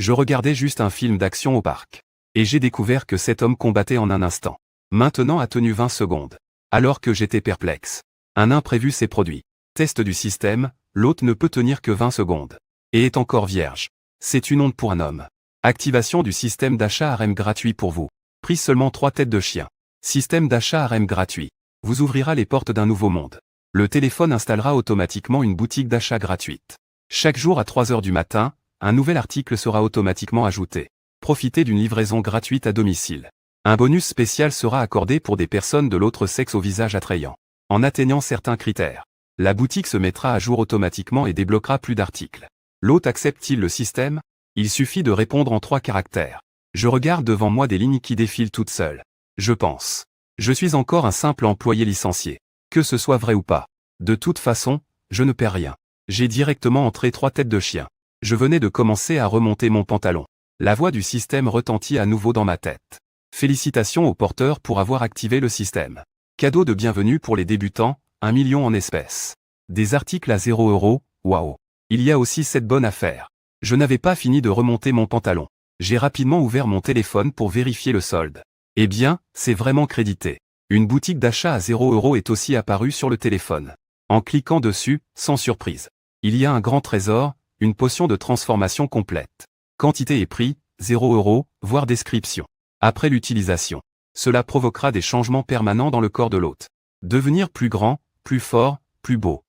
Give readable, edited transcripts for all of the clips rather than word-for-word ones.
Je regardais juste un film d'action au parc. Et j'ai découvert que cet homme combattait en un instant. Maintenant a tenu 20 secondes. Alors que j'étais perplexe. Un imprévu s'est produit. Test du système, l'hôte ne peut tenir que 20 secondes. Et est encore vierge. C'est une honte pour un homme. Activation du système d'achat harem gratuit pour vous. Prix seulement 3 têtes de chien. Système d'achat harem gratuit. Vous ouvrira les portes d'un nouveau monde. Le téléphone installera automatiquement une boutique d'achat gratuite. Chaque jour à 3 heures du matin, un nouvel article sera automatiquement ajouté. Profitez d'une livraison gratuite à domicile. Un bonus spécial sera accordé pour des personnes de l'autre sexe au visage attrayant. En atteignant certains critères, la boutique se mettra à jour automatiquement et débloquera plus d'articles. L'hôte accepte-t-il le système? Il suffit de répondre en 3 caractères. Je regarde devant moi des lignes qui défilent toutes seules. Je pense. Je suis encore un simple employé licencié. Que ce soit vrai ou pas. De toute façon, je ne perds rien. J'ai directement entré 3 têtes de chien. Je venais de commencer à remonter mon pantalon. La voix du système retentit à nouveau dans ma tête. Félicitations aux porteurs pour avoir activé le système. Cadeau de bienvenue pour les débutants, 1 million en espèces. Des articles à 0 €, waouh. Il y a aussi cette bonne affaire. Je n'avais pas fini de remonter mon pantalon. J'ai rapidement ouvert mon téléphone pour vérifier le solde. Eh bien, c'est vraiment crédité. Une boutique d'achat à 0 € est aussi apparue sur le téléphone. En cliquant dessus, sans surprise. Il y a un grand trésor, une potion de transformation complète. Quantité et prix, 0 €, voire description. Après l'utilisation, cela provoquera des changements permanents dans le corps de l'hôte. Devenir plus grand, plus fort, plus beau.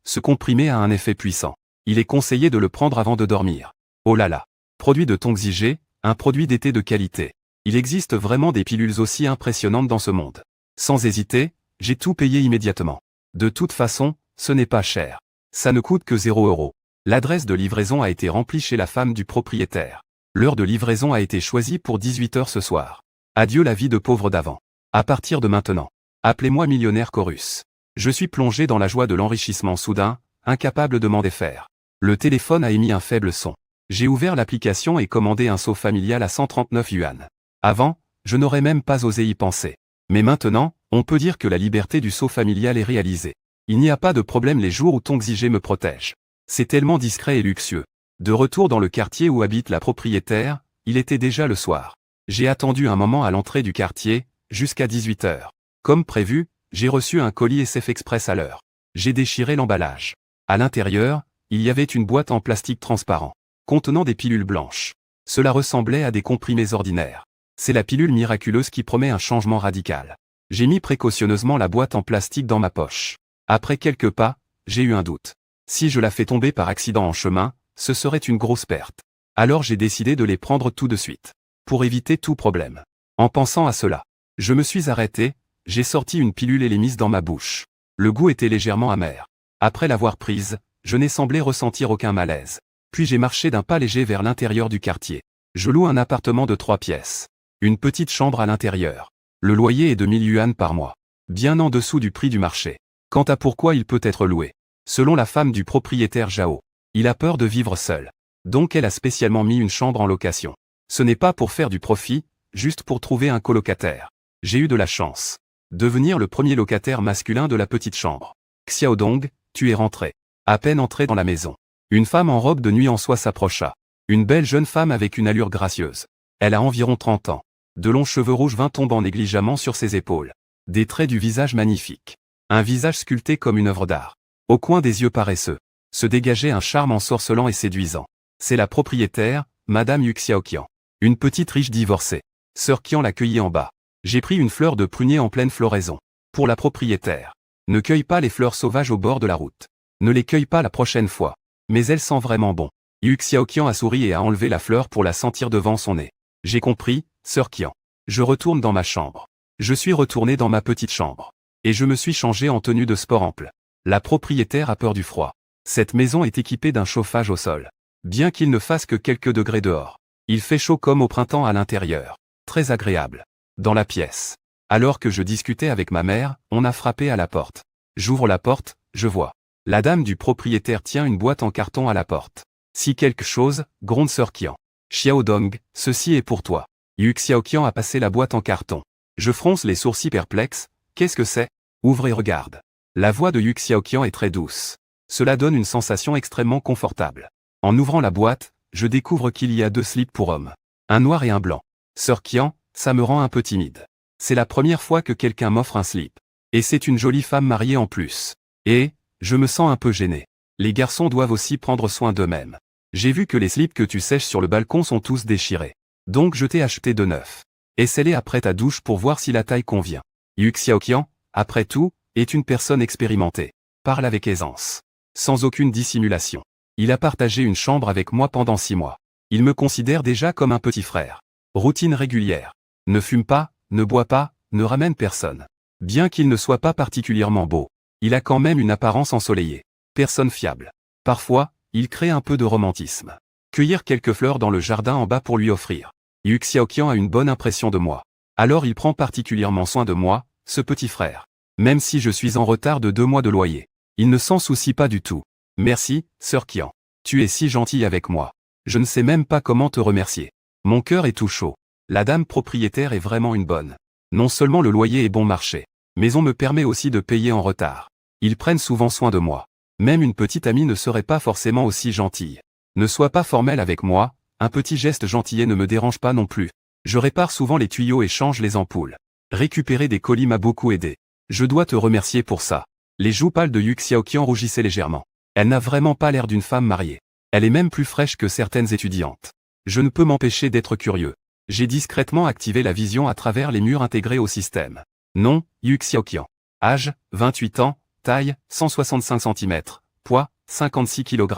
Ce comprimé a un effet puissant. Il est conseillé de le prendre avant de dormir. Oh là là. Produit de Tongzigé, un produit d'été de qualité. Il existe vraiment des pilules aussi impressionnantes dans ce monde. Sans hésiter, j'ai tout payé immédiatement. De toute façon, ce n'est pas cher. Ça ne coûte que 0 €. L'adresse de livraison a été remplie chez la femme du propriétaire. L'heure de livraison a été choisie pour 18 h ce soir. Adieu la vie de pauvre d'avant. À partir de maintenant, appelez-moi millionnaire Chorus. Je suis plongé dans la joie de l'enrichissement soudain, incapable de m'en défaire. Le téléphone a émis un faible son. J'ai ouvert l'application et commandé un seau familial à 139 yuan. Avant, je n'aurais même pas osé y penser. Mais maintenant, on peut dire que la liberté du seau familial est réalisée. Il n'y a pas de problème les jours où Tongzigé me protège. C'est tellement discret et luxueux. De retour dans le quartier où habite la propriétaire, il était déjà le soir. J'ai attendu un moment à l'entrée du quartier, jusqu'à 18 h. Comme prévu, j'ai reçu un colis SF Express à l'heure. J'ai déchiré l'emballage. À l'intérieur, il y avait une boîte en plastique transparent, contenant des pilules blanches. Cela ressemblait à des comprimés ordinaires. C'est la pilule miraculeuse qui promet un changement radical. J'ai mis précautionneusement la boîte en plastique dans ma poche. Après quelques pas, j'ai eu un doute. Si je la fais tomber par accident en chemin, ce serait une grosse perte. Alors j'ai décidé de les prendre tout de suite. Pour éviter tout problème. En pensant à cela, je me suis arrêté, j'ai sorti une pilule et l'ai mise dans ma bouche. Le goût était légèrement amer. Après l'avoir prise, je n'ai semblé ressentir aucun malaise. Puis j'ai marché d'un pas léger vers l'intérieur du quartier. Je loue un appartement de 3 pièces. Une petite chambre à l'intérieur. Le loyer est de 1000 yuan par mois. Bien en dessous du prix du marché. Quant à pourquoi il peut être loué. Selon la femme du propriétaire Zhao, il a peur de vivre seul. Donc elle a spécialement mis une chambre en location. Ce n'est pas pour faire du profit, juste pour trouver un colocataire. J'ai eu de la chance. Devenir le premier locataire masculin de la petite chambre. Xiaodong, tu es rentré. À peine entré dans la maison. Une femme en robe de nuit en soie s'approcha. Une belle jeune femme avec une allure gracieuse. Elle a environ 30 ans. De longs cheveux rouges vingt tombant négligemment sur ses épaules. Des traits du visage magnifiques. Un visage sculpté comme une œuvre d'art. Au coin des yeux paresseux, se dégageait un charme ensorcelant et séduisant. C'est la propriétaire, Madame Yu Xiaoqian. Une petite riche divorcée. Sœur Qian l'accueillit en bas. J'ai pris une fleur de prunier en pleine floraison. Pour la propriétaire. Ne cueille pas les fleurs sauvages au bord de la route. Ne les cueille pas la prochaine fois. Mais elles sentent vraiment bon. Yu Xiaoqian a souri et a enlevé la fleur pour la sentir devant son nez. J'ai compris, sœur Qian. Je retourne dans ma chambre. Je suis retourné dans ma petite chambre. Et je me suis changé en tenue de sport ample. La propriétaire a peur du froid. Cette maison est équipée d'un chauffage au sol. Bien qu'il ne fasse que quelques degrés dehors. Il fait chaud comme au printemps à l'intérieur. Très agréable. Dans la pièce. Alors que je discutais avec ma mère, on a frappé à la porte. J'ouvre la porte, je vois. La dame du propriétaire tient une boîte en carton à la porte. Si quelque chose, gronde sœur Qian. Xiaodong, ceci est pour toi. Yu Xiaoqian a passé la boîte en carton. Je fronce les sourcils perplexes. Qu'est-ce que c'est? Ouvre et regarde. La voix de Yu Xiaoqian est très douce. Cela donne une sensation extrêmement confortable. En ouvrant la boîte, je découvre qu'il y a 2 slips pour hommes. Un noir et un blanc. Sœur Qian, ça me rend un peu timide. C'est la première fois que quelqu'un m'offre un slip. Et c'est une jolie femme mariée en plus. Et, je me sens un peu gêné. Les garçons doivent aussi prendre soin d'eux-mêmes. J'ai vu que les slips que tu sèches sur le balcon sont tous déchirés. Donc je t'ai acheté de neufs. Essaie-les après ta douche pour voir si la taille convient. Yu Xiaoqian, après tout, est une personne expérimentée. Parle avec aisance. Sans aucune dissimulation. Il a partagé une chambre avec moi pendant 6 mois. Il me considère déjà comme un petit frère. Routine régulière. Ne fume pas, ne boit pas, ne ramène personne. Bien qu'il ne soit pas particulièrement beau, il a quand même une apparence ensoleillée. Personne fiable. Parfois, il crée un peu de romantisme. Cueillir quelques fleurs dans le jardin en bas pour lui offrir. Yu Xiaoqian a une bonne impression de moi. Alors il prend particulièrement soin de moi, ce petit frère. Même si je suis en retard de 2 mois de loyer. Il ne s'en soucie pas du tout. Merci, sœur Qian. Tu es si gentille avec moi. Je ne sais même pas comment te remercier. Mon cœur est tout chaud. La dame propriétaire est vraiment une bonne. Non seulement le loyer est bon marché, mais on me permet aussi de payer en retard. Ils prennent souvent soin de moi. Même une petite amie ne serait pas forcément aussi gentille. Ne sois pas formel avec moi, un petit geste gentillet ne me dérange pas non plus. Je répare souvent les tuyaux et change les ampoules. Récupérer des colis m'a beaucoup aidé. Je dois te remercier pour ça. Les joues pâles de Yu Xiaoqian rougissaient légèrement. Elle n'a vraiment pas l'air d'une femme mariée. Elle est même plus fraîche que certaines étudiantes. Je ne peux m'empêcher d'être curieux. J'ai discrètement activé la vision à travers les murs intégrés au système. Nom, Yu Xiaoqian. Âge, 28 ans, taille, 165 cm, poids, 56 kg.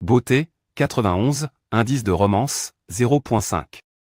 Beauté, 91, indice de romance, 0.5.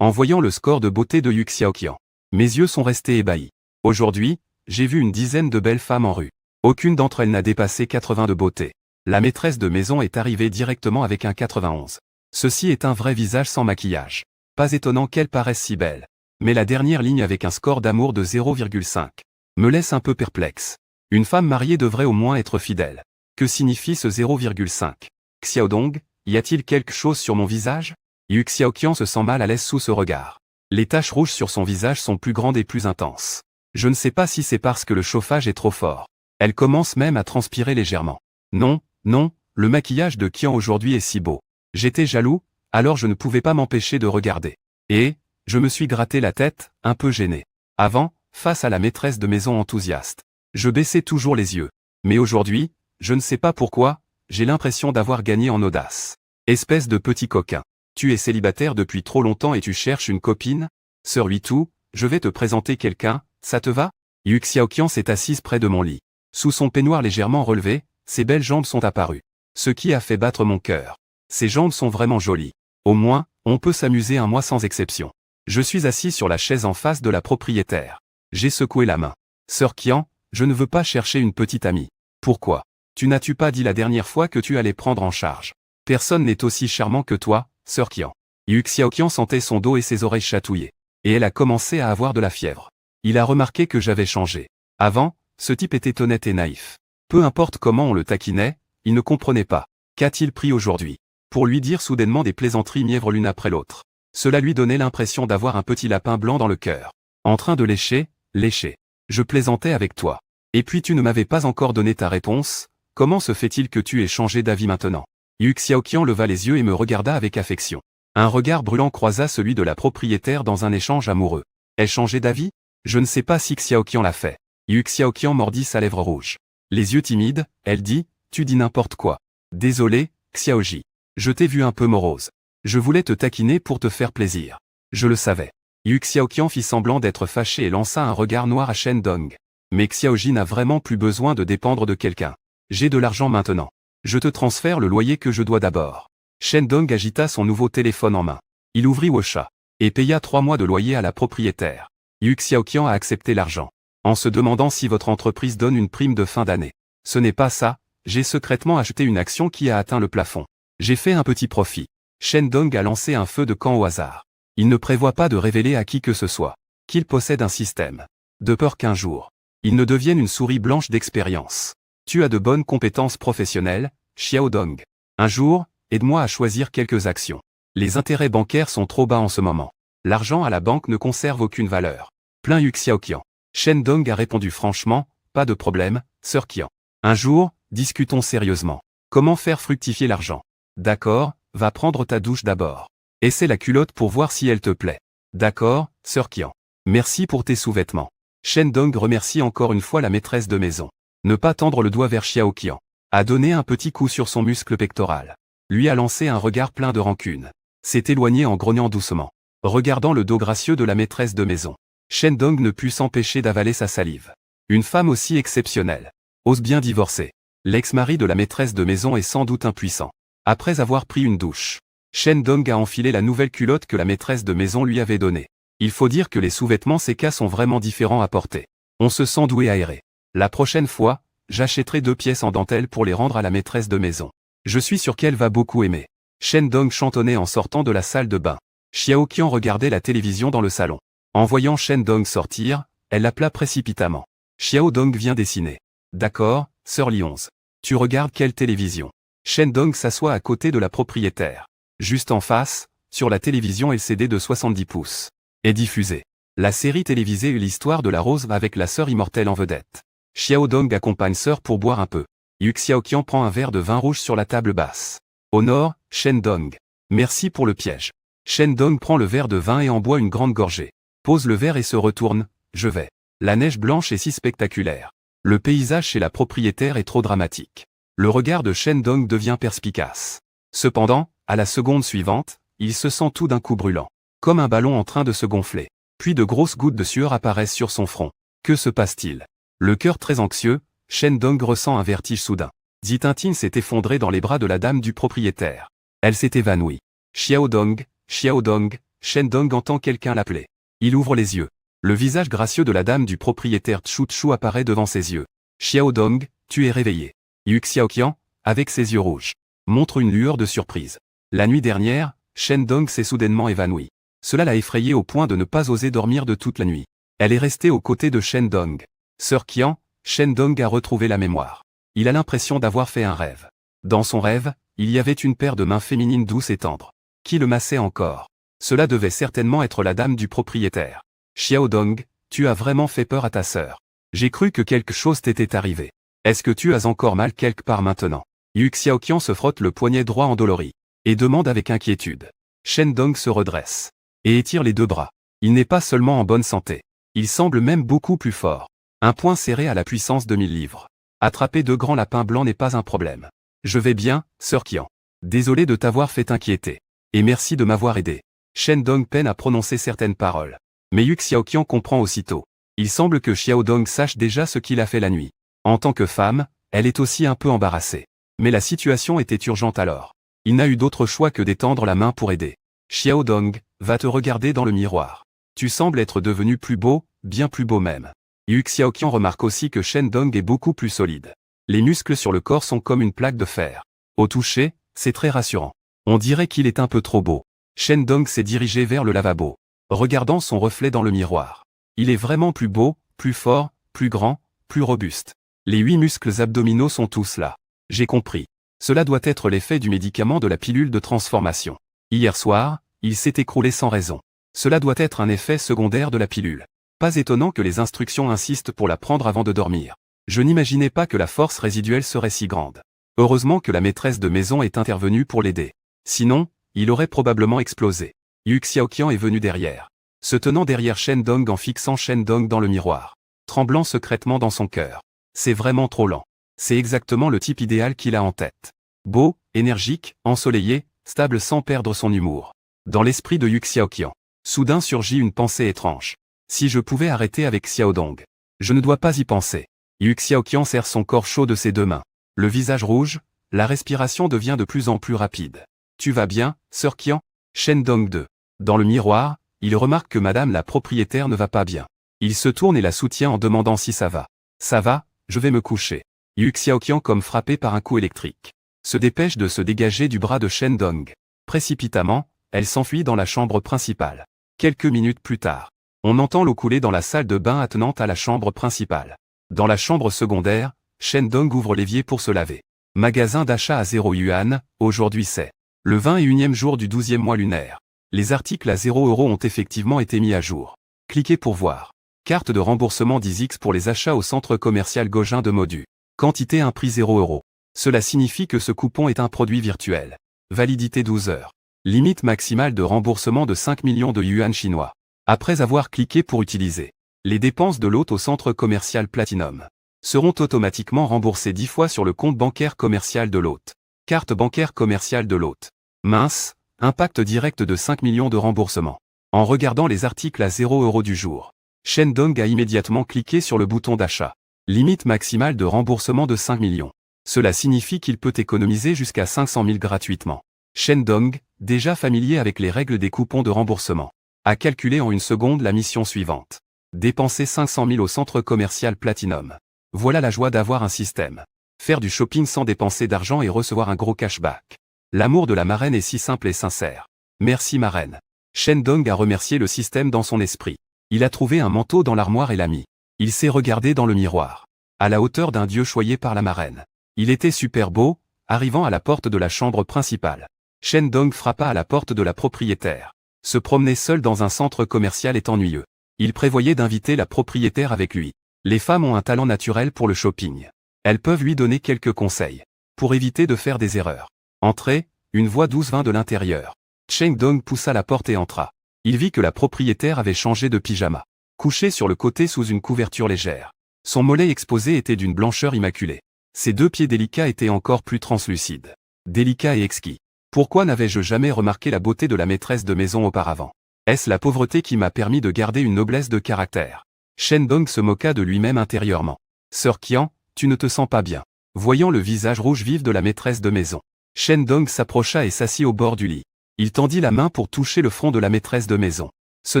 En voyant le score de beauté de Yu Xiaoqian, mes yeux sont restés ébahis. Aujourd'hui, j'ai vu une dizaine de belles femmes en rue. Aucune d'entre elles n'a dépassé 80 de beauté. La maîtresse de maison est arrivée directement avec un 91. Ceci est un vrai visage sans maquillage. Pas étonnant qu'elle paraisse si belle. Mais la dernière ligne avec un score d'amour de 0,5 me laisse un peu perplexe. Une femme mariée devrait au moins être fidèle. Que signifie ce 0,5 ? Xiaodong, y a-t-il quelque chose sur mon visage ? Yu Xiaoqian se sent mal à l'aise sous ce regard. Les taches rouges sur son visage sont plus grandes et plus intenses. Je ne sais pas si c'est parce que le chauffage est trop fort. Elle commence même à transpirer légèrement. Non, non, le maquillage de Qian aujourd'hui est si beau. J'étais jaloux, alors je ne pouvais pas m'empêcher de regarder. Et, je me suis gratté la tête, un peu gêné. Avant, face à la maîtresse de maison enthousiaste, je baissais toujours les yeux. Mais aujourd'hui, je ne sais pas pourquoi, j'ai l'impression d'avoir gagné en audace. Espèce de petit coquin. Tu es célibataire depuis trop longtemps et tu cherches une copine ? Sœur Huitou, je vais te présenter quelqu'un, ça te va ? Yu Xiaoqian s'est assise près de mon lit. Sous son peignoir légèrement relevé, ses belles jambes sont apparues. Ce qui a fait battre mon cœur. Ses jambes sont vraiment jolies. Au moins, on peut s'amuser un mois sans exception. Je suis assis sur la chaise en face de la propriétaire. J'ai secoué la main. Sœur Qian, je ne veux pas chercher une petite amie. Pourquoi ? Tu n'as-tu pas dit la dernière fois que tu allais prendre en charge ? Personne n'est aussi charmant que toi, sœur Qian. Yu Xiaoqian sentait son dos et ses oreilles chatouillées. Et elle a commencé à avoir de la fièvre. Il a remarqué que j'avais changé. Avant, ce type était honnête et naïf. Peu importe comment on le taquinait, il ne comprenait pas. Qu'a-t-il pris aujourd'hui ? Pour lui dire soudainement des plaisanteries mièvres l'une après l'autre. Cela lui donnait l'impression d'avoir un petit lapin blanc dans le cœur. En train de lécher, lécher. Je plaisantais avec toi. Et puis tu ne m'avais pas encore donné ta réponse, comment se fait-il que tu aies changé d'avis maintenant ? Yu Xiaoqian leva les yeux et me regarda avec affection. Un regard brûlant croisa celui de la propriétaire dans un échange amoureux. Ai-je changé d'avis ? Je ne sais pas si Xiaoqian l'a fait. Yu Xiaoqian mordit sa lèvre rouge. Les yeux timides, elle dit, tu dis n'importe quoi. Désolé, Xiaoji. Je t'ai vu un peu morose. Je voulais te taquiner pour te faire plaisir. Je le savais. Yu Xiaoqian fit semblant d'être fâché et lança un regard noir à Shen Dong. Mais Xiaoji n'a vraiment plus besoin de dépendre de quelqu'un. J'ai de l'argent maintenant. Je te transfère le loyer que je dois d'abord. Shen Dong agita son nouveau téléphone en main. Il ouvrit WeChat et paya 3 mois de loyer à la propriétaire. Yu Xiaoqian a accepté l'argent, en se demandant si votre entreprise donne une prime de fin d'année. Ce n'est pas ça, j'ai secrètement acheté une action qui a atteint le plafond. J'ai fait un petit profit. Shen Dong a lancé un feu de camp au hasard. Il ne prévoit pas de révéler à qui que ce soit qu'il possède un système. De peur qu'un jour, il ne devienne une souris blanche d'expérience. Tu as de bonnes compétences professionnelles, Xiao Dong. Un jour, aide-moi à choisir quelques actions. Les intérêts bancaires sont trop bas en ce moment. L'argent à la banque ne conserve aucune valeur. Plein Yu Xiaoqian. Shen Dong a répondu franchement, pas de problème, sœur Qian. Un jour, discutons sérieusement. Comment faire fructifier l'argent ? D'accord, va prendre ta douche d'abord. Essaie la culotte pour voir si elle te plaît. D'accord, Sœur Qian. Merci pour tes sous-vêtements. Shen Dong remercie encore une fois la maîtresse de maison. Ne pas tendre le doigt vers Xiao Qian. A donné un petit coup sur son muscle pectoral. Lui a lancé un regard plein de rancune. S'est éloigné en grognant doucement. Regardant le dos gracieux de la maîtresse de maison. Shen Dong ne put s'empêcher d'avaler sa salive. Une femme aussi exceptionnelle. Ose bien divorcer. L'ex-mari de la maîtresse de maison est sans doute impuissant. Après avoir pris une douche, Shen Dong a enfilé la nouvelle culotte que la maîtresse de maison lui avait donnée. Il faut dire que les sous-vêtements CK sont vraiment différents à porter. On se sent doué aéré. La prochaine fois, j'achèterai 2 pièces en dentelle pour les rendre à la maîtresse de maison. Je suis sûr qu'elle va beaucoup aimer. Shen Dong chantonnait en sortant de la salle de bain. Xiao Qian regardait la télévision dans le salon. En voyant Shen Dong sortir, elle l'appela précipitamment. Xiao Dong vient dessiner. D'accord, Sœur Lions. Tu regardes quelle télévision? Shen Dong s'assoit à côté de la propriétaire. Juste en face, sur la télévision LCD de 70 pouces. Est diffusée. La série télévisée L'histoire de la rose avec la sœur immortelle en vedette. Xiao Dong accompagne sœur pour boire un peu. Yu Xiaoqian prend un verre de vin rouge sur la table basse. Au nord, Shen Dong. Merci pour le piège. Shen Dong prend le verre de vin et en boit une grande gorgée. Pose le verre et se retourne. Je vais. La neige blanche est si spectaculaire. Le paysage chez la propriétaire est trop dramatique. Le regard de Shen Dong devient perspicace. Cependant, à la seconde suivante, il se sent tout d'un coup brûlant. Comme un ballon en train de se gonfler. Puis de grosses gouttes de sueur apparaissent sur son front. Que se passe-t-il? Le cœur très anxieux, Shen Dong ressent un vertige soudain. Zi Tintin s'est effondré dans les bras de la dame du propriétaire. Elle s'est évanouie. Xiao Dong, Shen Dong entend quelqu'un l'appeler. Il ouvre les yeux. Le visage gracieux de la dame du propriétaire Chu Chu apparaît devant ses yeux. Xiao Dong, tu es réveillé. Yu Xiaoqian, avec ses yeux rouges, montre une lueur de surprise. La nuit dernière, Shen Dong s'est soudainement évanouie. Cela l'a effrayée au point de ne pas oser dormir de toute la nuit. Elle est restée aux côtés de Shen Dong. Sœur Qian, Shen Dong a retrouvé la mémoire. Il a l'impression d'avoir fait un rêve. Dans son rêve, il y avait une paire de mains féminines douces et tendres, qui le massaient encore. Cela devait certainement être la dame du propriétaire. Xiao Dong, tu as vraiment fait peur à ta sœur. J'ai cru que quelque chose t'était arrivé. Est-ce que tu as encore mal quelque part maintenant? Yu Xiaoqian se frotte le poignet droit endolori, et demande avec inquiétude. Shen Dong se redresse, et étire les 2 bras. Il n'est pas seulement en bonne santé. Il semble même beaucoup plus fort. Un poing serré à la puissance de 1000 livres. Attraper 2 grands lapins blancs n'est pas un problème. Je vais bien, Sœur Qian. Désolé de t'avoir fait inquiéter. Et merci de m'avoir aidé. Shen Dong peine à prononcer certaines paroles. Mais Yu Xiaoqian comprend aussitôt. Il semble que Xiao Dong sache déjà ce qu'il a fait la nuit. En tant que femme, elle est aussi un peu embarrassée. Mais la situation était urgente alors. Il n'a eu d'autre choix que d'étendre la main pour aider. Xiao Dong, va te regarder dans le miroir. Tu sembles être devenu plus beau, bien plus beau même. Yu Xiaoqian remarque aussi que Shen Dong est beaucoup plus solide. Les muscles sur le corps sont comme une plaque de fer. Au toucher, c'est très rassurant. On dirait qu'il est un peu trop beau. Shen Dong s'est dirigé vers le lavabo, regardant son reflet dans le miroir. Il est vraiment plus beau, plus fort, plus grand, plus robuste. Les 8 muscles abdominaux sont tous là. J'ai compris. Cela doit être l'effet du médicament de la pilule de transformation. Hier soir, il s'est écroulé sans raison. Cela doit être un effet secondaire de la pilule. Pas étonnant que les instructions insistent pour la prendre avant de dormir. Je n'imaginais pas que la force résiduelle serait si grande. Heureusement que la maîtresse de maison est intervenue pour l'aider. Sinon, il aurait probablement explosé. Yu Xiaoqian est venu derrière. Se tenant derrière Shen Dong en fixant Shen Dong dans le miroir. Tremblant secrètement dans son cœur. C'est vraiment trop lent. C'est exactement le type idéal qu'il a en tête. Beau, énergique, ensoleillé, stable sans perdre son humour. Dans l'esprit de Yu Xiaoqian, soudain surgit une pensée étrange. Si je pouvais arrêter avec Xiao Dong. Je ne dois pas y penser. Yu Xiaoqian serre son corps chaud de ses 2 mains. Le visage rouge, la respiration devient de plus en plus rapide. Tu vas bien, Sœur Qian? Shen Dong 2. Dans le miroir, il remarque que madame la propriétaire ne va pas bien. Il se tourne et la soutient en demandant si ça va. Ça va, je vais me coucher. Yu Xiaoqian comme frappé par un coup électrique. Se dépêche de se dégager du bras de Shen Dong. Précipitamment, elle s'enfuit dans la chambre principale. Quelques minutes plus tard, on entend l'eau couler dans la salle de bain attenante à la chambre principale. Dans la chambre secondaire, Shen Dong ouvre l'évier pour se laver. Magasin d'achat à 0 yuan, aujourd'hui c'est le 21e jour du 12e mois lunaire. Les articles à 0 € ont effectivement été mis à jour. Cliquez pour voir. Carte de remboursement 10x pour les achats au centre commercial Gaugin de Modu. Quantité un prix 0 €. Cela signifie que ce coupon est un produit virtuel. Validité 12 heures. Limite maximale de remboursement de 5 millions de yuan chinois. Après avoir cliqué pour utiliser, les dépenses de l'hôte au centre commercial Platinum seront automatiquement remboursées 10 fois sur le compte bancaire commercial de l'hôte. Carte bancaire commerciale de l'hôte. Mince, impact direct de 5 millions de remboursement. En regardant les articles à 0 € du jour, Shen Dong a immédiatement cliqué sur le bouton d'achat. Limite maximale de remboursement de 5 millions. Cela signifie qu'il peut économiser jusqu'à 500 000 gratuitement. Shen Dong, déjà familier avec les règles des coupons de remboursement, a calculé en une seconde la mission suivante. Dépenser 500 000 au centre commercial Platinum. Voilà la joie d'avoir un système. Faire du shopping sans dépenser d'argent et recevoir un gros cashback. L'amour de la marraine est si simple et sincère. Merci marraine. Shen Dong a remercié le système dans son esprit. Il a trouvé un manteau dans l'armoire et l'a mis. Il s'est regardé dans le miroir. À la hauteur d'un dieu choyé par la marraine. Il était super beau, arrivant à la porte de la chambre principale. Shen Dong frappa à la porte de la propriétaire. Se promener seul dans un centre commercial est ennuyeux. Il prévoyait d'inviter la propriétaire avec lui. Les femmes ont un talent naturel pour le shopping. Elles peuvent lui donner quelques conseils. Pour éviter de faire des erreurs. Entrez, une voix douce vint de l'intérieur. Shen Dong poussa la porte et entra. Il vit que la propriétaire avait changé de pyjama. Couché sur le côté sous une couverture légère. Son mollet exposé était d'une blancheur immaculée. Ses deux pieds délicats étaient encore plus translucides. Délicats et exquis. Pourquoi n'avais-je jamais remarqué la beauté de la maîtresse de maison auparavant? Est-ce la pauvreté qui m'a permis de garder une noblesse de caractère? Shen Dong se moqua de lui-même intérieurement. Sœur Qian, tu ne te sens pas bien. Voyant le visage rouge vif de la maîtresse de maison, Shen Dong s'approcha et s'assit au bord du lit. Il tendit la main pour toucher le front de la maîtresse de maison. Ce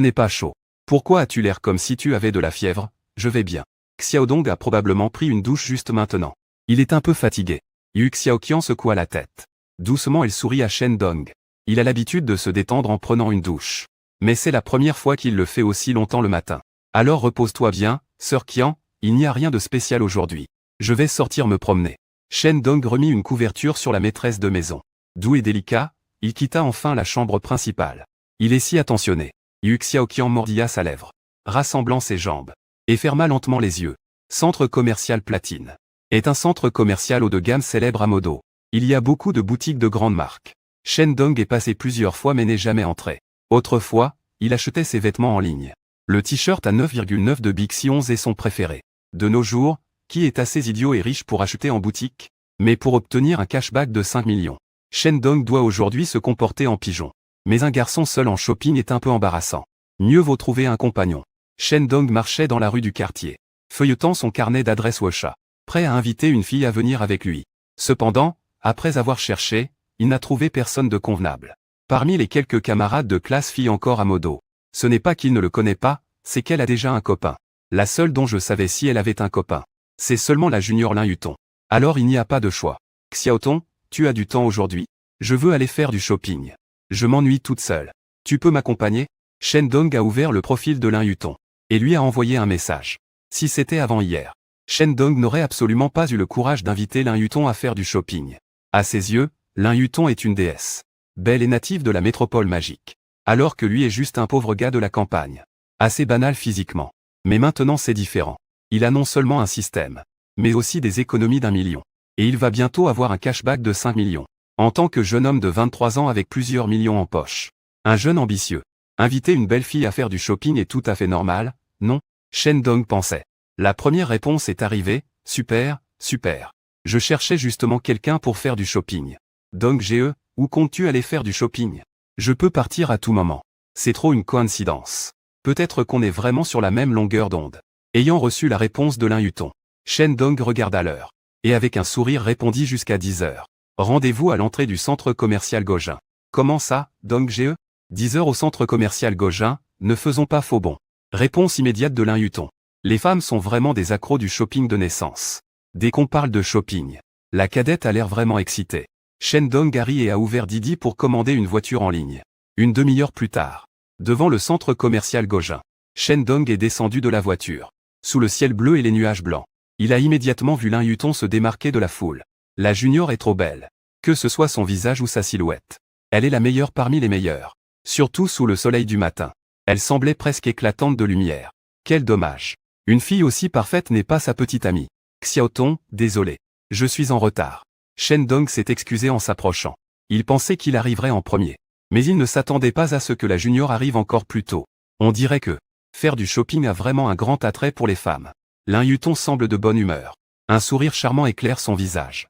n'est pas chaud. Pourquoi as-tu l'air comme si tu avais de la fièvre? Je vais bien. Xiaodong a probablement pris une douche juste maintenant. Il est un peu fatigué. Yu Xiaoqian secoua la tête. Doucement elle sourit à Shen Dong. Il a l'habitude de se détendre en prenant une douche. Mais c'est la première fois qu'il le fait aussi longtemps le matin. Alors repose-toi bien, sœur Qian, il n'y a rien de spécial aujourd'hui. Je vais sortir me promener. Shen Dong remit une couverture sur la maîtresse de maison. Doux et délicat, il quitta enfin la chambre principale. Il est si attentionné. Yu Xiaoqian mordilla sa lèvre, rassemblant ses jambes, et ferma lentement les yeux. Centre commercial Platine est un centre commercial haut de gamme célèbre à Modo. Il y a beaucoup de boutiques de grandes marques. Shen Dong est passé plusieurs fois mais n'est jamais entré. Autrefois, il achetait ses vêtements en ligne. Le t-shirt à 9,9 de Bixi 11 est son préféré. De nos jours, qui est assez idiot et riche pour acheter en boutique? Mais pour obtenir un cashback de 5 millions. Shen Dong doit aujourd'hui se comporter en pigeon. Mais un garçon seul en shopping est un peu embarrassant. Mieux vaut trouver un compagnon. Shen Dong marchait dans la rue du quartier, feuilletant son carnet d'adresse Washa, prêt à inviter une fille à venir avec lui. Cependant, après avoir cherché, il n'a trouvé personne de convenable. Parmi les quelques camarades de classe filles encore à Modo, ce n'est pas qu'il ne le connaît pas, c'est qu'elle a déjà un copain. La seule dont je savais si elle avait un copain, c'est seulement la junior Lin Yuton. Alors il n'y a pas de choix. Xiaoton, tu as du temps aujourd'hui? Je veux aller faire du shopping. Je m'ennuie toute seule. Tu peux m'accompagner? Shen Dong a ouvert le profil de Lin Yuton et lui a envoyé un message. Si c'était avant hier, Shen Dong n'aurait absolument pas eu le courage d'inviter Lin Yuton à faire du shopping. À ses yeux, Lin Yuton est une déesse, belle et native de la métropole magique, alors que lui est juste un pauvre gars de la campagne. Assez banal physiquement. Mais maintenant c'est différent. Il a non seulement un système, mais aussi des économies d'1 million. Et il va bientôt avoir un cashback de 5 millions. En tant que jeune homme de 23 ans avec plusieurs millions en poche. Un jeune ambitieux. Inviter une belle fille à faire du shopping est tout à fait normal, non? Shen Dong pensait. La première réponse est arrivée, super, super. Je cherchais justement quelqu'un pour faire du shopping. Dong Ge, où comptes-tu aller faire du shopping? Je peux partir à tout moment. C'est trop une coïncidence. Peut-être qu'on est vraiment sur la même longueur d'onde. Ayant reçu la réponse de Lin Yuton, Shen Dong regarda l'heure. Et avec un sourire répondit jusqu'à 10 heures. Rendez-vous à l'entrée du centre commercial Gojin. Comment ça, Dong Ge? 10 heures au centre commercial Gojin, ne faisons pas faux bond. Réponse immédiate de Lin Yuton. Les femmes sont vraiment des accros du shopping de naissance. Dès qu'on parle de shopping, la cadette a l'air vraiment excitée. Shen Dong a ri et a ouvert Didi pour commander une voiture en ligne. Une demi-heure plus tard, devant le centre commercial Gojin, Shen Dong est descendu de la voiture. Sous le ciel bleu et les nuages blancs, il a immédiatement vu Lin Yuton se démarquer de la foule. La junior est trop belle. Que ce soit son visage ou sa silhouette. Elle est la meilleure parmi les meilleures. Surtout sous le soleil du matin. Elle semblait presque éclatante de lumière. Quel dommage. Une fille aussi parfaite n'est pas sa petite amie. Xiaoton, désolé. Je suis en retard. Shen Dong s'est excusé en s'approchant. Il pensait qu'il arriverait en premier. Mais il ne s'attendait pas à ce que la junior arrive encore plus tôt. On dirait que faire du shopping a vraiment un grand attrait pour les femmes. Lin Yutong semble de bonne humeur. Un sourire charmant éclaire son visage.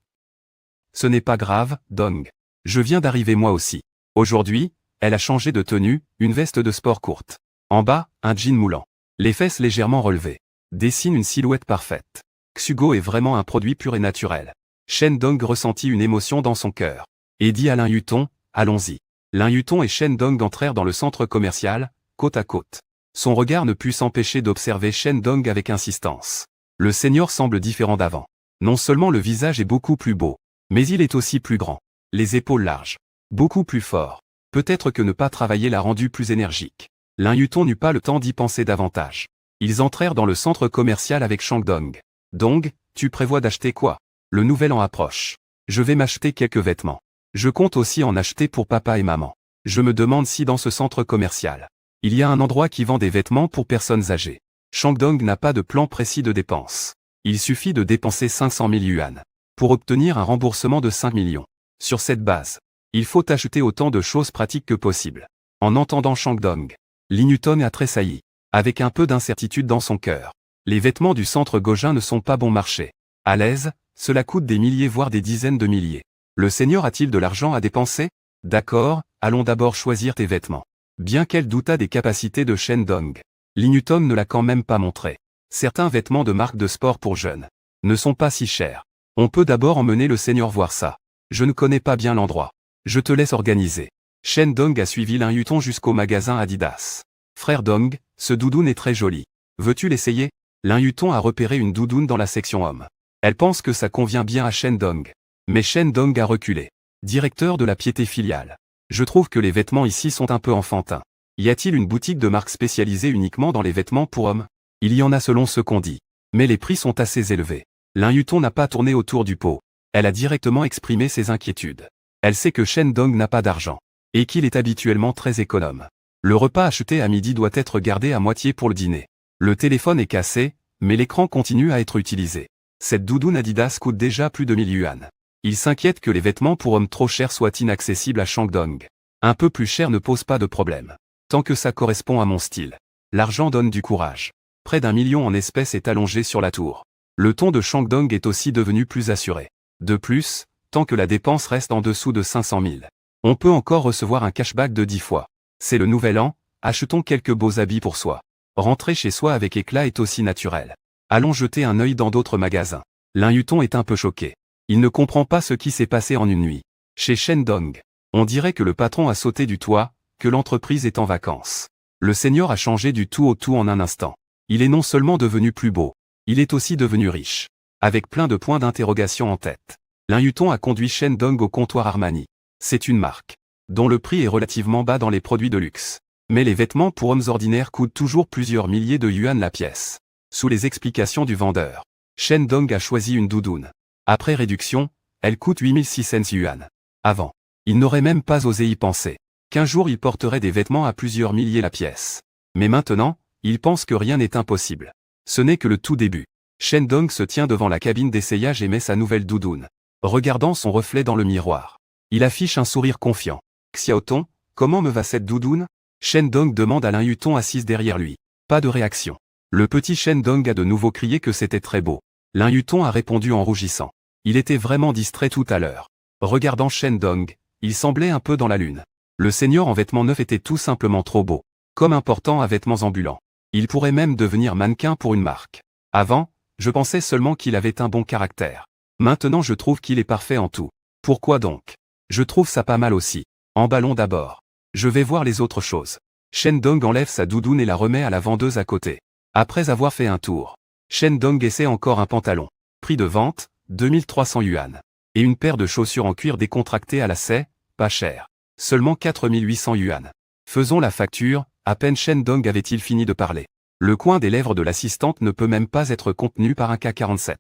Ce n'est pas grave, Dong. Je viens d'arriver moi aussi. Aujourd'hui, elle a changé de tenue, une veste de sport courte. En bas, un jean moulant. Les fesses légèrement relevées. Dessine une silhouette parfaite. Xugo est vraiment un produit pur et naturel. Shen Dong ressentit une émotion dans son cœur. Et dit à Lin Yutong, allons-y. Lin Yutong et Shen Dong entrèrent dans le centre commercial, côte à côte. Son regard ne put s'empêcher d'observer Shen Dong avec insistance. Le seigneur semble différent d'avant. Non seulement le visage est beaucoup plus beau, mais il est aussi plus grand. Les épaules larges. Beaucoup plus fort. Peut-être que ne pas travailler l'a rendu plus énergique. Lin Yutong n'eut pas le temps d'y penser davantage. Ils entrèrent dans le centre commercial avec Shangdong. Dong, tu prévois d'acheter quoi? Le nouvel an approche. Je vais m'acheter quelques vêtements. Je compte aussi en acheter pour papa et maman. Je me demande si dans ce centre commercial, il y a un endroit qui vend des vêtements pour personnes âgées. Shangdong n'a pas de plan précis de dépenses. Il suffit de dépenser 500 000 yuan pour obtenir un remboursement de 5 millions. Sur cette base, il faut acheter autant de choses pratiques que possible. En entendant Shangdong, Lin Yutong a tressailli, avec un peu d'incertitude dans son cœur. Les vêtements du centre Gojin ne sont pas bon marché. À l'aise, cela coûte des milliers voire des dizaines de milliers. Le seigneur a-t-il de l'argent à dépenser? D'accord, allons d'abord choisir tes vêtements. Bien qu'elle doutât des capacités de Shen Dong, Lin Yutong ne l'a quand même pas montré. Certains vêtements de marque de sport pour jeunes ne sont pas si chers. On peut d'abord emmener le seigneur voir ça. Je ne connais pas bien l'endroit. Je te laisse organiser. Shen Dong a suivi Lin Yutong jusqu'au magasin Adidas. Frère Dong, ce doudoune est très joli. Veux-tu l'essayer? Lin Yutong a repéré une doudoune dans la section homme. Elle pense que ça convient bien à Shen Dong. Mais Shen Dong a reculé. Directeur de la piété filiale. Je trouve que les vêtements ici sont un peu enfantins. Y a-t-il une boutique de marque spécialisée uniquement dans les vêtements pour hommes? Il y en a selon ce qu'on dit. Mais les prix sont assez élevés. Lin Yutong n'a pas tourné autour du pot. Elle a directement exprimé ses inquiétudes. Elle sait que Shen Dong n'a pas d'argent. Et qu'il est habituellement très économe. Le repas acheté à midi doit être gardé à moitié pour le dîner. Le téléphone est cassé, mais l'écran continue à être utilisé. Cette doudoune Adidas coûte déjà plus de 1000 yuan. Il s'inquiète que les vêtements pour hommes trop chers soient inaccessibles à Shangdong. Un peu plus cher ne pose pas de problème. Tant que ça correspond à mon style. L'argent donne du courage. Près d'1 million en espèces est allongé sur la tour. Le ton de Shangdong est aussi devenu plus assuré. De plus, tant que la dépense reste en dessous de 500 000, on peut encore recevoir un cashback de 10 fois. C'est le nouvel an, achetons quelques beaux habits pour soi. Rentrer chez soi avec éclat est aussi naturel. Allons jeter un œil dans d'autres magasins. Lin Yutong est un peu choqué. Il ne comprend pas ce qui s'est passé en une nuit. Chez Shen Dong, on dirait que le patron a sauté du toit, que l'entreprise est en vacances. Le seigneur a changé du tout au tout en un instant. Il est non seulement devenu plus beau, il est aussi devenu riche. Avec plein de points d'interrogation en tête. Lin Yutong a conduit Shen Dong au comptoir Armani. C'est une marque dont le prix est relativement bas dans les produits de luxe. Mais les vêtements pour hommes ordinaires coûtent toujours plusieurs milliers de yuan la pièce. Sous les explications du vendeur, Shen Dong a choisi une doudoune. Après réduction, elle coûte 8600 yuan. Avant, il n'aurait même pas osé y penser. Qu'un jour il porterait des vêtements à plusieurs milliers la pièce. Mais maintenant, il pense que rien n'est impossible. Ce n'est que le tout début. Shen Dong se tient devant la cabine d'essayage et met sa nouvelle doudoune. Regardant son reflet dans le miroir, il affiche un sourire confiant. Xiaotong, comment me va cette doudoune? Shen Dong demande à Lin Yutong assise derrière lui. Pas de réaction. Le petit Shen Dong a de nouveau crié que c'était très beau. Lin Yutong a répondu en rougissant. Il était vraiment distrait tout à l'heure. Regardant Shen Dong, il semblait un peu dans la lune. Le seigneur en vêtements neufs était tout simplement trop beau. Comme un portant à vêtements ambulants. Il pourrait même devenir mannequin pour une marque. Avant, je pensais seulement qu'il avait un bon caractère. Maintenant je trouve qu'il est parfait en tout. Pourquoi donc? Je trouve ça pas mal aussi. Emballons d'abord. Je vais voir les autres choses. Shen Dong enlève sa doudoune et la remet à la vendeuse à côté. Après avoir fait un tour, Shen Dong essaie encore un pantalon. Prix de vente, 2300 yuan. Et une paire de chaussures en cuir décontractées à lacets, pas cher. Seulement 4800 yuan. Faisons la facture, à peine Shen Dong avait-il fini de parler. Le coin des lèvres de l'assistante ne peut même pas être contenu par un K47.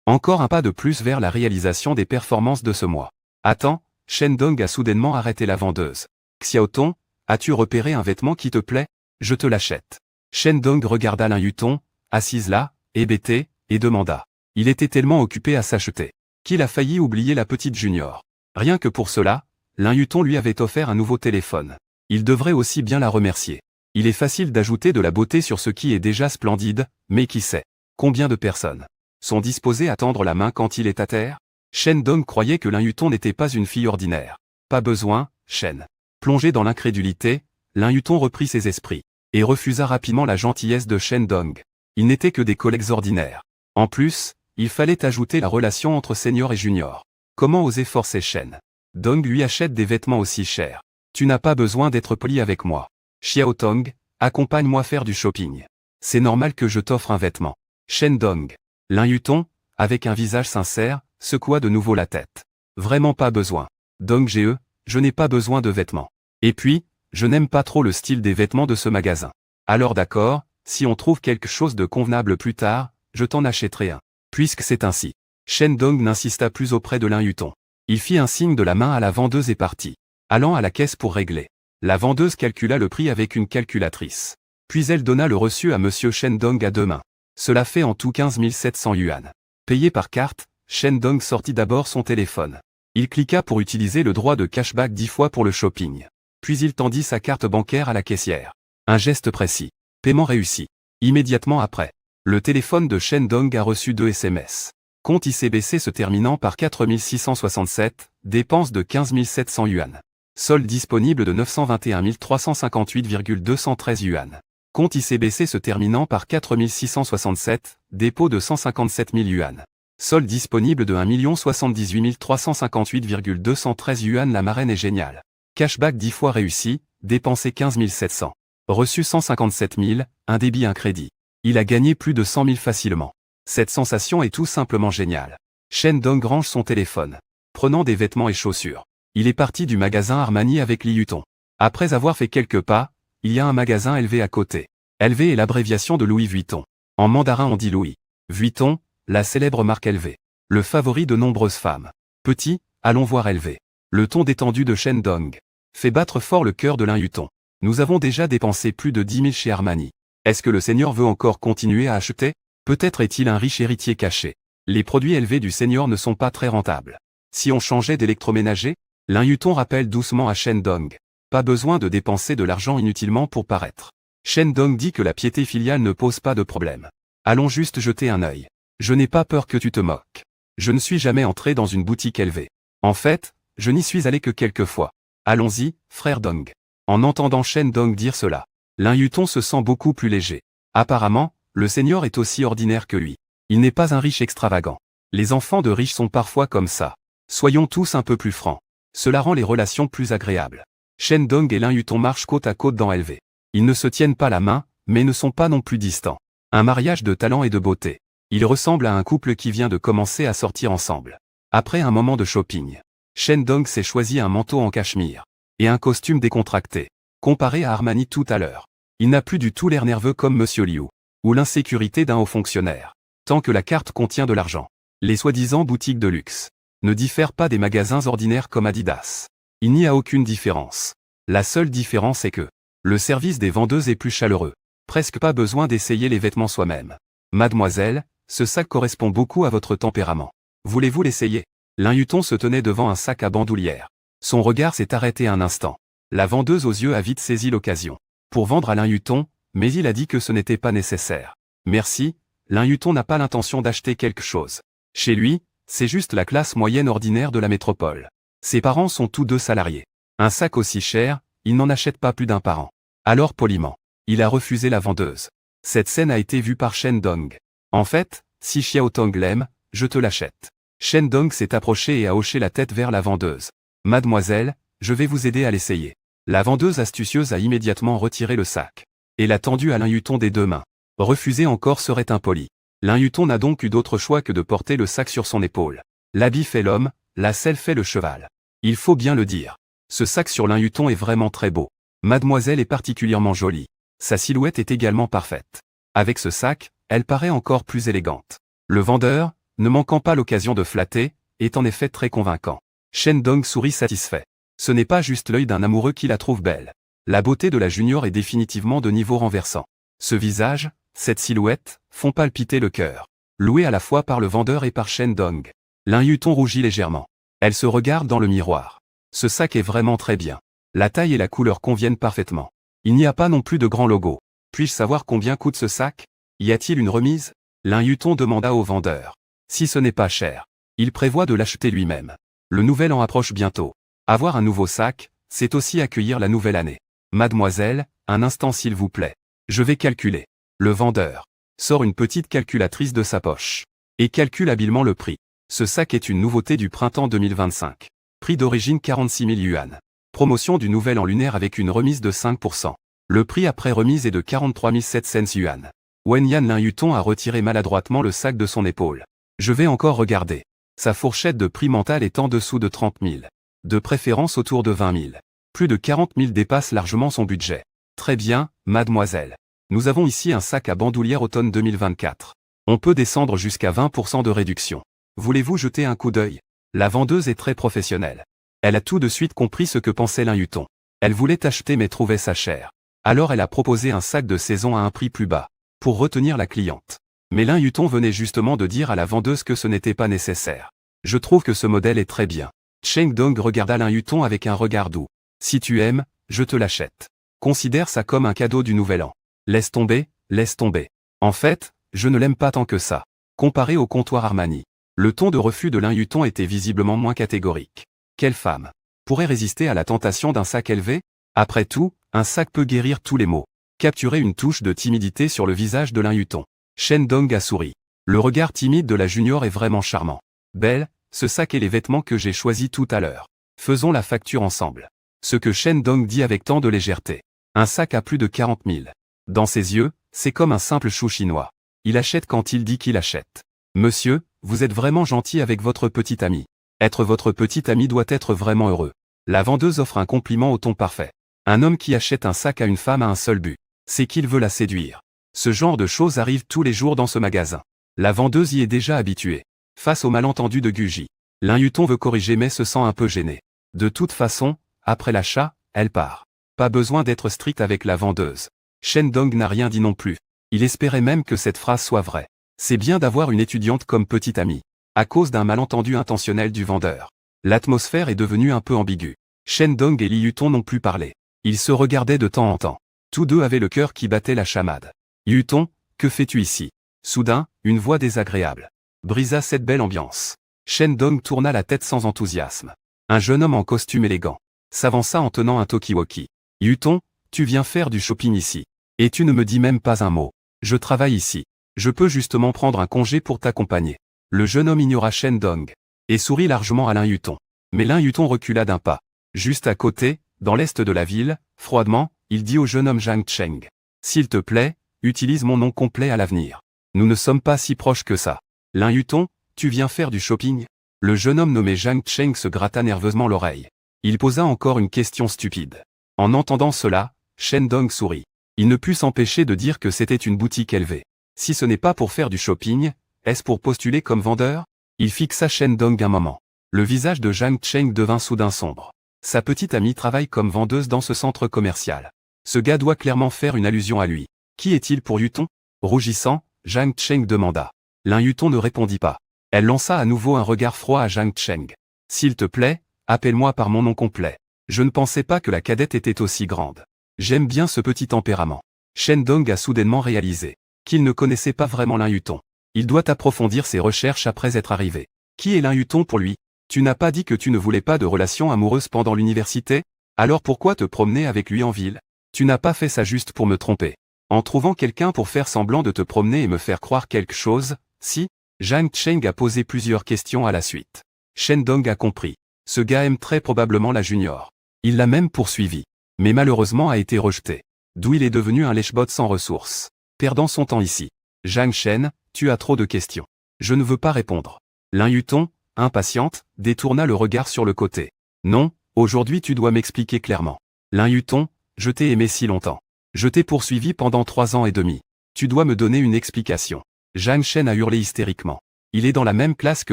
Encore un pas de plus vers la réalisation des performances de ce mois. Attends, Shen Dong a soudainement arrêté la vendeuse. Xiaotong, as-tu repéré un vêtement qui te plaît? Je te l'achète. Shen Dong regarda Lin Yutong, assise là, hébétée, et demanda. Il était tellement occupé à s'acheter qu'il a failli oublier la petite junior. Rien que pour cela, Lin Yutong lui avait offert un nouveau téléphone. Il devrait aussi bien la remercier. Il est facile d'ajouter de la beauté sur ce qui est déjà splendide, mais qui sait combien de personnes sont disposées à tendre la main quand il est à terre? Shen Dong croyait que Lin Yutong n'était pas une fille ordinaire. Pas besoin, Shen. Plongé dans l'incrédulité, Lin Yutong reprit ses esprits et refusa rapidement la gentillesse de Shen Dong. Ils n'étaient que des collègues ordinaires. En plus, il fallait ajouter la relation entre senior et junior. Comment oser forcer Shen Dong lui achète des vêtements aussi chers? Tu n'as pas besoin d'être poli avec moi. Xiao Tong, accompagne-moi faire du shopping. C'est normal que je t'offre un vêtement. Shen Dong. Lin Yutong, avec un visage sincère, secoua de nouveau la tête. Vraiment pas besoin. Dong Ge, je n'ai pas besoin de vêtements. Et puis, je n'aime pas trop le style des vêtements de ce magasin. Alors d'accord, si on trouve quelque chose de convenable plus tard, je t'en achèterai un. Puisque c'est ainsi. Shen Dong n'insista plus auprès de Lin Yutong. Il fit un signe de la main à la vendeuse et partit. Allant à la caisse pour régler. La vendeuse calcula le prix avec une calculatrice. Puis elle donna le reçu à monsieur Shen Dong à deux mains. Cela fait en tout 15 700 yuan. Payé par carte, Shen Dong sortit d'abord son téléphone. Il cliqua pour utiliser le droit de cashback 10 fois pour le shopping. Puis il tendit sa carte bancaire à la caissière. Un geste précis. Paiement réussi. Immédiatement après, le téléphone de Shen Dong a reçu 2 SMS. Compte ICBC se terminant par 4667, dépenses de 15 700 yuan. Solde disponible de 921 358,213 yuan. Compte ICBC se terminant par 4667, dépôt de 157 000 yuan. Solde disponible de 1 078 358,213 yuan. La marraine est géniale. Cashback 10 fois réussi, dépensé 15 700. Reçu 157 000, un débit un crédit. Il a gagné plus de 100 000 facilement. Cette sensation est tout simplement géniale. Shen Dong range son téléphone. Prenant des vêtements et chaussures. Il est parti du magasin Armani avec Li Yutong. Après avoir fait quelques pas, il y a un magasin LV à côté. LV est l'abréviation de Louis Vuitton. En mandarin on dit Louis Vuitton, la célèbre marque LV. Le favori de nombreuses femmes. Petit, allons voir LV. Le ton détendu de Shen Dong fait battre fort le cœur de Lin Yutong. Nous avons déjà dépensé plus de 10 000 chez Armani. Est-ce que le seigneur veut encore continuer à acheter? Peut-être est-il un riche héritier caché. Les produits LV du seigneur ne sont pas très rentables. Si on changeait d'électroménager? Lin Yutong rappelle doucement à Shen Dong. Pas besoin de dépenser de l'argent inutilement pour paraître. Shen Dong dit que la piété filiale ne pose pas de problème. Allons juste jeter un œil. Je n'ai pas peur que tu te moques. Je ne suis jamais entré dans une boutique LV. En fait, je n'y suis allé que quelques fois. Allons-y, frère Dong. En entendant Shen Dong dire cela, Lin Yutong se sent beaucoup plus léger. Apparemment, le seigneur est aussi ordinaire que lui. Il n'est pas un riche extravagant. Les enfants de riches sont parfois comme ça. Soyons tous un peu plus francs. Cela rend les relations plus agréables. Shen Dong et Lin Yutong marchent côte à côte dans LV. Ils ne se tiennent pas la main, mais ne sont pas non plus distants. Un mariage de talent et de beauté. Ils ressemblent à un couple qui vient de commencer à sortir ensemble. Après un moment de shopping, Shen Dong s'est choisi un manteau en cachemire et un costume décontracté. Comparé à Armani tout à l'heure, il n'a plus du tout l'air nerveux comme Monsieur Liu, ou l'insécurité d'un haut fonctionnaire. Tant que la carte contient de l'argent, les soi-disant boutiques de luxe ne diffèrent pas des magasins ordinaires comme Adidas. Il n'y a aucune différence. La seule différence est que le service des vendeuses est plus chaleureux. Presque pas besoin d'essayer les vêtements soi-même. Mademoiselle, ce sac correspond beaucoup à votre tempérament. Voulez-vous l'essayer? Lin Yutong se tenait devant un sac à bandoulière. Son regard s'est arrêté un instant. La vendeuse aux yeux a vite saisi l'occasion pour vendre à Lin Yutong, mais il a dit que ce n'était pas nécessaire. Merci, Lin Yutong n'a pas l'intention d'acheter quelque chose. Chez lui, c'est juste la classe moyenne ordinaire de la métropole. Ses parents sont tous deux salariés. Un sac aussi cher, il n'en achète pas plus d'un par an. Alors poliment, il a refusé la vendeuse. Cette scène a été vue par Shen Dong. En fait, si Xiao Tong l'aime, je te l'achète. Shen Dong s'est approché et a hoché la tête vers la vendeuse. Mademoiselle, je vais vous aider à l'essayer. La vendeuse astucieuse a immédiatement retiré le sac et l'a tendu à Lin Yutong des deux mains. Refuser encore serait impoli. Lin Yutong n'a donc eu d'autre choix que de porter le sac sur son épaule. L'habit fait l'homme, la selle fait le cheval. Il faut bien le dire. Ce sac sur Lin Yutong est vraiment très beau. Mademoiselle est particulièrement jolie. Sa silhouette est également parfaite. Avec ce sac, elle paraît encore plus élégante. Le vendeur, ne manquant pas l'occasion de flatter, est en effet très convaincant. Shen Dong sourit satisfait. Ce n'est pas juste l'œil d'un amoureux qui la trouve belle. La beauté de la junior est définitivement de niveau renversant. Ce visage, cette silhouette, font palpiter le cœur. Loué à la fois par le vendeur et par Shen Dong. Lin Yutong rougit légèrement. Elle se regarde dans le miroir. Ce sac est vraiment très bien. La taille et la couleur conviennent parfaitement. Il n'y a pas non plus de grand logo. Puis-je savoir combien coûte ce sac? Y a-t-il une remise? Lin Yuton demanda au vendeur. Si ce n'est pas cher, il prévoit de l'acheter lui-même. Le nouvel an approche bientôt. Avoir un nouveau sac, c'est aussi accueillir la nouvelle année. Mademoiselle, un instant s'il vous plaît. Je vais calculer. Le vendeur sort une petite calculatrice de sa poche et calcule habilement le prix. Ce sac est une nouveauté du printemps 2025. Prix d'origine 46 000 yuan. Promotion du nouvel an lunaire avec une remise de 5%. Le prix après remise est de 43 700 yuan. Wenyan Lin Yuton a retiré maladroitement le sac de son épaule. Je vais encore regarder. Sa fourchette de prix mentale est en dessous de 30 000. De préférence autour de 20 000. Plus de 40 000 dépasse largement son budget. Très bien, mademoiselle. Nous avons ici un sac à bandoulière automne 2024. On peut descendre jusqu'à 20% de réduction. Voulez-vous jeter un coup d'œil? La vendeuse est très professionnelle. Elle a tout de suite compris ce que pensait Lin Yuton. Elle voulait acheter mais trouvait ça cher. Alors elle a proposé un sac de saison à un prix plus bas, pour retenir la cliente. Mais Lin Yuton venait justement de dire à la vendeuse que ce n'était pas nécessaire. Je trouve que ce modèle est très bien. Cheng Dong regarda Lin Yuton avec un regard doux. Si tu aimes, je te l'achète. Considère ça comme un cadeau du nouvel an. Laisse tomber, laisse tomber. En fait, je ne l'aime pas tant que ça. Comparé au comptoir Armani. Le ton de refus de Lin Yuton était visiblement moins catégorique. Quelle femme pourrait résister à la tentation d'un sac élevé? Après tout, un sac peut guérir tous les maux. Capturer une touche de timidité sur le visage de Lin Yuton. Shen Dong a souri. Le regard timide de la junior est vraiment charmant. Belle, ce sac et les vêtements que j'ai choisis tout à l'heure. Faisons la facture ensemble. Ce que Shen Dong dit avec tant de légèreté. Un sac à plus de 40 000. Dans ses yeux, c'est comme un simple chou chinois. Il achète quand il dit qu'il achète. Monsieur, vous êtes vraiment gentil avec votre petit ami. Être votre petit ami doit être vraiment heureux. La vendeuse offre un compliment au ton parfait. Un homme qui achète un sac à une femme a un seul but. C'est qu'il veut la séduire. Ce genre de choses arrive tous les jours dans ce magasin. La vendeuse y est déjà habituée. Face au malentendu de Guji, Lin Yuton veut corriger mais se sent un peu gêné. De toute façon, après l'achat, elle part. Pas besoin d'être strict avec la vendeuse. Shen Dong n'a rien dit non plus. Il espérait même que cette phrase soit vraie. C'est bien d'avoir une étudiante comme petite amie. À cause d'un malentendu intentionnel du vendeur. L'atmosphère est devenue un peu ambiguë. Shen Dong et Li Yuton n'ont plus parlé. Ils se regardaient de temps en temps. Tous deux avaient le cœur qui battait la chamade. Yuton, que fais-tu ici? Soudain, une voix désagréable brisa cette belle ambiance. Shen Dong tourna la tête sans enthousiasme. Un jeune homme en costume élégant s'avança en tenant un talkie-walkie. Yuton, tu viens faire du shopping ici. Et tu ne me dis même pas un mot. Je travaille ici. Je peux justement prendre un congé pour t'accompagner. Le jeune homme ignora Shen Dong et sourit largement à Lin Yuton. Mais Lin Yuton recula d'un pas. Juste à côté, dans l'est de la ville, froidement, il dit au jeune homme Zhang Cheng. S'il te plaît, utilise mon nom complet à l'avenir. Nous ne sommes pas si proches que ça. Lin Yuton, tu viens faire du shopping? Le jeune homme nommé Zhang Cheng se gratta nerveusement l'oreille. Il posa encore une question stupide. En entendant cela, Shen Dong sourit. Il ne put s'empêcher de dire que c'était une boutique élevée. Si ce n'est pas pour faire du shopping, est-ce pour postuler comme vendeur? Il fixa Shen Dong un moment. Le visage de Zhang Cheng devint soudain sombre. Sa petite amie travaille comme vendeuse dans ce centre commercial. Ce gars doit clairement faire une allusion à lui. Qui est-il pour Yuton? Rougissant, Zhang Cheng demanda. Lin Yuton ne répondit pas. Elle lança à nouveau un regard froid à Zhang Cheng. S'il te plaît, appelle-moi par mon nom complet. Je ne pensais pas que la cadette était aussi grande. J'aime bien ce petit tempérament. Shen Dong a soudainement réalisé qu'il ne connaissait pas vraiment Lin Yuton. Il doit approfondir ses recherches après être arrivé. Qui est Lin Yuton pour lui? Tu n'as pas dit que tu ne voulais pas de relation amoureuse pendant l'université? Alors pourquoi te promener avec lui en ville? Tu n'as pas fait ça juste pour me tromper. En trouvant quelqu'un pour faire semblant de te promener et me faire croire quelque chose, si? Zhang Cheng a posé plusieurs questions à la suite. Shen Dong a compris. Ce gars aime très probablement la junior. Il l'a même poursuivi. Mais malheureusement a été rejeté. D'où il est devenu un lèche-botte sans ressources. Perdant son temps ici. Zhang Shen, tu as trop de questions. Je ne veux pas répondre. Lin Yuton, impatiente, détourna le regard sur le côté. Non, aujourd'hui tu dois m'expliquer clairement. Lin Yuton, je t'ai aimé si longtemps. Je t'ai poursuivi pendant 3 ans et demi. Tu dois me donner une explication. Zhang Shen a hurlé hystériquement. Il est dans la même classe que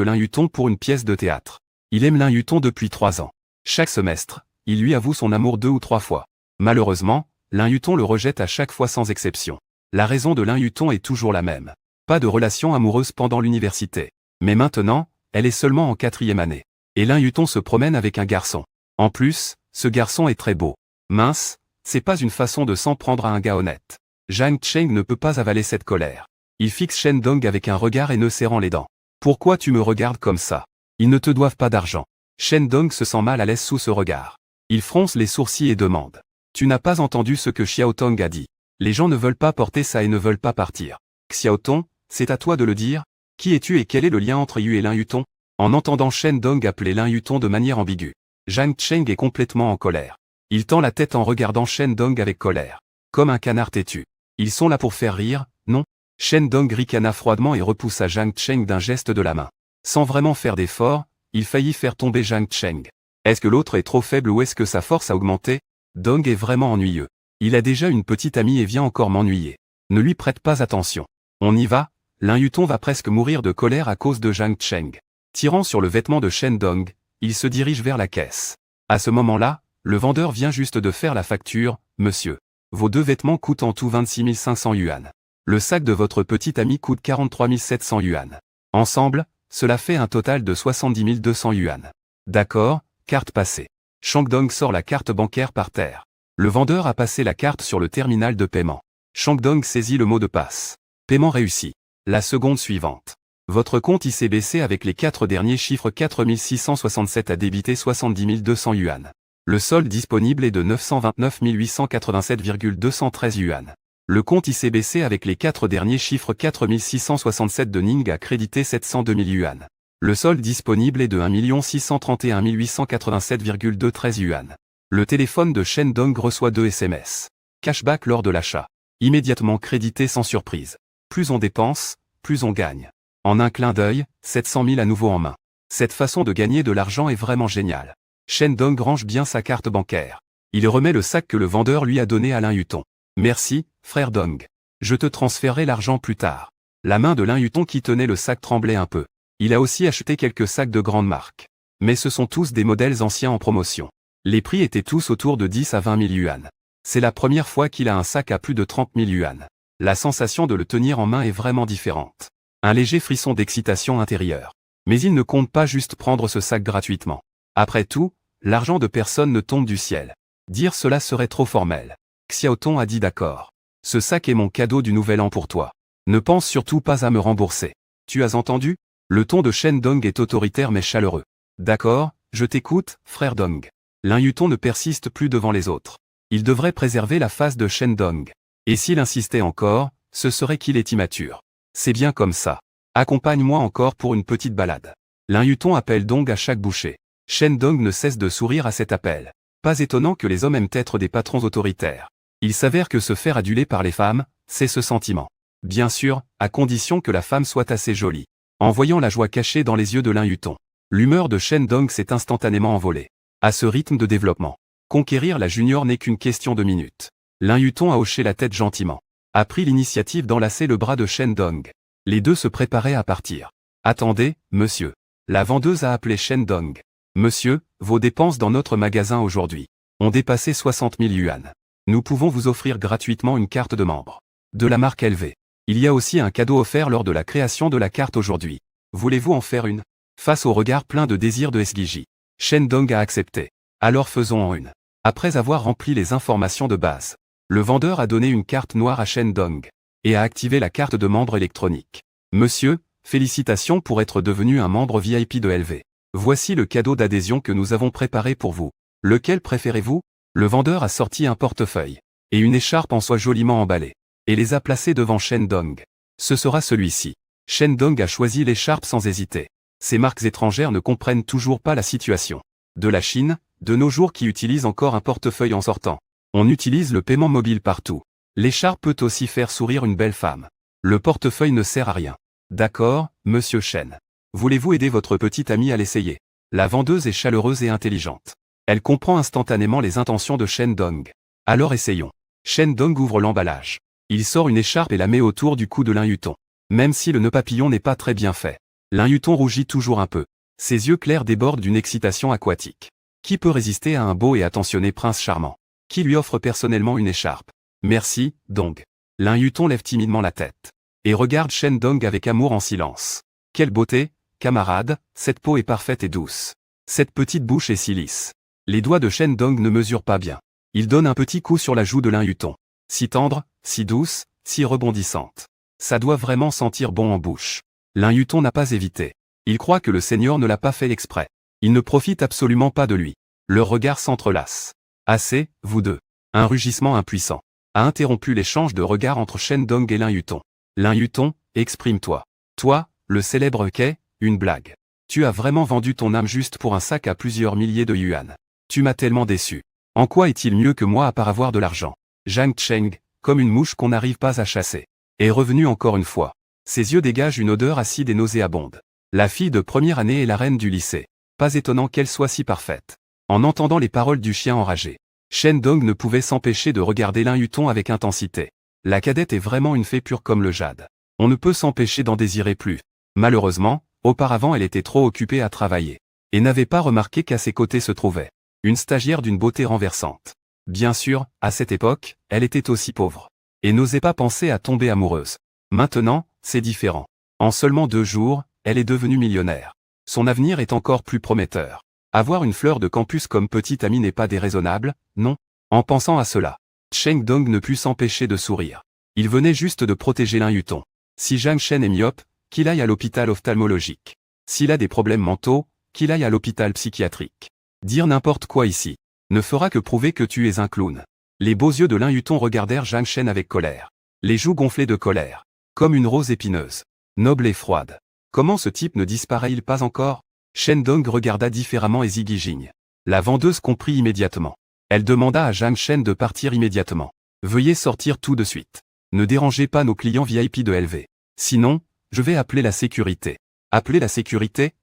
Lin Yuton pour une pièce de théâtre. Il aime Lin Yuton depuis 3 ans. Chaque semestre, il lui avoue son amour 2 ou 3 fois. Malheureusement, Lin Yuton le rejette à chaque fois sans exception. La raison de Lin Yuton est toujours la même. Pas de relation amoureuse pendant l'université. Mais maintenant, elle est seulement en 4e année. Et Lin Yuton se promène avec un garçon. En plus, ce garçon est très beau. Mince, c'est pas une façon de s'en prendre à un gars honnête. Zhang Cheng ne peut pas avaler cette colère. Il fixe Shen Dong avec un regard haineux serrant les dents. Pourquoi tu me regardes comme ça? Ils ne te doivent pas d'argent. Shen Dong se sent mal à l'aise sous ce regard. Il fronce les sourcils et demande. Tu n'as pas entendu ce que Xiao Tong a dit. Les gens ne veulent pas porter ça et ne veulent pas partir. Xiao Tong, c'est à toi de le dire. Qui es-tu et quel est le lien entre Yu et Lin Yutong? En entendant Shen Dong appeler Lin Yutong de manière ambiguë, Zhang Cheng est complètement en colère. Il tend la tête en regardant Shen Dong avec colère. Comme un canard têtu. Ils sont là pour faire rire, non? Shen Dong ricana froidement et repoussa Zhang Cheng d'un geste de la main. Sans vraiment faire d'effort, il faillit faire tomber Zhang Cheng. Est-ce que l'autre est trop faible ou est-ce que sa force a augmenté? Dong est vraiment ennuyeux. Il a déjà une petite amie et vient encore m'ennuyer. Ne lui prête pas attention. On y va? Lin Yutong va presque mourir de colère à cause de Zhang Cheng. Tirant sur le vêtement de Shen Dong, il se dirige vers la caisse. À ce moment-là, le vendeur vient juste de faire la facture. Monsieur, vos 2 vêtements coûtent en tout 26 500 yuan. Le sac de votre petite amie coûte 43 700 yuan. Ensemble, cela fait un total de 70 200 yuan. D'accord, carte passée. Shang Dong sort la carte bancaire par terre. Le vendeur a passé la carte sur le terminal de paiement. Shang Dong saisit le mot de passe. Paiement réussi. La seconde suivante. Votre compte ICBC avec les 4 derniers chiffres 4667 a débité 70 200 yuan. Le solde disponible est de 929 887,213 yuan. Le compte ICBC avec les 4 derniers chiffres 4667 de Ning a crédité 702 000 yuan. Le solde disponible est de 1 631 887,213 yuan. Le téléphone de Shen Dong reçoit 2 SMS. Cashback lors de l'achat. Immédiatement crédité sans surprise. Plus on dépense, plus on gagne. En un clin d'œil, 700 000 à nouveau en main. Cette façon de gagner de l'argent est vraiment géniale. Shen Dong range bien sa carte bancaire. Il remet le sac que le vendeur lui a donné à Lin Yutong. Merci, frère Dong. Je te transférerai l'argent plus tard. La main de Lin Yutong qui tenait le sac tremblait un peu. Il a aussi acheté quelques sacs de grande marque. Mais ce sont tous des modèles anciens en promotion. Les prix étaient tous autour de 10 à 20 000 yuan. C'est la première fois qu'il a un sac à plus de 30 000 yuan. La sensation de le tenir en main est vraiment différente. Un léger frisson d'excitation intérieure. Mais il ne compte pas juste prendre ce sac gratuitement. Après tout, l'argent de personne ne tombe du ciel. Dire cela serait trop formel. Xiao Tong a dit d'accord. Ce sac est mon cadeau du nouvel an pour toi. Ne pense surtout pas à me rembourser. Tu as entendu? Le ton de Shen Dong est autoritaire mais chaleureux. D'accord, je t'écoute, frère Dong. Lin Yutong ne persiste plus devant les autres. Il devrait préserver la face de Shen Dong. Et s'il insistait encore, ce serait qu'il est immature. C'est bien comme ça. Accompagne-moi encore pour une petite balade. Lin Yutong appelle Dong à chaque bouchée. Shen Dong ne cesse de sourire à cet appel. Pas étonnant que les hommes aiment être des patrons autoritaires. Il s'avère que se faire aduler par les femmes, c'est ce sentiment. Bien sûr, à condition que la femme soit assez jolie. En voyant la joie cachée dans les yeux de Lin Yutong, l'humeur de Shen Dong s'est instantanément envolée. À ce rythme de développement, conquérir la junior n'est qu'une question de minutes. Lin Yutong a hoché la tête gentiment. A pris l'initiative d'enlacer le bras de Shen Dong. Les deux se préparaient à partir. Attendez, monsieur. La vendeuse a appelé Shen Dong. Monsieur, vos dépenses dans notre magasin aujourd'hui ont dépassé 60 000 yuan. Nous pouvons vous offrir gratuitement une carte de membre. De la marque LV. Il y a aussi un cadeau offert lors de la création de la carte aujourd'hui. Voulez-vous en faire une? Face au regard plein de désir de SGJ, Shen Dong a accepté. Alors faisons-en une. Après avoir rempli les informations de base, le vendeur a donné une carte noire à Shen Dong et a activé la carte de membre électronique. Monsieur, félicitations pour être devenu un membre VIP de LV. Voici le cadeau d'adhésion que nous avons préparé pour vous. Lequel préférez-vous? Le vendeur a sorti un portefeuille et une écharpe en soie joliment emballée et les a placés devant Shen Dong. Ce sera celui-ci. Shen Dong a choisi l'écharpe sans hésiter. Ces marques étrangères ne comprennent toujours pas la situation. De la Chine, de nos jours qui utilise encore un portefeuille en sortant. On utilise le paiement mobile partout. L'écharpe peut aussi faire sourire une belle femme. Le portefeuille ne sert à rien. D'accord, monsieur Shen. Voulez-vous aider votre petite amie à l'essayer? La vendeuse est chaleureuse et intelligente. Elle comprend instantanément les intentions de Shen Dong. Alors essayons. Shen Dong ouvre l'emballage. Il sort une écharpe et la met autour du cou de Lin Yutong. Même si le nœud papillon n'est pas très bien fait. Lin Yutong rougit toujours un peu. Ses yeux clairs débordent d'une excitation aquatique. Qui peut résister à un beau et attentionné prince charmant? Qui lui offre personnellement une écharpe? Merci, Dong. Lin Yutong lève timidement la tête et regarde Shen Dong avec amour en silence. Quelle beauté, camarade, cette peau est parfaite et douce. Cette petite bouche est si lisse. Les doigts de Shen Dong ne mesurent pas bien. Il donne un petit coup sur la joue de Lin Yutong. Si tendre, si douce, si rebondissante. Ça doit vraiment sentir bon en bouche. Lin Yutong n'a pas évité. Il croit que le seigneur ne l'a pas fait exprès. Il ne profite absolument pas de lui. Leurs regards s'entrelacent. Assez, vous deux. Un rugissement impuissant a interrompu l'échange de regards entre Shen Dong et Lin Yutong. Lin Yutong, exprime-toi. Toi, le célèbre quai, une blague. Tu as vraiment vendu ton âme juste pour un sac à plusieurs milliers de yuan. Tu m'as tellement déçu. En quoi est-il mieux que moi à part avoir de l'argent? Zhang Cheng, comme une mouche qu'on n'arrive pas à chasser, est revenu encore une fois. Ses yeux dégagent une odeur acide et nauséabonde. La fille de première année est la reine du lycée. Pas étonnant qu'elle soit si parfaite. En entendant les paroles du chien enragé, Shen Dong ne pouvait s'empêcher de regarder Lin Yutong avec intensité. La cadette est vraiment une fée pure comme le jade. On ne peut s'empêcher d'en désirer plus. Malheureusement, auparavant elle était trop occupée à travailler. Et n'avait pas remarqué qu'à ses côtés se trouvait une stagiaire d'une beauté renversante. Bien sûr, à cette époque, elle était aussi pauvre. Et n'osait pas penser à tomber amoureuse. Maintenant, c'est différent. En seulement 2 jours, elle est devenue millionnaire. Son avenir est encore plus prometteur. Avoir une fleur de campus comme petite amie n'est pas déraisonnable, non? En pensant à cela, Cheng Dong ne put s'empêcher de sourire. Il venait juste de protéger Lin Yutong. Si Zhang Shen est myope, qu'il aille à l'hôpital ophtalmologique. S'il a des problèmes mentaux, qu'il aille à l'hôpital psychiatrique. Dire n'importe quoi ici ne fera que prouver que tu es un clown. Les beaux yeux de Lin Yutong regardèrent Zhang Shen avec colère. Les joues gonflées de colère. Comme une rose épineuse. Noble et froide. Comment ce type ne disparaît-il pas encore? Shen Dong regarda différemment et Ziggy Jing. La vendeuse comprit immédiatement. Elle demanda à Zhang Shen de partir immédiatement. Veuillez sortir tout de suite. Ne dérangez pas nos clients VIP de LV. Sinon, je vais appeler la sécurité. Appeler la sécurité?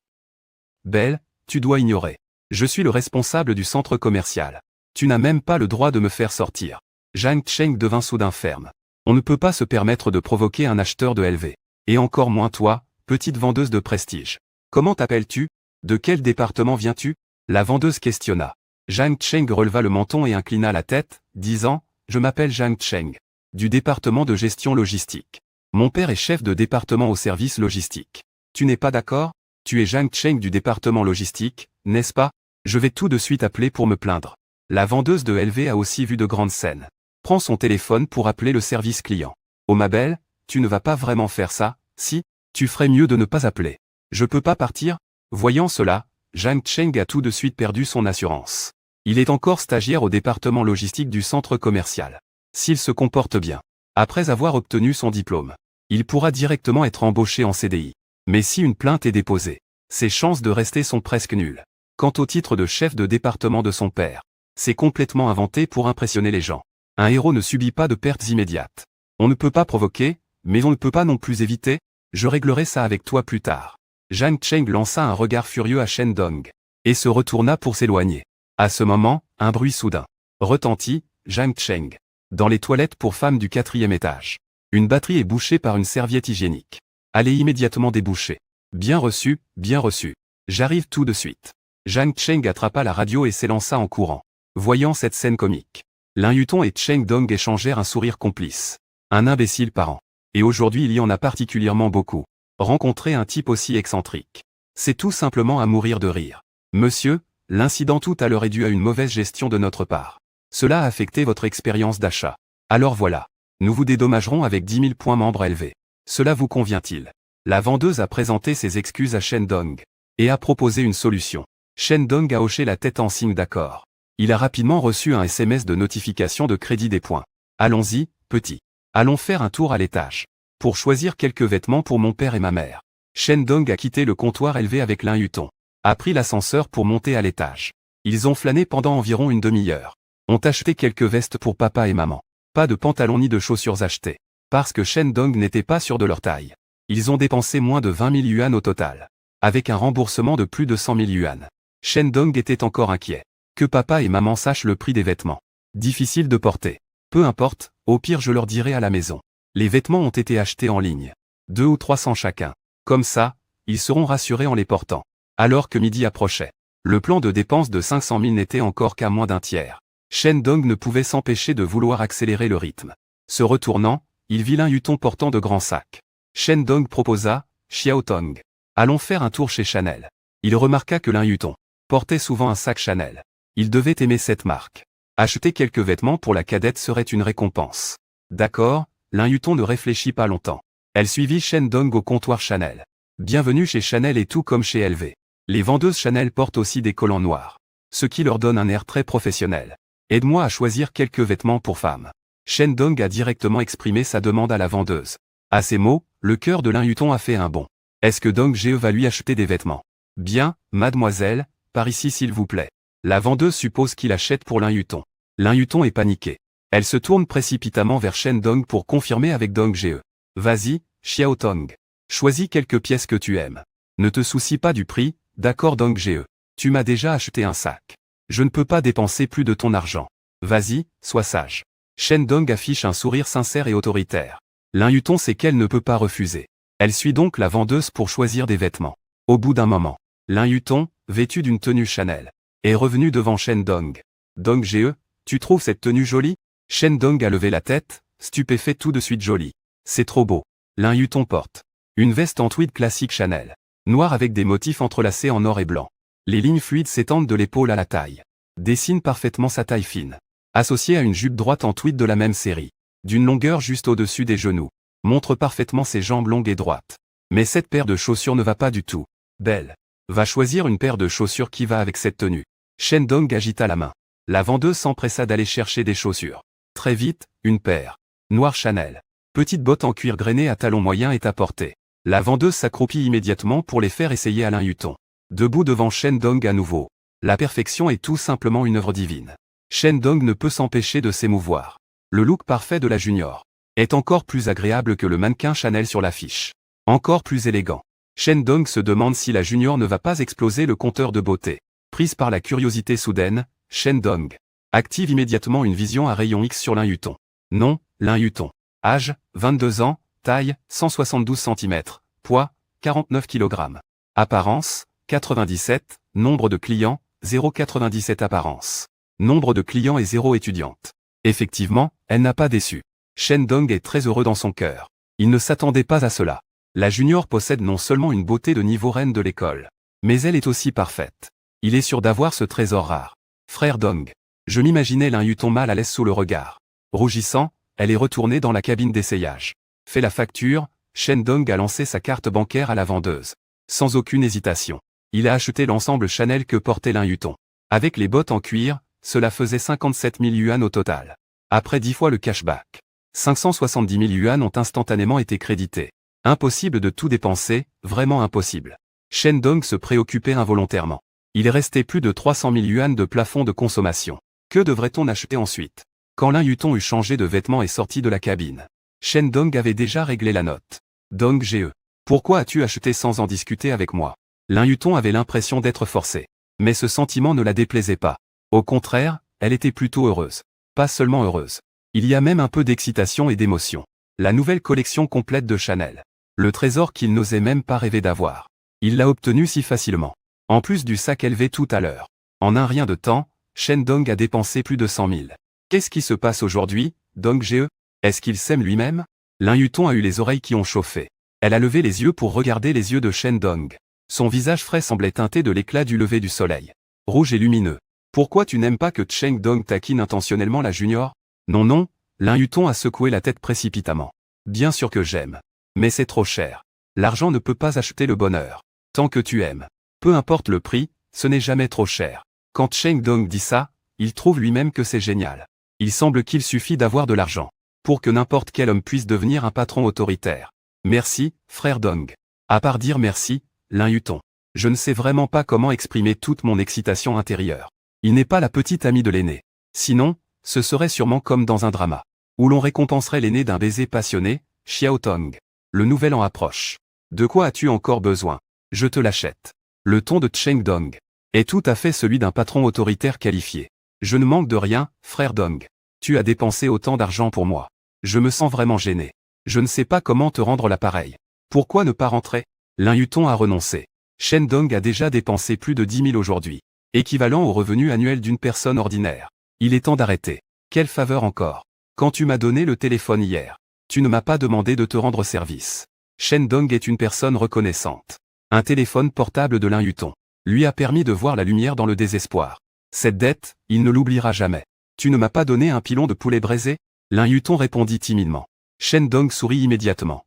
Belle, tu dois ignorer. Je suis le responsable du centre commercial. Tu n'as même pas le droit de me faire sortir. Zhang Cheng devint soudain ferme. On ne peut pas se permettre de provoquer un acheteur de LV. Et encore moins toi, petite vendeuse de prestige. Comment t'appelles-tu? De quel département viens-tu? La vendeuse questionna. Zhang Cheng releva le menton et inclina la tête, disant, je m'appelle Zhang Cheng. Du département de gestion logistique. Mon père est chef de département au service logistique. Tu n'es pas d'accord? Tu es Zhang Cheng du département logistique, n'est-ce pas? Je vais tout de suite appeler pour me plaindre. La vendeuse de LV a aussi vu de grandes scènes. Prends son téléphone pour appeler le service client. Oh ma belle, tu ne vas pas vraiment faire ça, si? Tu ferais mieux de ne pas appeler. Je peux pas partir? Voyant cela, Zhang Cheng a tout de suite perdu son assurance. Il est encore stagiaire au département logistique du centre commercial. S'il se comporte bien, après avoir obtenu son diplôme, il pourra directement être embauché en CDI. Mais si une plainte est déposée, ses chances de rester sont presque nulles. Quant au titre de chef de département de son père, c'est complètement inventé pour impressionner les gens. Un héros ne subit pas de pertes immédiates. On ne peut pas provoquer, mais on ne peut pas non plus éviter. Je réglerai ça avec toi plus tard. Zhang Cheng lança un regard furieux à Shen Dong et se retourna pour s'éloigner. À ce moment, un bruit soudain retentit. Zhang Cheng. Dans les toilettes pour femmes du 4e étage. Une batterie est bouchée par une serviette hygiénique. Allez immédiatement déboucher. Bien reçu, bien reçu. J'arrive tout de suite. Zhang Cheng attrapa la radio et s'élança en courant. Voyant cette scène comique, Lin Yutong et Cheng Dong échangèrent un sourire complice. Un imbécile par an. Et aujourd'hui il y en a particulièrement beaucoup. Rencontrer un type aussi excentrique. C'est tout simplement à mourir de rire. Monsieur, l'incident tout à l'heure est dû à une mauvaise gestion de notre part. Cela a affecté votre expérience d'achat. Alors voilà. Nous vous dédommagerons avec 10 000 points membres élevés. Cela vous convient-il? La vendeuse a présenté ses excuses à Shen Dong et a proposé une solution. Shen Dong a hoché la tête en signe d'accord. Il a rapidement reçu un SMS de notification de crédit des points. Allons-y, petit. Allons faire un tour à l'étage. Pour choisir quelques vêtements pour mon père et ma mère. Shen Dong a quitté le comptoir élevé avec Lin Yutong. A pris l'ascenseur pour monter à l'étage. Ils ont flâné pendant environ une demi-heure. Ont acheté quelques vestes pour papa et maman. Pas de pantalons ni de chaussures achetées. Parce que Shen Dong n'était pas sûr de leur taille. Ils ont dépensé moins de 20 000 yuan au total. Avec un remboursement de plus de 100 000 yuan. Shen Dong était encore inquiet. Que papa et maman sachent le prix des vêtements. Difficile de porter. Peu importe, au pire je leur dirai à la maison. Les vêtements ont été achetés en ligne. 2 ou 300 chacun. Comme ça, ils seront rassurés en les portant. Alors que midi approchait. Le plan de dépenses de 500 000 n'était encore qu'à moins d'un tiers. Shen Dong ne pouvait s'empêcher de vouloir accélérer le rythme. Se retournant, il vit Lin Yutong portant de grands sacs. Shen Dong proposa, Xiao Tong. Allons faire un tour chez Chanel. Il remarqua que Lin Yutong portait souvent un sac Chanel. Il devait aimer cette marque. Acheter quelques vêtements pour la cadette serait une récompense. D'accord, Lin Yutong ne réfléchit pas longtemps. Elle suivit Shen Dong au comptoir Chanel. Bienvenue chez Chanel et tout comme chez LV. Les vendeuses Chanel portent aussi des collants noirs. Ce qui leur donne un air très professionnel. Aide-moi à choisir quelques vêtements pour femmes. Shen Dong a directement exprimé sa demande à la vendeuse. À ces mots, le cœur de Lin Yutong a fait un bond. Est-ce que Dong Ge va lui acheter des vêtements? Bien, mademoiselle, par ici s'il vous plaît. La vendeuse suppose qu'il achète pour Lin Yutong. Lin Yutong est paniqué. Elle se tourne précipitamment vers Shen Dong pour confirmer avec Dong Ge. Vas-y, Xiao Tong. Choisis quelques pièces que tu aimes. Ne te soucie pas du prix, d'accord Dong Ge. Tu m'as déjà acheté un sac. Je ne peux pas dépenser plus de ton argent. Vas-y, sois sage. Shen Dong affiche un sourire sincère et autoritaire. Lin Yutong sait qu'elle ne peut pas refuser. Elle suit donc la vendeuse pour choisir des vêtements. Au bout d'un moment, Lin Yutong, vêtu d'une tenue Chanel, est revenu devant Shen Dong. Dong Ge, tu trouves cette tenue jolie? Shen Dong a levé la tête, stupéfait tout de suite jolie. C'est trop beau. Lin Yutong porte une veste en tweed classique Chanel, noire avec des motifs entrelacés en or et blanc. Les lignes fluides s'étendent de l'épaule à la taille. Dessinent parfaitement sa taille fine. Associée à une jupe droite en tweed de la même série. D'une longueur juste au-dessus des genoux. Montre parfaitement ses jambes longues et droites. Mais cette paire de chaussures ne va pas du tout. Belle. Va choisir une paire de chaussures qui va avec cette tenue. Shen Dong agita la main. La vendeuse s'empressa d'aller chercher des chaussures. Très vite, une paire. Noire Chanel. Petite botte en cuir grainé à talons moyens est apportée. La vendeuse s'accroupit immédiatement pour les faire essayer à Lin Yutong. Debout devant Shen Dong à nouveau. La perfection est tout simplement une œuvre divine. Shen Dong ne peut s'empêcher de s'émouvoir. Le look parfait de la junior est encore plus agréable que le mannequin Chanel sur l'affiche. Encore plus élégant. Shen Dong se demande si la junior ne va pas exploser le compteur de beauté. Prise par la curiosité soudaine, Shen Dong active immédiatement une vision à rayon X sur Lin Yutong. Nom, Lin Yutong. Âge, 22 ans, taille, 172 cm, poids, 49 kg. Apparence, 97, nombre de clients, 0,97 apparence. Nombre de clients et 0 étudiante. Effectivement, elle n'a pas déçu. Shen Dong est très heureux dans son cœur. Il ne s'attendait pas à cela. La junior possède non seulement une beauté de niveau reine de l'école, mais elle est aussi parfaite. Il est sûr d'avoir ce trésor rare. Frère Dong. Je m'imaginais Lin Yutong mal à l'aise sous le regard. Rougissant, elle est retournée dans la cabine d'essayage. Fait la facture, Shen Dong a lancé sa carte bancaire à la vendeuse. Sans aucune hésitation. Il a acheté l'ensemble Chanel que portait Lin Yutong. Avec les bottes en cuir, cela faisait 57 000 yuan au total. Après 10 fois le cashback. 570 000 yuan ont instantanément été crédités. Impossible de tout dépenser, vraiment impossible. Shen Dong se préoccupait involontairement. Il restait plus de 300 000 yuan de plafond de consommation. Que devrait-on acheter ensuite? Quand Lin Yutong eut changé de vêtements et sorti de la cabine, Shen Dong avait déjà réglé la note. Dong Ge. Pourquoi as-tu acheté sans en discuter avec moi? Lin Yutong avait l'impression d'être forcé. Mais ce sentiment ne la déplaisait pas. Au contraire, elle était plutôt heureuse. Pas seulement heureuse. Il y a même un peu d'excitation et d'émotion. La nouvelle collection complète de Chanel. Le trésor qu'il n'osait même pas rêver d'avoir. Il l'a obtenu si facilement. En plus du sac élevé tout à l'heure. En un rien de temps, Shen Dong a dépensé plus de 100 000. Qu'est-ce qui se passe aujourd'hui, Dong Ge? Est-ce qu'il s'aime lui-même? Lin Yutong a eu les oreilles qui ont chauffé. Elle a levé les yeux pour regarder les yeux de Shen Dong. Son visage frais semblait teinté de l'éclat du lever du soleil. Rouge et lumineux. Pourquoi tu n'aimes pas que Shen Dong taquine intentionnellement la junior? Non non, Lin Yutong a secoué la tête précipitamment. Bien sûr que j'aime. Mais c'est trop cher. L'argent ne peut pas acheter le bonheur. Tant que tu aimes. Peu importe le prix, ce n'est jamais trop cher. Quand Shen Dong dit ça, il trouve lui-même que c'est génial. Il semble qu'il suffit d'avoir de l'argent pour que n'importe quel homme puisse devenir un patron autoritaire. Merci, frère Dong. À part dire merci, Lin Yutong. Je ne sais vraiment pas comment exprimer toute mon excitation intérieure. Il n'est pas la petite amie de l'aîné. Sinon, ce serait sûrement comme dans un drama, où l'on récompenserait l'aîné d'un baiser passionné, Xiao Tong. Le nouvel an approche. De quoi as-tu encore besoin? Je te l'achète. Le ton de Shen Dong est tout à fait celui d'un patron autoritaire qualifié. Je ne manque de rien, frère Dong. Tu as dépensé autant d'argent pour moi. Je me sens vraiment gêné. Je ne sais pas comment te rendre l'appareil. Pourquoi ne pas rentrer? Lin Yutong a renoncé. Shen Dong a déjà dépensé plus de 10 000 aujourd'hui. Équivalent au revenu annuel d'une personne ordinaire. Il est temps d'arrêter. Quelle faveur encore? Quand tu m'as donné le téléphone hier, tu ne m'as pas demandé de te rendre service. Shen Dong est une personne reconnaissante. Un téléphone portable de Lin Yutong lui a permis de voir la lumière dans le désespoir. Cette dette, il ne l'oubliera jamais. Tu ne m'as pas donné un pilon de poulet braisé? Lin Yutong répondit timidement. Shen Dong sourit immédiatement.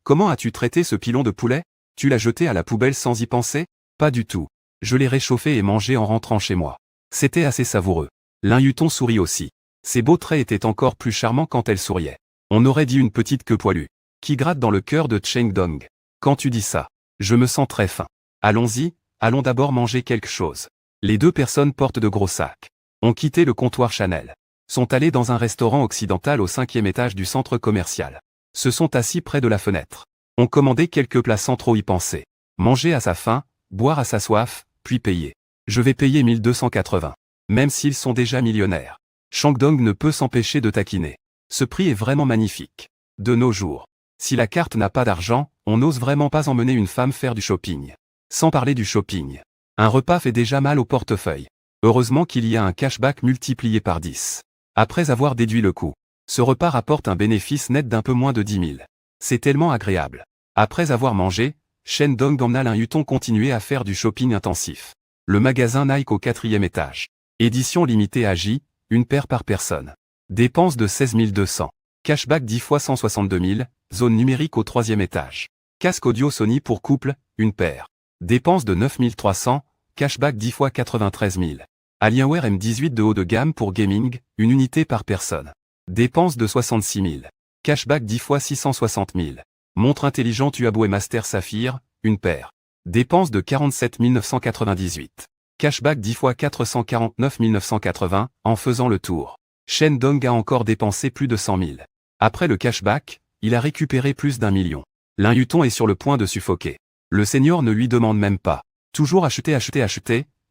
Comment as-tu traité ce pilon de poulet? Tu l'as jeté à la poubelle sans y penser? Pas du tout. Je l'ai réchauffé et mangé en rentrant chez moi. C'était assez savoureux. Lin Yutong sourit aussi. Ses beaux traits étaient encore plus charmants quand elle souriait. On aurait dit une petite queue poilue, qui gratte dans le cœur de Cheng Dong. Quand tu dis ça, je me sens très faim. Allons-y, allons d'abord manger quelque chose. Les deux personnes portent de gros sacs. Ont quitté le comptoir Chanel. Sont allés dans un restaurant occidental au 5e étage du centre commercial. Se sont assis près de la fenêtre. Ont commandé quelques plats sans trop y penser. Manger à sa faim, boire à sa soif, puis payer. Je vais payer 1280. Même s'ils sont déjà millionnaires. Cheng Dong ne peut s'empêcher de taquiner. Ce prix est vraiment magnifique. De nos jours, si la carte n'a pas d'argent, on n'ose vraiment pas emmener une femme faire du shopping. Sans parler du shopping. Un repas fait déjà mal au portefeuille. Heureusement qu'il y a un cashback multiplié par 10. Après avoir déduit le coût, ce repas rapporte un bénéfice net d'un peu moins de 10 000. C'est tellement agréable. Après avoir mangé, Shen Dong emmena Lin Yutong continuer à faire du shopping intensif. Le magasin Nike au 4e étage. Édition limitée à J, une paire par personne. Dépenses de 16 200. Cashback 10 fois 162 000, zone numérique au 3e étage. Casque audio Sony pour couple, une paire. Dépenses de 9 300, cashback 10 fois 93 000. Alienware M18 de haut de gamme pour gaming, une unité par personne. Dépenses de 66 000. Cashback 10 fois 660 000. Montre intelligente Huawei Master Saphir, une paire. Dépenses de 47 998. Cashback 10 fois 449 980, en faisant le tour. Shen Dong a encore dépensé plus de 100 000. Après le cashback, il a récupéré plus d'1 million. Lin Yutong est sur le point de suffoquer. Le senior ne lui demande même pas. Toujours acheter,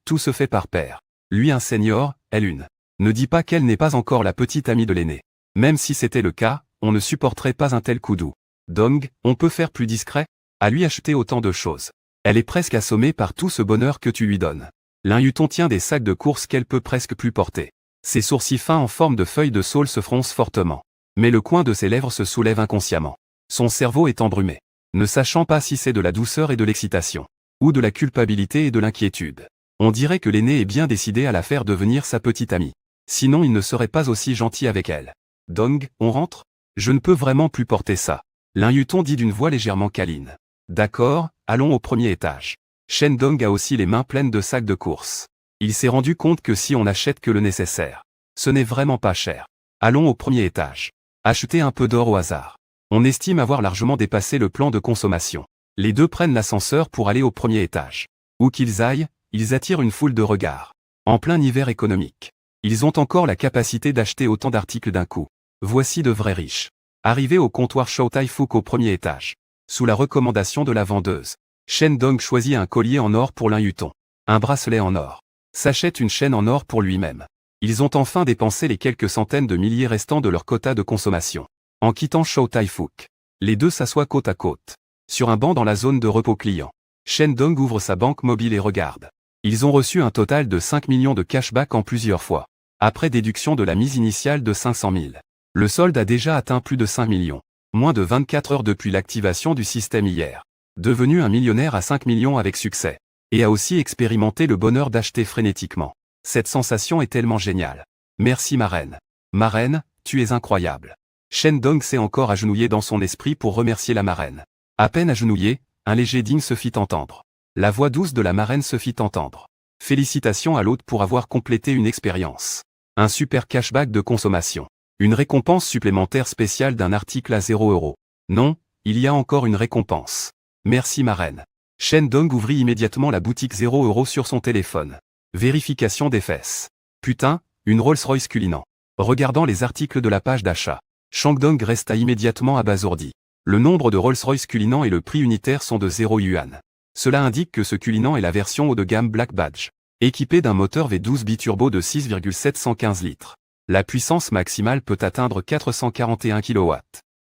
tout se fait par paire. Lui un senior, elle une. Ne dis pas qu'elle n'est pas encore la petite amie de l'aîné. Même si c'était le cas, on ne supporterait pas un tel coup doux. Dong, on peut faire plus discret? À lui acheter autant de choses. Elle est presque assommée par tout ce bonheur que tu lui donnes. Lin Yutong tient des sacs de course qu'elle peut presque plus porter. Ses sourcils fins en forme de feuilles de saule se froncent fortement. Mais le coin de ses lèvres se soulève inconsciemment. Son cerveau est embrumé. Ne sachant pas si c'est de la douceur et de l'excitation, ou de la culpabilité et de l'inquiétude. On dirait que l'aîné est bien décidé à la faire devenir sa petite amie. Sinon il ne serait pas aussi gentil avec elle. Dong, on rentre? Je ne peux vraiment plus porter ça. Lin Yutong dit d'une voix légèrement câline. D'accord, allons au 1er étage. Shen Dong a aussi les mains pleines de sacs de course. Il s'est rendu compte que si on n'achète que le nécessaire, ce n'est vraiment pas cher. Allons au 1er étage. Acheter un peu d'or au hasard. On estime avoir largement dépassé le plan de consommation. Les deux prennent l'ascenseur pour aller au 1er étage. Où qu'ils aillent, ils attirent une foule de regards. En plein hiver économique. Ils ont encore la capacité d'acheter autant d'articles d'un coup. Voici de vrais riches. Arrivés au comptoir Chow Tai Fook au 1er étage. Sous la recommandation de la vendeuse, Shen Dong choisit un collier en or pour Lin Yutong. Un bracelet en or. S'achète une chaîne en or pour lui-même. Ils ont enfin dépensé les quelques centaines de milliers restants de leur quota de consommation. En quittant Chow Tai Fook, les deux s'assoient côte à côte. Sur un banc dans la zone de repos client. Shen Dong ouvre sa banque mobile et regarde. Ils ont reçu un total de 5 millions de cashback en plusieurs fois. Après déduction de la mise initiale de 500 000. Le solde a déjà atteint plus de 5 millions. Moins de 24 heures depuis l'activation du système hier. Devenu un millionnaire à 5 millions avec succès. Et a aussi expérimenté le bonheur d'acheter frénétiquement. Cette sensation est tellement géniale. Merci ma reine. Ma reine, tu es incroyable. Shen Dong s'est encore agenouillé dans son esprit pour remercier la marraine. À peine agenouillé, un léger ding se fit entendre. La voix douce de la marraine se fit entendre. Félicitations à l'hôte pour avoir complété une expérience. Un super cashback de consommation. Une récompense supplémentaire spéciale d'un article à 0 €. Non, il y a encore une récompense. Merci marraine. Shen Dong ouvrit immédiatement la boutique 0 € sur son téléphone. Vérification des fesses. Putain, une Rolls-Royce Cullinan. Regardant les articles de la page d'achat, Cheng Dong resta immédiatement abasourdi. Le nombre de Rolls-Royce Cullinan et le prix unitaire sont de 0 yuan. Cela indique que ce Cullinan est la version haut de gamme Black Badge, équipé d'un moteur V12 biturbo de 6,715 litres. La puissance maximale peut atteindre 441 kW.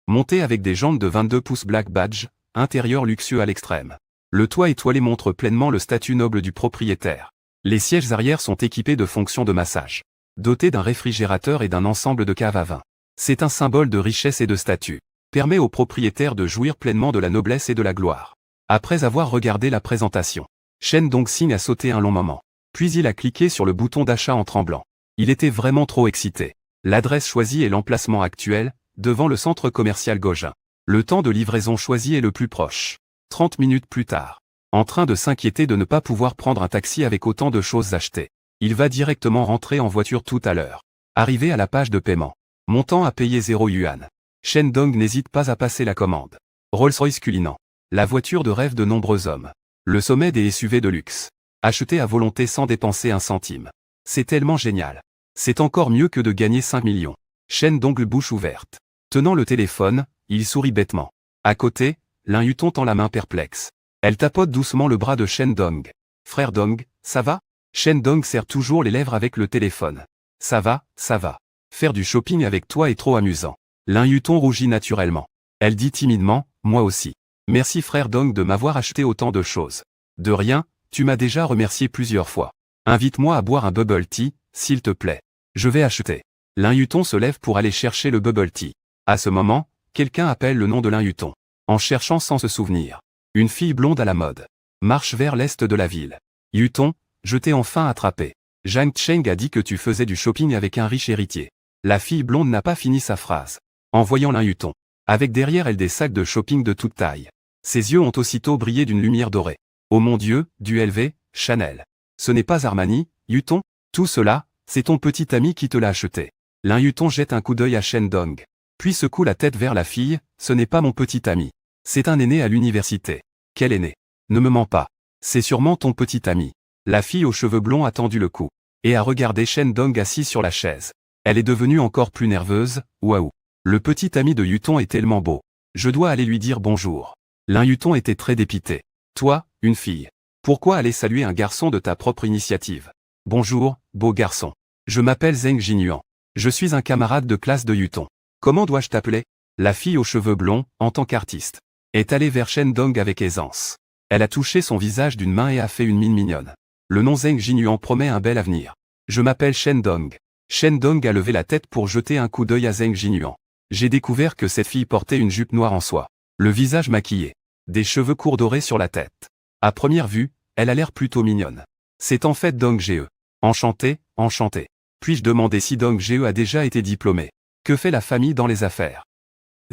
Monté avec des jantes de 22 pouces Black Badge, intérieur luxueux à l'extrême. Le toit étoilé montre pleinement le statut noble du propriétaire. Les sièges arrière sont équipés de fonctions de massage. Dotés d'un réfrigérateur et d'un ensemble de caves à vin. C'est un symbole de richesse et de statut. Permet au propriétaire de jouir pleinement de la noblesse et de la gloire. Après avoir regardé la présentation, Shen Dong signe à sauter un long moment. Puis il a cliqué sur le bouton d'achat en tremblant. Il était vraiment trop excité. L'adresse choisie est l'emplacement actuel, devant le centre commercial Gaugin. Le temps de livraison choisi est le plus proche. 30 minutes plus tard. En train de s'inquiéter de ne pas pouvoir prendre un taxi avec autant de choses achetées. Il va directement rentrer en voiture tout à l'heure. Arrivé à la page de paiement. Montant à payer 0 yuan. Shendong n'hésite pas à passer la commande. Rolls-Royce Cullinan. La voiture de rêve de nombreux hommes. Le sommet des SUV de luxe. Acheté à volonté sans dépenser un centime. C'est tellement génial. C'est encore mieux que de gagner 5 millions. Shendong bouche ouverte. Tenant le téléphone, il sourit bêtement. À côté, Lin Yutong tend la main perplexe. Elle tapote doucement le bras de Shendong. Frère Dong, ça va? Shendong serre toujours les lèvres avec le téléphone. Ça va, ça va. Faire du shopping avec toi est trop amusant. Lin Yutong rougit naturellement. Elle dit timidement, moi aussi. Merci frère Dong de m'avoir acheté autant de choses. De rien, tu m'as déjà remercié plusieurs fois. Invite-moi à boire un bubble tea, s'il te plaît. Je vais acheter. Lin Yutong se lève pour aller chercher le bubble tea. À ce moment, quelqu'un appelle le nom de Lin Yutong. En cherchant sans se souvenir. Une fille blonde à la mode. Marche vers l'est de la ville. Yutong, je t'ai enfin attrapé. Zhang Cheng a dit que tu faisais du shopping avec un riche héritier. La fille blonde n'a pas fini sa phrase. En voyant Lin Yutong. Avec derrière elle des sacs de shopping de toute taille. Ses yeux ont aussitôt brillé d'une lumière dorée. Oh mon Dieu, du LV, Chanel. Ce n'est pas Armani, Yutong? Tout cela, c'est ton petit ami qui te l'a acheté. Lin Yutong jette un coup d'œil à Shendong. Puis secoue la tête vers la fille, ce n'est pas mon petit ami. C'est un aîné à l'université. Quel aîné? Ne me mens pas. C'est sûrement ton petit ami. La fille aux cheveux blonds a tendu le cou. Et a regardé Shendong assis sur la chaise. Elle est devenue encore plus nerveuse, waouh. Le petit ami de Yutong est tellement beau. Je dois aller lui dire bonjour. Lin Yutong était très dépité. Toi, une fille. Pourquoi aller saluer un garçon de ta propre initiative? Bonjour, beau garçon. Je m'appelle Zheng Jinyuan. Je suis un camarade de classe de Yutong. Comment dois-je t'appeler? La fille aux cheveux blonds, en tant qu'artiste, est allée vers Shendong avec aisance. Elle a touché son visage d'une main et a fait une mine mignonne. Le nom Zheng Jinyuan promet un bel avenir. Je m'appelle Shendong. Shendong a levé la tête pour jeter un coup d'œil à Zheng Jinyuan. J'ai découvert que cette fille portait une jupe noire en soie. Le visage maquillé. Des cheveux courts dorés sur la tête. À première vue, elle a l'air plutôt mignonne. C'est en fait Dong Ge. Enchanté, enchanté. Puis-je demander si Dong Ge a déjà été diplômé? Que fait la famille dans les affaires?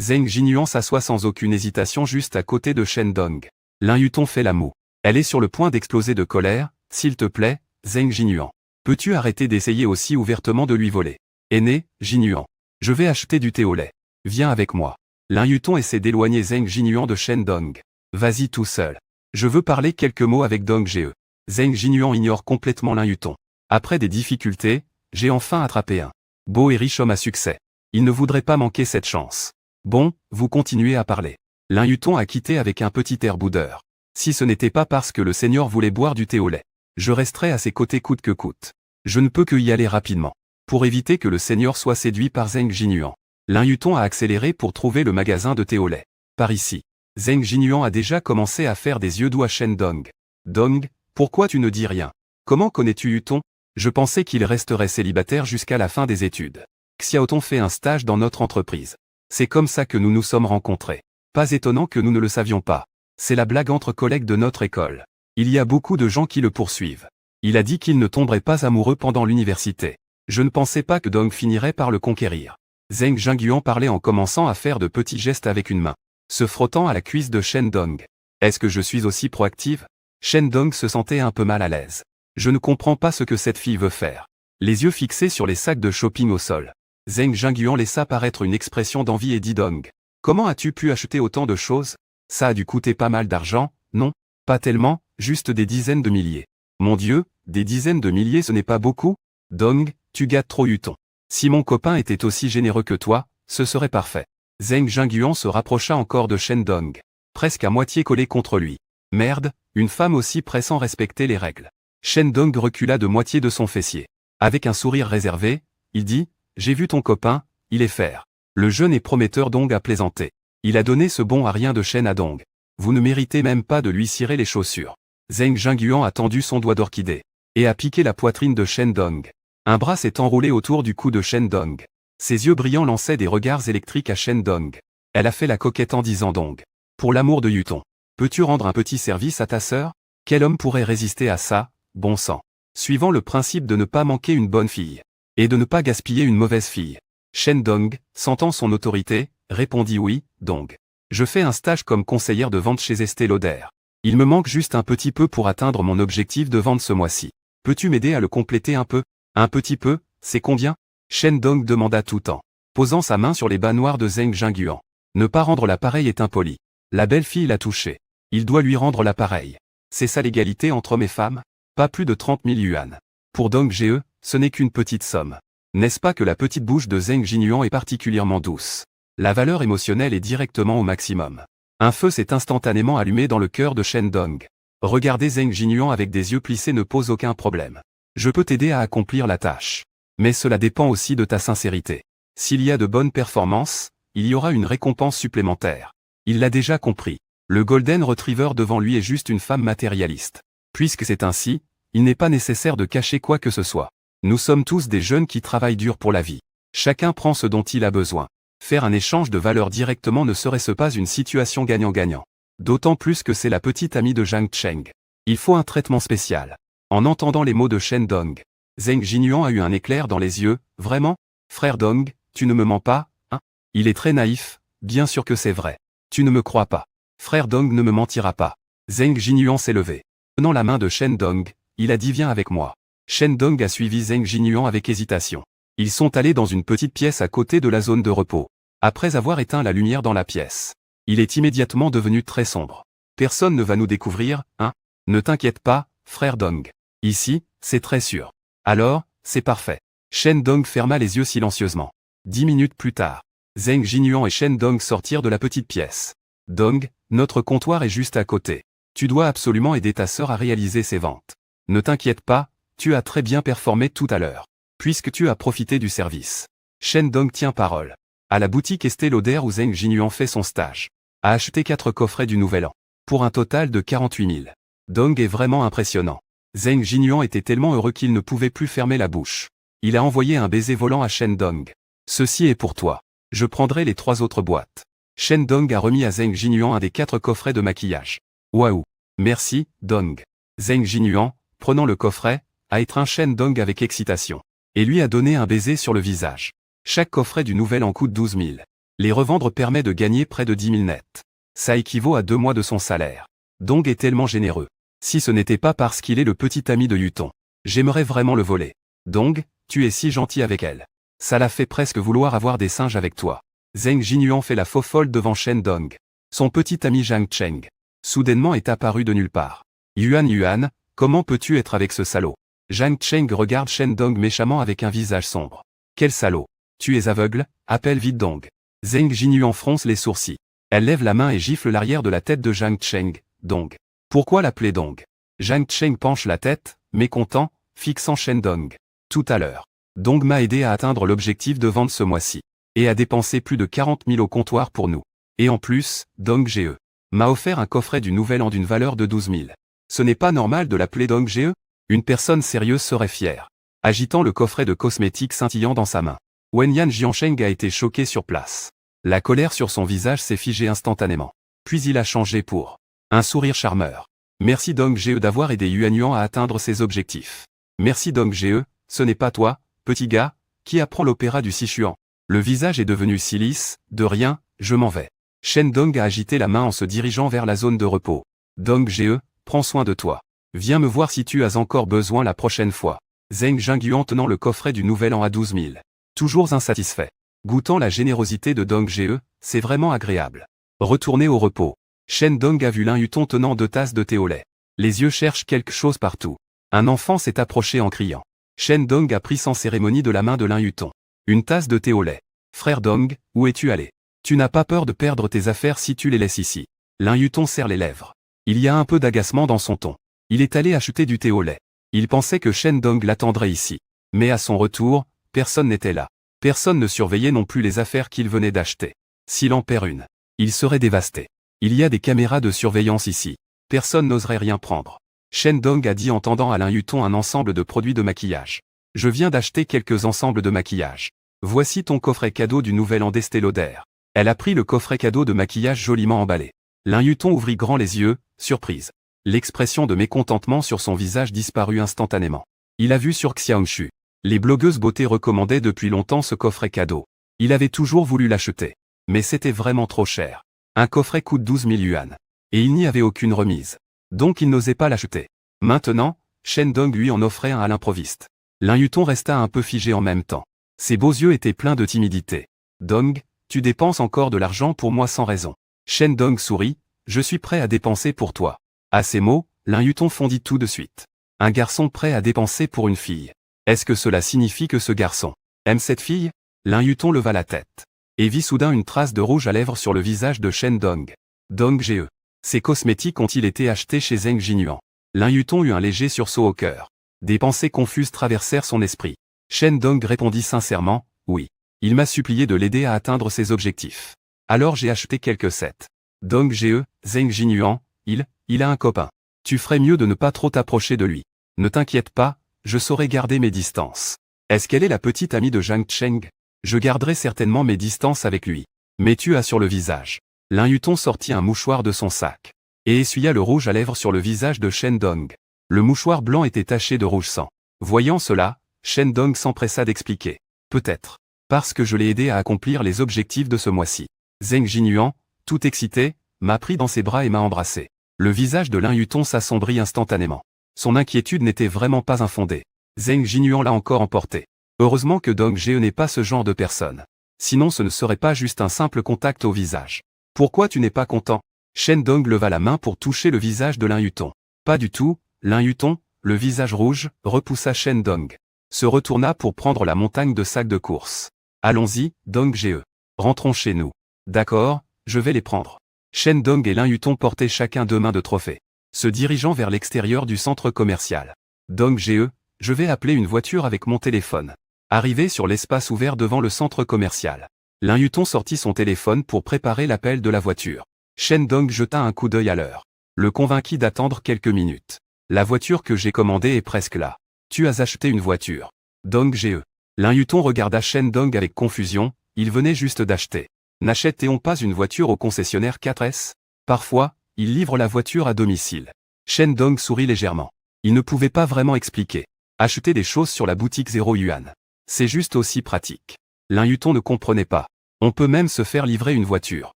Zheng Jinyuan s'assoit sans aucune hésitation juste à côté de Shendong. Lin Yutong fait la moue. Elle est sur le point d'exploser de colère. S'il te plaît, Zheng Jinyuan. Peux-tu arrêter d'essayer aussi ouvertement de lui voler? Aîné, Jinyuan. Je vais acheter du thé au lait. Viens avec moi. Lin Yutong essaie d'éloigner Zheng Jinyuan de Shendong. Vas-y tout seul. Je veux parler quelques mots avec Dong Ge. Zheng Jinyuan ignore complètement Lin Yutong. Après des difficultés, j'ai enfin attrapé un beau et riche homme à succès. Il ne voudrait pas manquer cette chance. Bon, vous continuez à parler. Lin Yutong a quitté avec un petit air boudeur. Si ce n'était pas parce que le seigneur voulait boire du thé au lait, je resterais à ses côtés coûte que coûte. Je ne peux que y aller rapidement. Pour éviter que le seigneur soit séduit par Zheng Jinyuan. Lin Yutong a accéléré pour trouver le magasin de thé au lait. Par ici. Zheng Jinyuan a déjà commencé à faire des yeux doux à Shendong. Dong, pourquoi tu ne dis rien? Comment connais-tu Yutong? Je pensais qu'il resterait célibataire jusqu'à la fin des études. Xiaotong fait un stage dans notre entreprise. C'est comme ça que nous nous sommes rencontrés. Pas étonnant que nous ne le savions pas. C'est la blague entre collègues de notre école. Il y a beaucoup de gens qui le poursuivent. Il a dit qu'il ne tomberait pas amoureux pendant l'université. Je ne pensais pas que Dong finirait par le conquérir. Zheng Jinyuan parlait en commençant à faire de petits gestes avec une main, se frottant à la cuisse de Shendong. Est-ce que je suis aussi proactive? Shendong se sentait un peu mal à l'aise. Je ne comprends pas ce que cette fille veut faire. Les yeux fixés sur les sacs de shopping au sol. Zheng Jinyuan laissa paraître une expression d'envie et dit Dong. Comment as-tu pu acheter autant de choses? Ça a dû coûter pas mal d'argent, non? Pas tellement, juste des dizaines de milliers. Mon Dieu, des dizaines de milliers ce n'est pas beaucoup? Dong, tu gâtes trop Yutong. Si mon copain était aussi généreux que toi, ce serait parfait. Zheng Jinyuan se rapprocha encore de Shendong. Presque à moitié collé contre lui. Merde, une femme aussi pressant respecter les règles. Shendong recula de moitié de son fessier. Avec un sourire réservé, il dit, j'ai vu ton copain, il est fer. Le jeune et prometteur Dong a plaisanté. Il a donné ce bon à rien de Shen à Dong. Vous ne méritez même pas de lui cirer les chaussures. Zheng Jinyuan a tendu son doigt d'orchidée. Et a piqué la poitrine de Shendong. Un bras s'est enroulé autour du cou de Shendong. Ses yeux brillants lançaient des regards électriques à Shendong. Elle a fait la coquette en disant Dong. Pour l'amour de Yutong. Peux-tu rendre un petit service à ta sœur? Quel homme pourrait résister à ça, bon sang? suivant le principe de ne pas manquer une bonne fille. Et de ne pas gaspiller une mauvaise fille. Shen Dong, sentant son autorité, répondit oui, Dong. Je fais un stage comme conseillère de vente chez Estée Lauder. Il me manque juste un petit peu pour atteindre mon objectif de vente ce mois-ci. Peux-tu m'aider à le compléter un peu? Un petit peu, c'est combien? Shen Dong demanda tout en posant sa main sur les bas noirs de Zheng Jingyuan. Ne pas rendre l'appareil est impoli. La belle-fille l'a touché. Il doit lui rendre l'appareil. C'est ça l'égalité entre hommes et femmes? Pas plus de 30 000 yuan. Pour Dong Ge, ce n'est qu'une petite somme. N'est-ce pas que la petite bouche de Zheng Jingyuan est particulièrement douce? La valeur émotionnelle est directement au maximum. Un feu s'est instantanément allumé dans le cœur de Shen Dong. Regarder Zheng Jingyuan avec des yeux plissés ne pose aucun problème. Je peux t'aider à accomplir la tâche. Mais cela dépend aussi de ta sincérité. S'il y a de bonnes performances, il y aura une récompense supplémentaire. Il l'a déjà compris. Le Golden Retriever devant lui est juste une femme matérialiste. Puisque c'est ainsi, il n'est pas nécessaire de cacher quoi que ce soit. Nous sommes tous des jeunes qui travaillent dur pour la vie. Chacun prend ce dont il a besoin. Faire un échange de valeurs directement ne serait-ce pas une situation gagnant-gagnant. D'autant plus que c'est la petite amie de Zhang Cheng. Il faut un traitement spécial. En entendant les mots de Shen Dong, Zheng Jingyuan a eu un éclair dans les yeux. Vraiment? Frère Dong, tu ne me mens pas, hein? Il est très naïf, bien sûr que c'est vrai. Tu ne me crois pas. Frère Dong ne me mentira pas. Zheng Jingyuan s'est levé. Tenant la main de Shen Dong, il a dit viens avec moi. Shen Dong a suivi Zheng Jingyuan avec hésitation. Ils sont allés dans une petite pièce à côté de la zone de repos. Après avoir éteint la lumière dans la pièce, il est immédiatement devenu très sombre. Personne ne va nous découvrir, hein? Ne t'inquiète pas, frère Dong. Ici, c'est très sûr. Alors, c'est parfait. Shen Dong ferma les yeux silencieusement. 10 minutes plus tard, Zheng Jingyuan et Shen Dong sortirent de la petite pièce. Dong, notre comptoir est juste à côté. Tu dois absolument aider ta sœur à réaliser ses ventes. Ne t'inquiète pas, tu as très bien performé tout à l'heure. Puisque tu as profité du service. Shen Dong tient parole. À la boutique Estée Lauder où Zheng Jingyuan fait son stage. A acheté 4 coffrets du Nouvel An. Pour un total de 48 000. Dong est vraiment impressionnant. Zheng Jingyuan était tellement heureux qu'il ne pouvait plus fermer la bouche. Il a envoyé un baiser volant à Shen Dong. Ceci est pour toi. Je prendrai les 3 autres boîtes. Shen Dong a remis à Zheng Jingyuan un des 4 coffrets de maquillage. Waouh. Merci, Dong. Zheng Jingyuan, prenant le coffret, a étreint Shen Dong avec excitation. Et lui a donné un baiser sur le visage. Chaque coffret du Nouvel An coûte 12 000. Les revendre permet de gagner près de 10 000 nets. Ça équivaut à 2 mois de son salaire. Dong est tellement généreux. Si ce n'était pas parce qu'il est le petit ami de Yuton. J'aimerais vraiment le voler. Dong, tu es si gentil avec elle. Ça la fait presque vouloir avoir des singes avec toi. Zheng Jingyuan fait la faux folle devant Shen Dong. Son petit ami Zhang Cheng. Soudainement est apparu de nulle part. Yuan, comment peux-tu être avec ce salaud? Zhang Cheng regarde Shen Dong méchamment avec un visage sombre. Quel salaud. Tu es aveugle? Appelle vite Dong. Zheng Jingyuan fronce les sourcils. Elle lève la main et gifle l'arrière de la tête de Zhang Cheng. Dong. Pourquoi l'appeler Dong? Zhang Cheng penche la tête, mécontent, fixant Shen Dong. Tout à l'heure. Dong m'a aidé à atteindre l'objectif de vente ce mois-ci. Et a dépensé plus de 40 000 au comptoir pour nous. Et en plus, Dong Ge m'a offert un coffret du Nouvel An d'une valeur de 12 000. Ce n'est pas normal de l'appeler Dong Ge? Une personne sérieuse serait fière. Agitant le coffret de cosmétiques scintillant dans sa main. Wenyan Jiansheng a été choqué sur place. La colère sur son visage s'est figée instantanément. Puis il a changé pour un sourire charmeur. Merci Dong Ge d'avoir aidé Yuan à atteindre ses objectifs. Merci Dong Ge, ce n'est pas toi, petit gars, qui apprend l'opéra du Sichuan. Le visage est devenu si lisse, de rien, je m'en vais. Shen Dong a agité la main en se dirigeant vers la zone de repos. Dong Ge, prends soin de toi. Viens me voir si tu as encore besoin la prochaine fois. Zheng Jingyuan tenant le coffret du Nouvel An à 12 000. Toujours insatisfait. Goûtant la générosité de Dong Ge, c'est vraiment agréable. Retourné au repos. Shen Dong a vu Lin Yuton tenant 2 tasses de thé au lait. Les yeux cherchent quelque chose partout. Un enfant s'est approché en criant. Shen Dong a pris sans cérémonie de la main de Lin Yuton. Une tasse de thé au lait. Frère Dong, où es-tu allé? Tu n'as pas peur de perdre tes affaires si tu les laisses ici. Lin Yuton serre les lèvres. Il y a un peu d'agacement dans son ton. Il est allé acheter du thé au lait. Il pensait que Shen Dong l'attendrait ici. Mais à son retour, personne n'était là. Personne ne surveillait non plus les affaires qu'il venait d'acheter. S'il en perd une, il serait dévasté. Il y a des caméras de surveillance ici. Personne n'oserait rien prendre. Shen Dong a dit en tendant à Lin Yuton un ensemble de produits de maquillage. Je viens d'acheter quelques ensembles de maquillage. Voici ton coffret cadeau du Nouvel An d'Estée Lauder. Elle a pris le coffret cadeau de maquillage joliment emballé. Lin Yuton ouvrit grand les yeux, surprise. L'expression de mécontentement sur son visage disparut instantanément. Il a vu sur Xiaongshu. Les blogueuses beauté recommandaient depuis longtemps ce coffret cadeau. Il avait toujours voulu l'acheter. Mais c'était vraiment trop cher. Un coffret coûte 12 000 yuan. Et il n'y avait aucune remise. Donc il n'osait pas l'acheter. Maintenant, Shen Dong lui en offrait un à l'improviste. Lin Yuton resta un peu figé en même temps. Ses beaux yeux étaient pleins de timidité. Dong, tu dépenses encore de l'argent pour moi sans raison. Shen Dong sourit, je suis prêt à dépenser pour toi. À ces mots, Lin Yuton fondit tout de suite. Un garçon prêt à dépenser pour une fille. Est-ce que cela signifie que ce garçon aime cette fille? Lin Yuton leva la tête. Et vit soudain une trace de rouge à lèvres sur le visage de Shen Dong. Dong Ge. Ces cosmétiques ont-ils été achetés chez Zheng Jinyuan? Lin Yuton eut un léger sursaut au cœur. Des pensées confuses traversèrent son esprit. Shen Dong répondit sincèrement, oui. Il m'a supplié de l'aider à atteindre ses objectifs. Alors j'ai acheté quelques sets. Dong Ge, Zheng Jinyuan, il a un copain. Tu ferais mieux de ne pas trop t'approcher de lui. Ne t'inquiète pas, je saurai garder mes distances. Est-ce qu'elle est la petite amie de Zhang Cheng? Je garderai certainement mes distances avec lui. Mais tu as sur le visage. Lin Yuton sortit un mouchoir de son sac. Et essuya le rouge à lèvres sur le visage de Shen Dong. Le mouchoir blanc était taché de rouge sang. Voyant cela, Shen Dong s'empressa d'expliquer. Peut-être. Parce que je l'ai aidé à accomplir les objectifs de ce mois-ci. Zheng Jinyuan, tout excité, m'a pris dans ses bras et m'a embrassé. Le visage de Lin Yuton s'assombrit instantanément. Son inquiétude n'était vraiment pas infondée. Zheng Jinyuan l'a encore emporté. Heureusement que Dong Ge n'est pas ce genre de personne. Sinon ce ne serait pas juste un simple contact au visage. Pourquoi tu n'es pas content? Shen Dong leva la main pour toucher le visage de Lin Yuton. Pas du tout, Lin Yuton, le visage rouge, repoussa Shen Dong. Se retourna pour prendre la montagne de sacs de course. Allons-y, Dong Ge. Rentrons chez nous. D'accord, je vais les prendre. Shen Dong et Lin Yuton portaient chacun 2 mains de trophées. Se dirigeant vers l'extérieur du centre commercial. Dong Ge, je vais appeler une voiture avec mon téléphone. Arrivé sur l'espace ouvert devant le centre commercial. Lin Yuton sortit son téléphone pour préparer l'appel de la voiture. Shen Dong jeta un coup d'œil à l'heure. Le convainquit d'attendre quelques minutes. La voiture que j'ai commandée est presque là. Tu as acheté une voiture. Dong Ge. Lin Yuton regarda Shen Dong avec confusion, il venait juste d'acheter. N'achète-t-on pas une voiture au concessionnaire 4S? Parfois, il livre la voiture à domicile. Shen Dong sourit légèrement. Il ne pouvait pas vraiment expliquer. Acheter des choses sur la boutique 0 yuan. C'est juste aussi pratique. Lin Yuton ne comprenait pas. On peut même se faire livrer une voiture.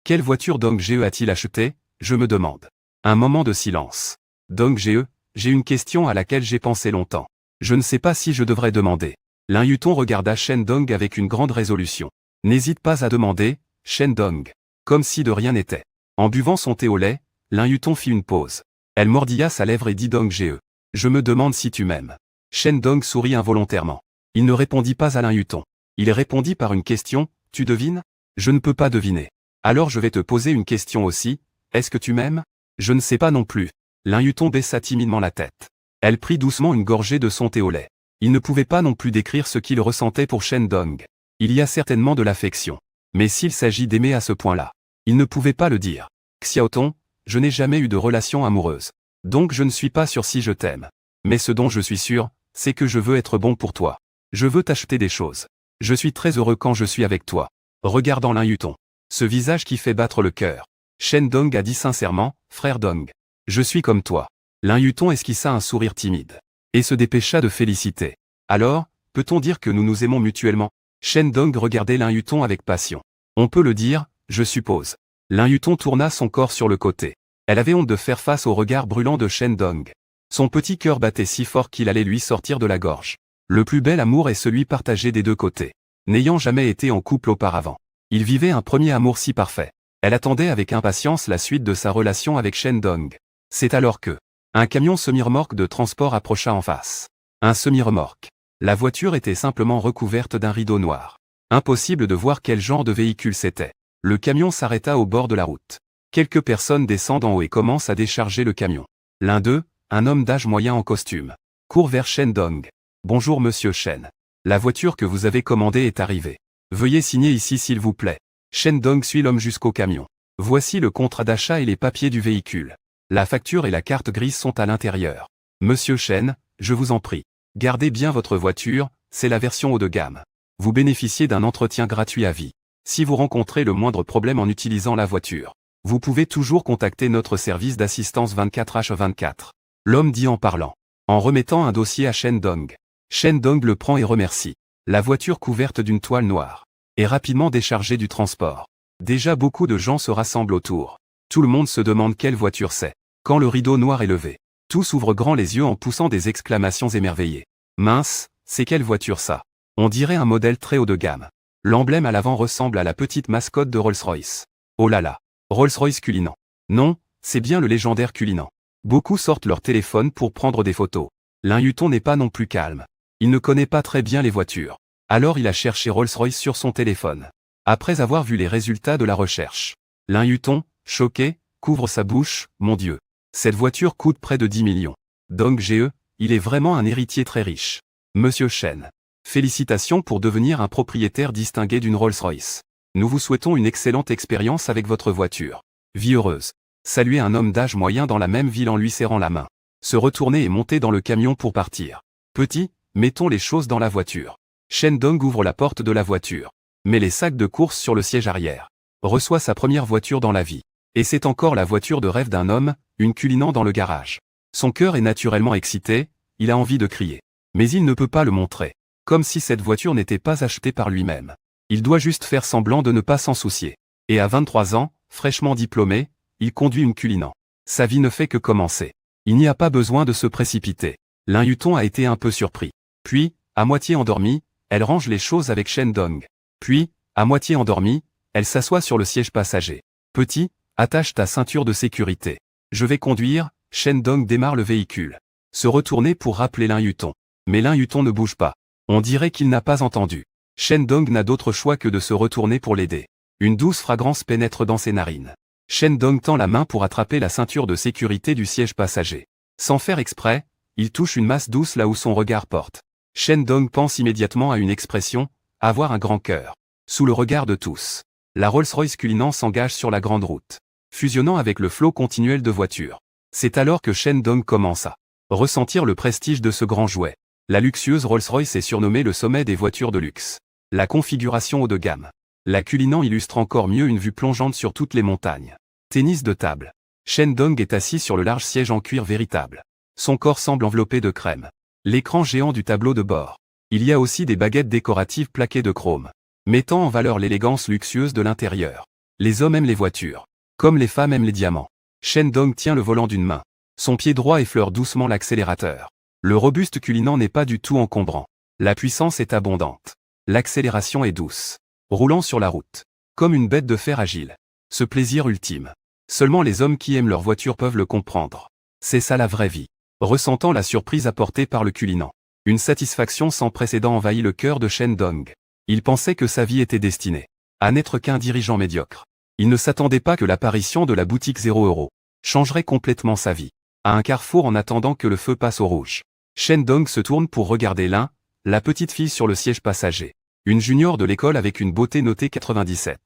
Quelle voiture Dong Ge a-t-il acheté, je me demande. Un moment de silence. Dong Ge, j'ai une question à laquelle j'ai pensé longtemps. Je ne sais pas si je devrais demander. Lin Yuton regarda Shen Dong avec une grande résolution. N'hésite pas à demander, Shen Dong. Comme si de rien n'était. En buvant son thé au lait, Lin Yuton fit une pause. Elle mordilla sa lèvre et dit Dong Ge. Je me demande si tu m'aimes. Shen Dong sourit involontairement. Il ne répondit pas à Lin Yuton. Il répondit par une question, tu devines? Je ne peux pas deviner. Alors je vais te poser une question aussi, est-ce que tu m'aimes? Je ne sais pas non plus. Lin Yuton baissa timidement la tête. Elle prit doucement une gorgée de son thé au lait. Il ne pouvait pas non plus décrire ce qu'il ressentait pour Shen Dong. Il y a certainement de l'affection. Mais s'il s'agit d'aimer à ce point-là, il ne pouvait pas le dire. Xiaoton, je n'ai jamais eu de relation amoureuse. Donc je ne suis pas sûr si je t'aime. Mais ce dont je suis sûr, c'est que je veux être bon pour toi. Je veux t'acheter des choses. Je suis très heureux quand je suis avec toi. Regardant Lin Yuton. Ce visage qui fait battre le cœur. Shen Dong a dit sincèrement, frère Dong. Je suis comme toi. Lin Yuton esquissa un sourire timide. Et se dépêcha de féliciter. Alors, peut-on dire que nous nous aimons mutuellement? Shen Dong regardait Lin Yuton avec passion. On peut le dire, je suppose. Lin Yuton tourna son corps sur le côté. Elle avait honte de faire face au regard brûlant de Shen Dong. Son petit cœur battait si fort qu'il allait lui sortir de la gorge. Le plus bel amour est celui partagé des deux côtés. N'ayant jamais été en couple auparavant. Il vivait un premier amour si parfait. Elle attendait avec impatience la suite de sa relation avec Shen Dong. C'est alors que un camion semi-remorque de transport approcha en face. Un semi-remorque. La voiture était simplement recouverte d'un rideau noir. Impossible de voir quel genre de véhicule c'était. Le camion s'arrêta au bord de la route. Quelques personnes descendent en haut et commencent à décharger le camion. L'un d'eux, un homme d'âge moyen en costume, court vers Shen Dong. Bonjour monsieur Shen. La voiture que vous avez commandée est arrivée. Veuillez signer ici s'il vous plaît. Shen Dong suit l'homme jusqu'au camion. Voici le contrat d'achat et les papiers du véhicule. La facture et la carte grise sont à l'intérieur. Monsieur Shen, je vous en prie. Gardez bien votre voiture, c'est la version haut de gamme. Vous bénéficiez d'un entretien gratuit à vie. Si vous rencontrez le moindre problème en utilisant la voiture, vous pouvez toujours contacter notre service d'assistance 24h24. L'homme dit en parlant. en remettant un dossier à Shendong. Shendong le prend et remercie. La voiture couverte d'une toile noire est rapidement déchargée du transport. Déjà beaucoup de gens se rassemblent autour. Tout le monde se demande quelle voiture c'est. Quand le rideau noir est levé, tous ouvrent grand les yeux en poussant des exclamations émerveillées. Mince, c'est quelle voiture ça? On dirait un modèle très haut de gamme. L'emblème à l'avant ressemble à la petite mascotte de Rolls-Royce. Oh là là, Rolls-Royce Cullinan. Non, c'est bien le légendaire Cullinan. Beaucoup sortent leur téléphone pour prendre des photos. Lin Yutong n'est pas non plus calme. Il ne connaît pas très bien les voitures. Alors il a cherché Rolls-Royce sur son téléphone. Après avoir vu les résultats de la recherche, Lin Yutong, choqué, couvre sa bouche. Mon Dieu, cette voiture coûte près de 10 millions. Dong Ge, il est vraiment un héritier très riche. Monsieur Chen, félicitations pour devenir un propriétaire distingué d'une Rolls-Royce. Nous vous souhaitons une excellente expérience avec votre voiture. Vie heureuse. Saluer un homme d'âge moyen dans la même ville en lui serrant la main. Se retourner et monter dans le camion pour partir. Petit, mettons les choses dans la voiture. Shendong ouvre la porte de la voiture. Met les sacs de course sur le siège arrière. Reçoit sa première voiture dans la vie. Et c'est encore la voiture de rêve d'un homme, une Cullinan dans le garage. Son cœur est naturellement excité, il a envie de crier. Mais il ne peut pas le montrer. Comme si cette voiture n'était pas achetée par lui-même. Il doit juste faire semblant de ne pas s'en soucier. Et à 23 ans, fraîchement diplômé, il conduit une Cullinan. Sa vie ne fait que commencer. Il n'y a pas besoin de se précipiter. Lin Yutong a été un peu surpris. Puis, à moitié endormie, elle range les choses avec Shendong. Puis, à moitié endormie, elle s'assoit sur le siège passager. Petit, attache ta ceinture de sécurité. Je vais conduire. Shendong démarre le véhicule. Se retourner pour rappeler Lin Yutong. Mais Lin Yutong ne bouge pas. On dirait qu'il n'a pas entendu. Shendong n'a d'autre choix que de se retourner pour l'aider. Une douce fragrance pénètre dans ses narines. Shendong tend la main pour attraper la ceinture de sécurité du siège passager. Sans faire exprès, il touche une masse douce là où son regard porte. Shendong pense immédiatement à une expression, avoir un grand cœur. Sous le regard de tous, la Rolls-Royce Cullinan s'engage sur la grande route, fusionnant avec le flot continuel de voitures. C'est alors que Shendong commence à ressentir le prestige de ce grand jouet. La luxueuse Rolls-Royce est surnommée le sommet des voitures de luxe. La configuration haut de gamme. La Cullinan illustre encore mieux une vue plongeante sur toutes les montagnes. Tennis de table. Shendong est assis sur le large siège en cuir véritable. Son corps semble enveloppé de crème. L'écran géant du tableau de bord. Il y a aussi des baguettes décoratives plaquées de chrome, mettant en valeur l'élégance luxueuse de l'intérieur. Les hommes aiment les voitures, comme les femmes aiment les diamants. Shendong tient le volant d'une main. Son pied droit effleure doucement l'accélérateur. Le robuste Cullinan n'est pas du tout encombrant. La puissance est abondante. L'accélération est douce. Roulant sur la route. Comme une bête de fer agile. Ce plaisir ultime. Seulement les hommes qui aiment leur voiture peuvent le comprendre. C'est ça la vraie vie. Ressentant la surprise apportée par le Cullinan. Une satisfaction sans précédent envahit le cœur de Shendong. Il pensait que sa vie était destinée à n'être qu'un dirigeant médiocre. Il ne s'attendait pas que l'apparition de la boutique 0 € changerait complètement sa vie. À un carrefour en attendant que le feu passe au rouge. Shendong se tourne pour regarder la petite fille sur le siège passager. Une junior de l'école avec une beauté notée 97.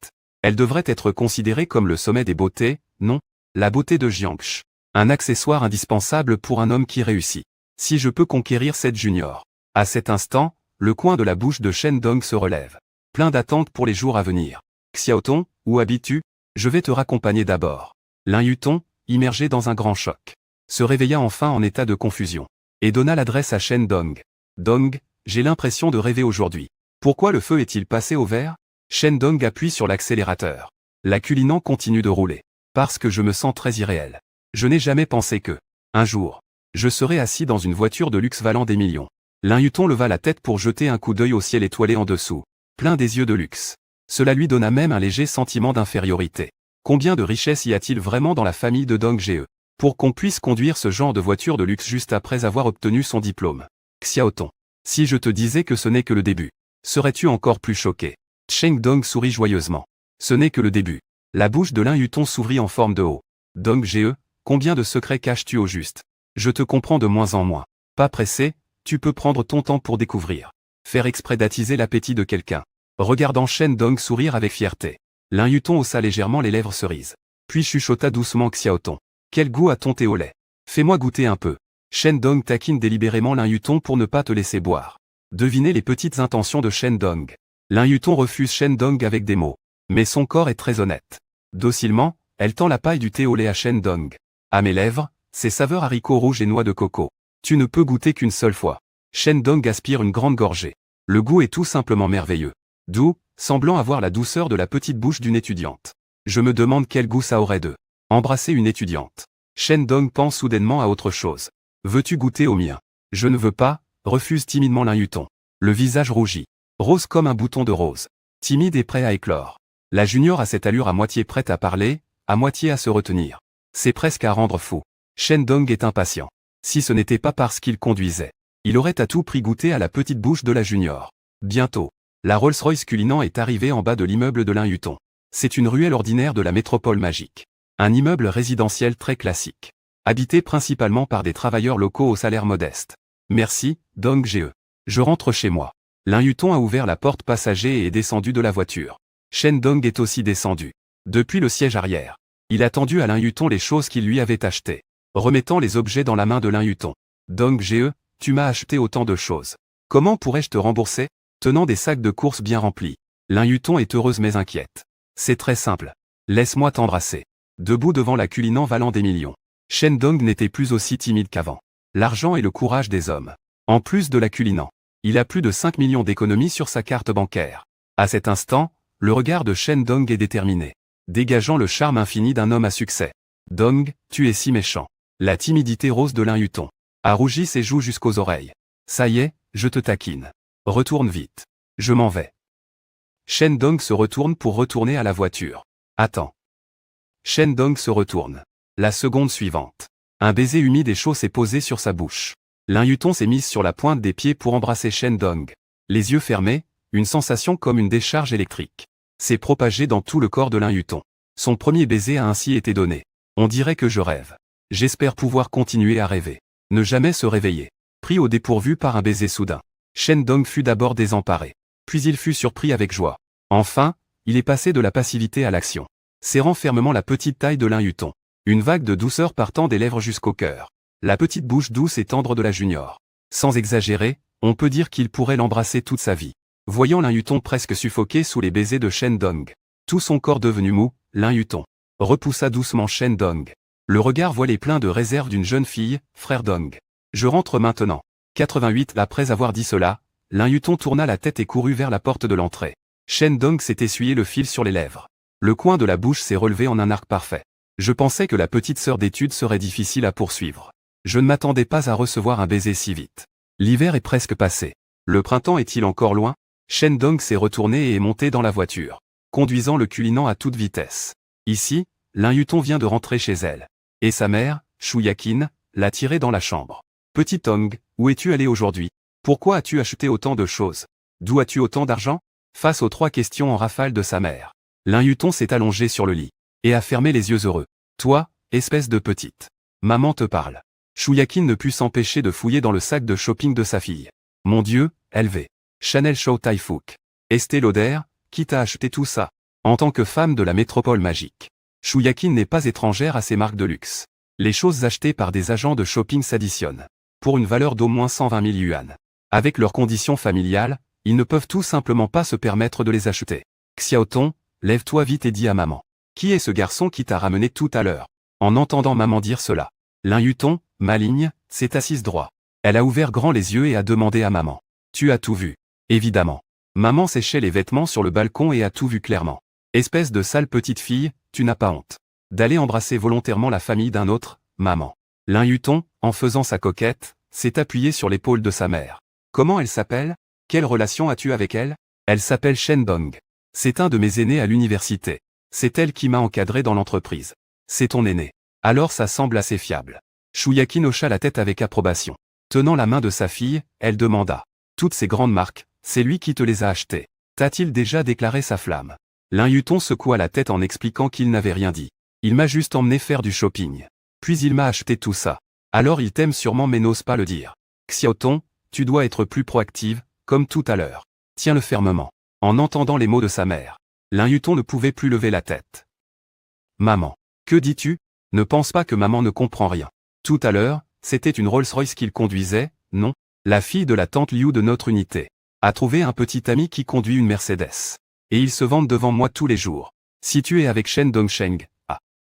Elle devrait être considérée comme le sommet des beautés, non, la beauté de Jiangshi. Un accessoire indispensable pour un homme qui réussit. Si je peux conquérir cette junior. À cet instant, le coin de la bouche de Shendong se relève. Plein d'attentes pour les jours à venir. Xiaotong, où habites-tu? Je vais te raccompagner d'abord. Lin Yutong, immergé dans un grand choc, se réveilla enfin en état de confusion. Et donna l'adresse à Shendong. Dong, j'ai l'impression de rêver aujourd'hui. Pourquoi le feu est-il passé au vert? Shendong appuie sur l'accélérateur. La Cullinan continue de rouler. Parce que je me sens très irréel. Je n'ai jamais pensé que, un jour, je serais assis dans une voiture de luxe valant des millions. Lin Yutong leva la tête pour jeter un coup d'œil au ciel étoilé en dessous, plein des yeux de luxe. Cela lui donna même un léger sentiment d'infériorité. Combien de richesses y a-t-il vraiment dans la famille de Dong Ge pour qu'on puisse conduire ce genre de voiture de luxe juste après avoir obtenu son diplôme? Xiaotong, si je te disais que ce n'est que le début, serais-tu encore plus choqué? Shendong sourit joyeusement. Ce n'est que le début. La bouche de Lin Yutong s'ouvrit en forme de O. Dong Ge, combien de secrets caches-tu au juste? Je te comprends de moins en moins. Pas pressé, tu peux prendre ton temps pour découvrir. Faire exprès d'attiser l'appétit de quelqu'un. Regardant Shendong sourire avec fierté. Lin Yutong haussa légèrement les lèvres cerises. Puis chuchota doucement Xiaotong. Quel goût a ton thé au lait? Fais-moi goûter un peu. Shendong taquine délibérément Lin Yutong pour ne pas te laisser boire. Devinez les petites intentions de Shendong. Lin Yutong refuse Shendong avec des mots. Mais son corps est très honnête. Docilement, elle tend la paille du thé au lait à Shendong. À mes lèvres, c'est saveur haricots rouges et noix de coco. Tu ne peux goûter qu'une seule fois. Shen Dong aspire une grande gorgée. Le goût est tout simplement merveilleux. Doux, semblant avoir la douceur de la petite bouche d'une étudiante. Je me demande quel goût ça aurait de embrasser une étudiante. Shen Dong pense soudainement à autre chose. Veux-tu goûter au mien? Je ne veux pas, refuse timidement Lin Yuton. Le visage rougit. Rose comme un bouton de rose. Timide et prêt à éclore. La junior a cette allure à moitié prête à parler, à moitié à se retenir. C'est presque à rendre fou. Shen Dong est impatient. Si ce n'était pas parce qu'il conduisait, il aurait à tout prix goûté à la petite bouche de la junior. Bientôt, la Rolls-Royce Cullinan est arrivée en bas de l'immeuble de Lin Yuton. C'est une ruelle ordinaire de la métropole magique. Un immeuble résidentiel très classique. Habité principalement par des travailleurs locaux au salaire modeste. Merci, Dong Ge. Je rentre chez moi. Lin Yuton a ouvert la porte passager et est descendu de la voiture. Shen Dong est aussi descendu. Depuis le siège arrière. Il a tendu à Lin Yuton les choses qu'il lui avait achetées. Remettant les objets dans la main de Lin Yuton. Dong Ge, tu m'as acheté autant de choses. Comment pourrais-je te rembourser? Tenant des sacs de courses bien remplis. Lin Yuton est heureuse mais inquiète. C'est très simple. Laisse-moi t'embrasser. Debout devant la Cullinan valant des millions. Shen Dong n'était plus aussi timide qu'avant. L'argent est le courage des hommes. En plus de la Cullinan, il a plus de 5 millions d'économies sur sa carte bancaire. À cet instant, le regard de Shen Dong est déterminé, dégageant le charme infini d'un homme à succès. Dong, tu es si méchant. La timidité rose de Lin Yuton a rougi ses joues jusqu'aux oreilles. Ça y est, je te taquine. Retourne vite. Je m'en vais. Shen Dong se retourne pour retourner à la voiture. Attends. Shen Dong se retourne. La seconde suivante. Un baiser humide et chaud s'est posé sur sa bouche. Lin Yuton s'est mise sur la pointe des pieds pour embrasser Shen Dong. Les yeux fermés, une sensation comme une décharge électrique s'est propagée dans tout le corps de Lin Yuton. Son premier baiser a ainsi été donné. On dirait que je rêve. J'espère pouvoir continuer à rêver. Ne jamais se réveiller. Pris au dépourvu par un baiser soudain. Shen Dong fut d'abord désemparé. Puis il fut surpris avec joie. Enfin, il est passé de la passivité à l'action. Serrant fermement la petite taille de Lin Yuton. Une vague de douceur partant des lèvres jusqu'au cœur. La petite bouche douce et tendre de la junior. Sans exagérer, on peut dire qu'il pourrait l'embrasser toute sa vie. Voyant Lin Yuton presque suffoqué sous les baisers de Shen Dong. Tout son corps devenu mou, Lin Yuton repoussa doucement Shen Dong. Le regard voilé plein de réserve d'une jeune fille, frère Dong. Je rentre maintenant. 88 Après avoir dit cela, Lin Yuton tourna la tête et courut vers la porte de l'entrée. Shen Dong s'est essuyé le fil sur les lèvres. Le coin de la bouche s'est relevé en un arc parfait. Je pensais que la petite sœur d'études serait difficile à poursuivre. Je ne m'attendais pas à recevoir un baiser si vite. L'hiver est presque passé. Le printemps est-il encore loin? Shen Dong s'est retourné et est monté dans la voiture, conduisant le Cullinan à toute vitesse. Ici, Lin Yuton vient de rentrer chez elle. Et sa mère, Shu Yakin, l'a tiré dans la chambre. Petit Dong, où es-tu allé aujourd'hui? Pourquoi as-tu acheté autant de choses? D'où as-tu autant d'argent? Face aux 3 questions en rafale de sa mère, Lin Yuton s'est allongé sur le lit et a fermé les yeux heureux. Toi, espèce de petite. Maman te parle. Shu Yakin ne put s'empêcher de fouiller dans le sac de shopping de sa fille. Mon Dieu, LV. Chanel Chow Tai Fook. Estée Lauder, qui t'a acheté tout ça? En tant que femme de la métropole magique, Shu Yakin n'est pas étrangère à ces marques de luxe. Les choses achetées par des agents de shopping s'additionnent, pour une valeur d'au moins 120 000 yuan. Avec leurs conditions familiales, ils ne peuvent tout simplement pas se permettre de les acheter. Xiaoton, lève-toi vite et dis à maman. Qui est ce garçon qui t'a ramené tout à l'heure? En entendant maman dire cela, Lin Yuton, maligne, s'est assise droit. Elle a ouvert grand les yeux et a demandé à maman. Tu as tout vu? Évidemment. Maman séchait les vêtements sur le balcon et a tout vu clairement. Espèce de sale petite fille, tu n'as pas honte d'aller embrasser volontairement la famille d'un autre, maman. Lin Yuton, en faisant sa coquette, s'est appuyé sur l'épaule de sa mère. Comment elle s'appelle? Quelle relation as-tu avec elle? Elle s'appelle Shen Dong. C'est un de mes aînés à l'université. C'est elle qui m'a encadré dans l'entreprise. C'est ton aîné. Alors ça semble assez fiable. Shu Yakin hocha la tête avec approbation. Tenant la main de sa fille, elle demanda. Toutes ces grandes marques, c'est lui qui te les a achetées. T'a-t-il déjà déclaré sa flamme? Lin Yuton secoua la tête en expliquant qu'il n'avait rien dit. Il m'a juste emmené faire du shopping. Puis il m'a acheté tout ça. Alors il t'aime sûrement mais n'ose pas le dire. Xiaoton, tu dois être plus proactive, comme tout à l'heure. Tiens-le fermement. En entendant les mots de sa mère, Lin Yuton ne pouvait plus lever la tête. Maman. Que dis-tu? Ne pense pas que maman ne comprend rien. Tout à l'heure, c'était une Rolls-Royce qu'il conduisait, non? La fille de la tante Liu de notre unité a trouvé un petit ami qui conduit une Mercedes. Et ils se vendent devant moi tous les jours. Si tu es avec Shen Dongsheng,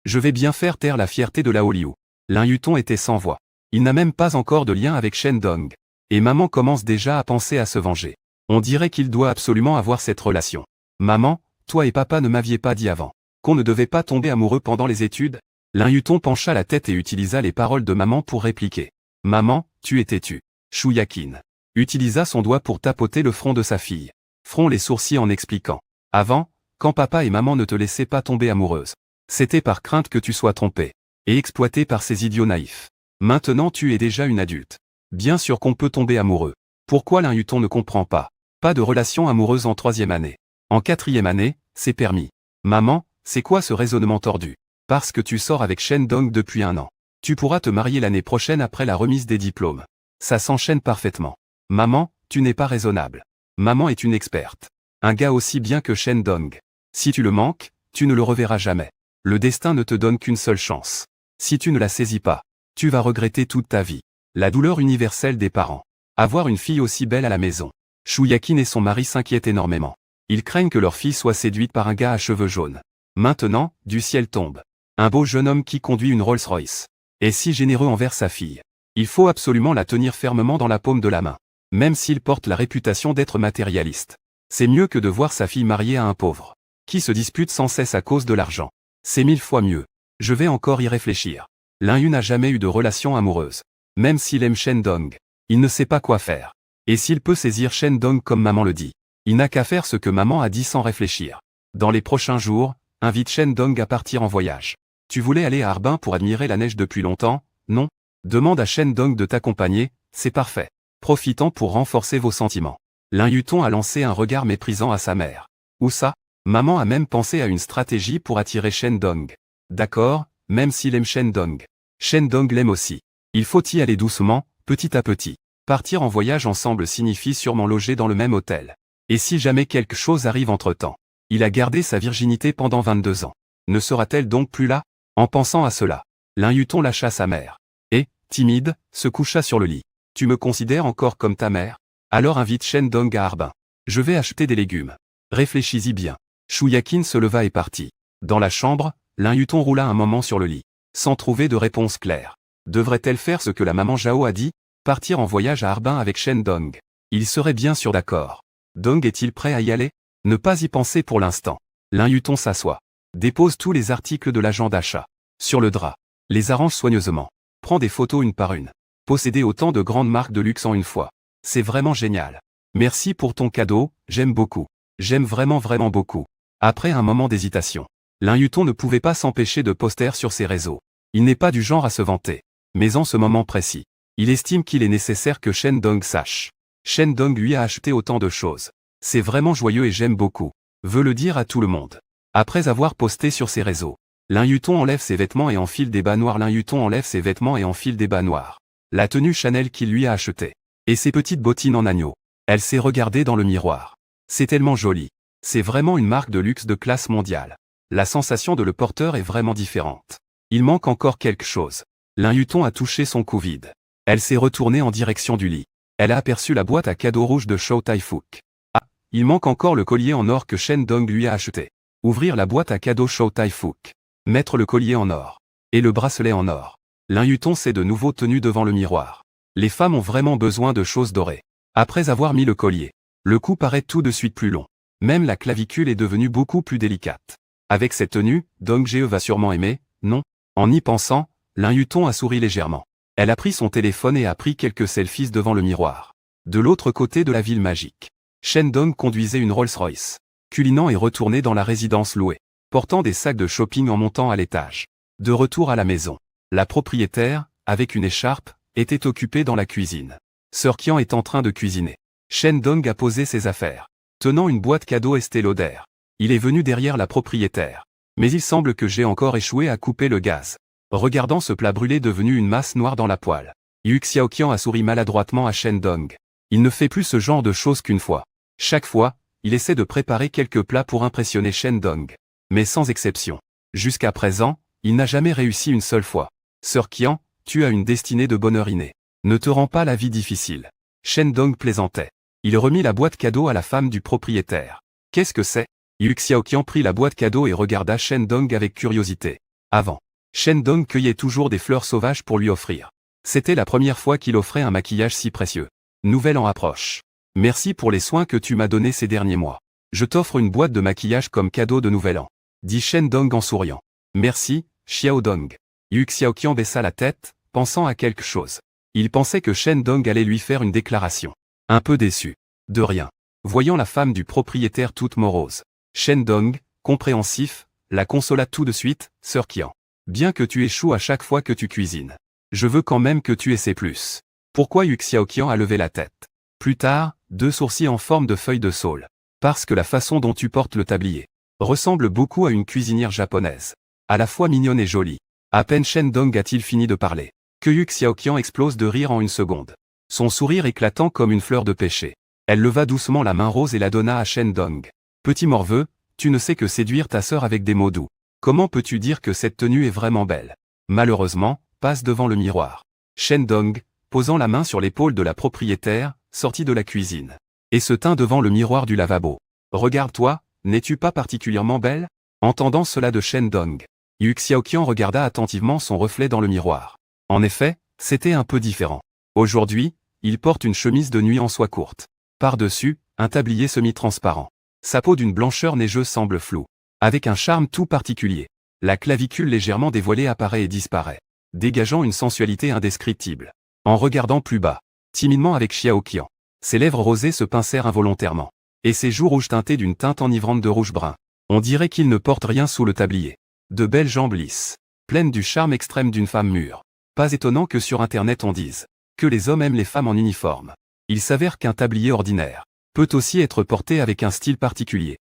je vais bien faire taire la fierté de Lao Liu. Lin Yuton était sans voix. Il n'a même pas encore de lien avec Shen Dong. Et maman commence déjà à penser à se venger. On dirait qu'il doit absolument avoir cette relation. Maman, toi et papa ne m'aviez pas dit avant qu'on ne devait pas tomber amoureux pendant les études? Lin Yutong pencha la tête et utilisa les paroles de maman pour répliquer. Maman, tu es têtue. Shu Yakin utilisa son doigt pour tapoter le front de sa fille. Front les sourcils en expliquant. Avant, quand papa et maman ne te laissaient pas tomber amoureuse, c'était par crainte que tu sois trompée et exploitée par ces idiots naïfs. Maintenant tu es déjà une adulte. Bien sûr qu'on peut tomber amoureux. Pourquoi Lin Yutong ne comprend pas? Pas de relation amoureuse en 3e année. En 4e année, c'est permis. Maman, c'est quoi ce raisonnement tordu? Parce que tu sors avec Shen Dong depuis 1 an. Tu pourras te marier l'année prochaine après la remise des diplômes. Ça s'enchaîne parfaitement. Maman, tu n'es pas raisonnable. Maman est une experte. Un gars aussi bien que Shen Dong. Si tu le manques, tu ne le reverras jamais. Le destin ne te donne qu'une seule chance. Si tu ne la saisis pas, tu vas regretter toute ta vie. La douleur universelle des parents. Avoir une fille aussi belle à la maison. Shu Yakin et son mari s'inquiètent énormément. Ils craignent que leur fille soit séduite par un gars à cheveux jaunes. Maintenant, du ciel tombe. Un beau jeune homme qui conduit une Rolls-Royce. Est si généreux envers sa fille. Il faut absolument la tenir fermement dans la paume de la main. Même s'il porte la réputation d'être matérialiste. C'est mieux que de voir sa fille mariée à un pauvre. Qui se dispute sans cesse à cause de l'argent. C'est 1000 fois mieux. Je vais encore y réfléchir. Lin Yu n'a jamais eu de relation amoureuse. Même s'il aime Shen Dong, il ne sait pas quoi faire. Et s'il peut saisir Shen Dong comme maman le dit, il n'a qu'à faire ce que maman a dit sans réfléchir. Dans les prochains jours, invite Shen Dong à partir en voyage. Tu voulais aller à Harbin pour admirer la neige depuis longtemps, non? Demande à Shen Dong de t'accompagner, c'est parfait. Profitant pour renforcer vos sentiments. Lin Yutong a lancé un regard méprisant à sa mère. Où ça? Maman a même pensé à une stratégie pour attirer Shen Dong. D'accord, même s'il aime Shen Dong. Shen Dong l'aime aussi. Il faut y aller doucement, petit à petit. Partir en voyage ensemble signifie sûrement loger dans le même hôtel. Et si jamais quelque chose arrive entre-temps? Il a gardé sa virginité pendant 22 ans. Ne sera-t-elle donc plus là? En pensant à cela, Lin Yutong lâcha sa mère. Et, timide, se coucha sur le lit. Tu me considères encore comme ta mère? Alors invite Shen Dong à Harbin. Je vais acheter des légumes. Réfléchis-y bien. Shu Yakin se leva et partit. Dans la chambre, Lin Yutong roula un moment sur le lit. Sans trouver de réponse claire. Devrait-elle faire ce que la maman Zhao a dit? Partir en voyage à Harbin avec Shen Dong. Il serait bien sûr d'accord. Dong est-il prêt à y aller? Ne pas y penser pour l'instant. Lin Yutong s'assoit. Dépose tous les articles de l'agent d'achat. Sur le drap. Les arrange soigneusement. Prend des photos une par une. Posséder autant de grandes marques de luxe en une fois. C'est vraiment génial. Merci pour ton cadeau, j'aime beaucoup. J'aime vraiment beaucoup. Après un moment d'hésitation, Lin Yutong ne pouvait pas s'empêcher de poster sur ses réseaux. Il n'est pas du genre à se vanter. Mais en ce moment précis, il estime qu'il est nécessaire que Shen Dong sache. Shen Dong lui a acheté autant de choses. C'est vraiment joyeux et j'aime beaucoup. Veut le dire à tout le monde. Après avoir posté sur ses réseaux, Lin Yutong enlève ses vêtements et enfile des bas noirs. Lin Yutong enlève ses vêtements et enfile des bas noirs. La tenue Chanel qu'il lui a achetée. Et ses petites bottines en agneau. Elle s'est regardée dans le miroir. C'est tellement joli. C'est vraiment une marque de luxe de classe mondiale. La sensation de le porteur est vraiment différente. Il manque encore quelque chose. Lin Yutong a touché son cou vide. Elle s'est retournée en direction du lit. Elle a aperçu la boîte à cadeaux rouge de Chow Tai-fook. Ah, il manque encore le collier en or que Shen Dong lui a acheté. Ouvrir la boîte à cadeaux Chow Tai-fook. Mettre le collier en or. Et le bracelet en or. Lin Yutong s'est de nouveau tenu devant le miroir. Les femmes ont vraiment besoin de choses dorées. Après avoir mis le collier, le cou paraît tout de suite plus long. Même la clavicule est devenue beaucoup plus délicate. Avec cette tenue, Dong Ge va sûrement aimer, non? En y pensant, Lin Yutong a souri légèrement. Elle a pris son téléphone et a pris quelques selfies devant le miroir. De l'autre côté de la ville magique, Shen Dong conduisait une Rolls-Royce. Culinant est retourné dans la résidence louée, portant des sacs de shopping en montant à l'étage. De retour à la maison, la propriétaire, avec une écharpe, était occupée dans la cuisine. Sœur Qian est en train de cuisiner. Shen Dong a posé ses affaires, tenant une boîte cadeau Estée Lauder. Il est venu derrière la propriétaire. Mais il semble que j'ai encore échoué à couper le gaz. Regardant ce plat brûlé devenu une masse noire dans la poêle, Yu Xiaoqian a souri maladroitement à Shen Dong. Il ne fait plus ce genre de choses qu'une fois. Chaque fois, il essaie de préparer quelques plats pour impressionner Shen Dong. Mais sans exception. Jusqu'à présent, il n'a jamais réussi une seule fois. Sœur Qian, tu as une destinée de bonheur inné. Ne te rends pas la vie difficile. Shen Dong plaisantait. Il remit la boîte cadeau à la femme du propriétaire. Qu'est-ce que c'est? Yu Xiaoqian prit la boîte cadeau et regarda Shen Dong avec curiosité. Avant, Shen Dong cueillait toujours des fleurs sauvages pour lui offrir. C'était la première fois qu'il offrait un maquillage si précieux. Nouvel an approche. Merci pour les soins que tu m'as donnés ces derniers mois. Je t'offre une boîte de maquillage comme cadeau de Nouvel An, dit Shen Dong en souriant. Merci, Xiao Dong. Yu Xiaoqian baissa la tête, pensant à quelque chose. Il pensait que Shen Dong allait lui faire une déclaration. Un peu déçu. De rien. Voyant la femme du propriétaire toute morose, Shen Dong, compréhensif, la consola tout de suite, Sœur Qian. Bien que tu échoues à chaque fois que tu cuisines, je veux quand même que tu essaies plus. Pourquoi Yu Xiaoqian a levé la tête? Plus tard, 2 sourcils en forme de feuille de saule. Parce que la façon dont tu portes le tablier ressemble beaucoup à une cuisinière japonaise. À la fois mignonne et jolie. À peine Shen Dong a-t-il fini de parler, que Yu Xiaoqian explose de rire en une seconde. Son sourire éclatant comme une fleur de pêcher. Elle leva doucement la main rose et la donna à Shen Dong. Petit morveux, tu ne sais que séduire ta sœur avec des mots doux. Comment peux-tu dire que cette tenue est vraiment belle? Malheureusement, passe devant le miroir. Shen Dong, posant la main sur l'épaule de la propriétaire, sortit de la cuisine. Et se tint devant le miroir du lavabo. Regarde-toi, n'es-tu pas particulièrement belle? Entendant cela de Shen Dong, Yu Xiaoqian regarda attentivement son reflet dans le miroir. En effet, c'était un peu différent. Aujourd'hui, il porte une chemise de nuit en soie courte. Par-dessus, un tablier semi-transparent. Sa peau d'une blancheur neigeuse semble floue. Avec un charme tout particulier. La clavicule légèrement dévoilée apparaît et disparaît, dégageant une sensualité indescriptible. En regardant plus bas, timidement avec Xiaoqian, ses lèvres rosées se pincèrent involontairement. Et ses joues rouges teintées d'une teinte enivrante de rouge-brun. On dirait qu'il ne porte rien sous le tablier. De belles jambes lisses, pleines du charme extrême d'une femme mûre. Pas étonnant que sur Internet on dise que les hommes aiment les femmes en uniforme. Il s'avère qu'un tablier ordinaire peut aussi être porté avec un style particulier.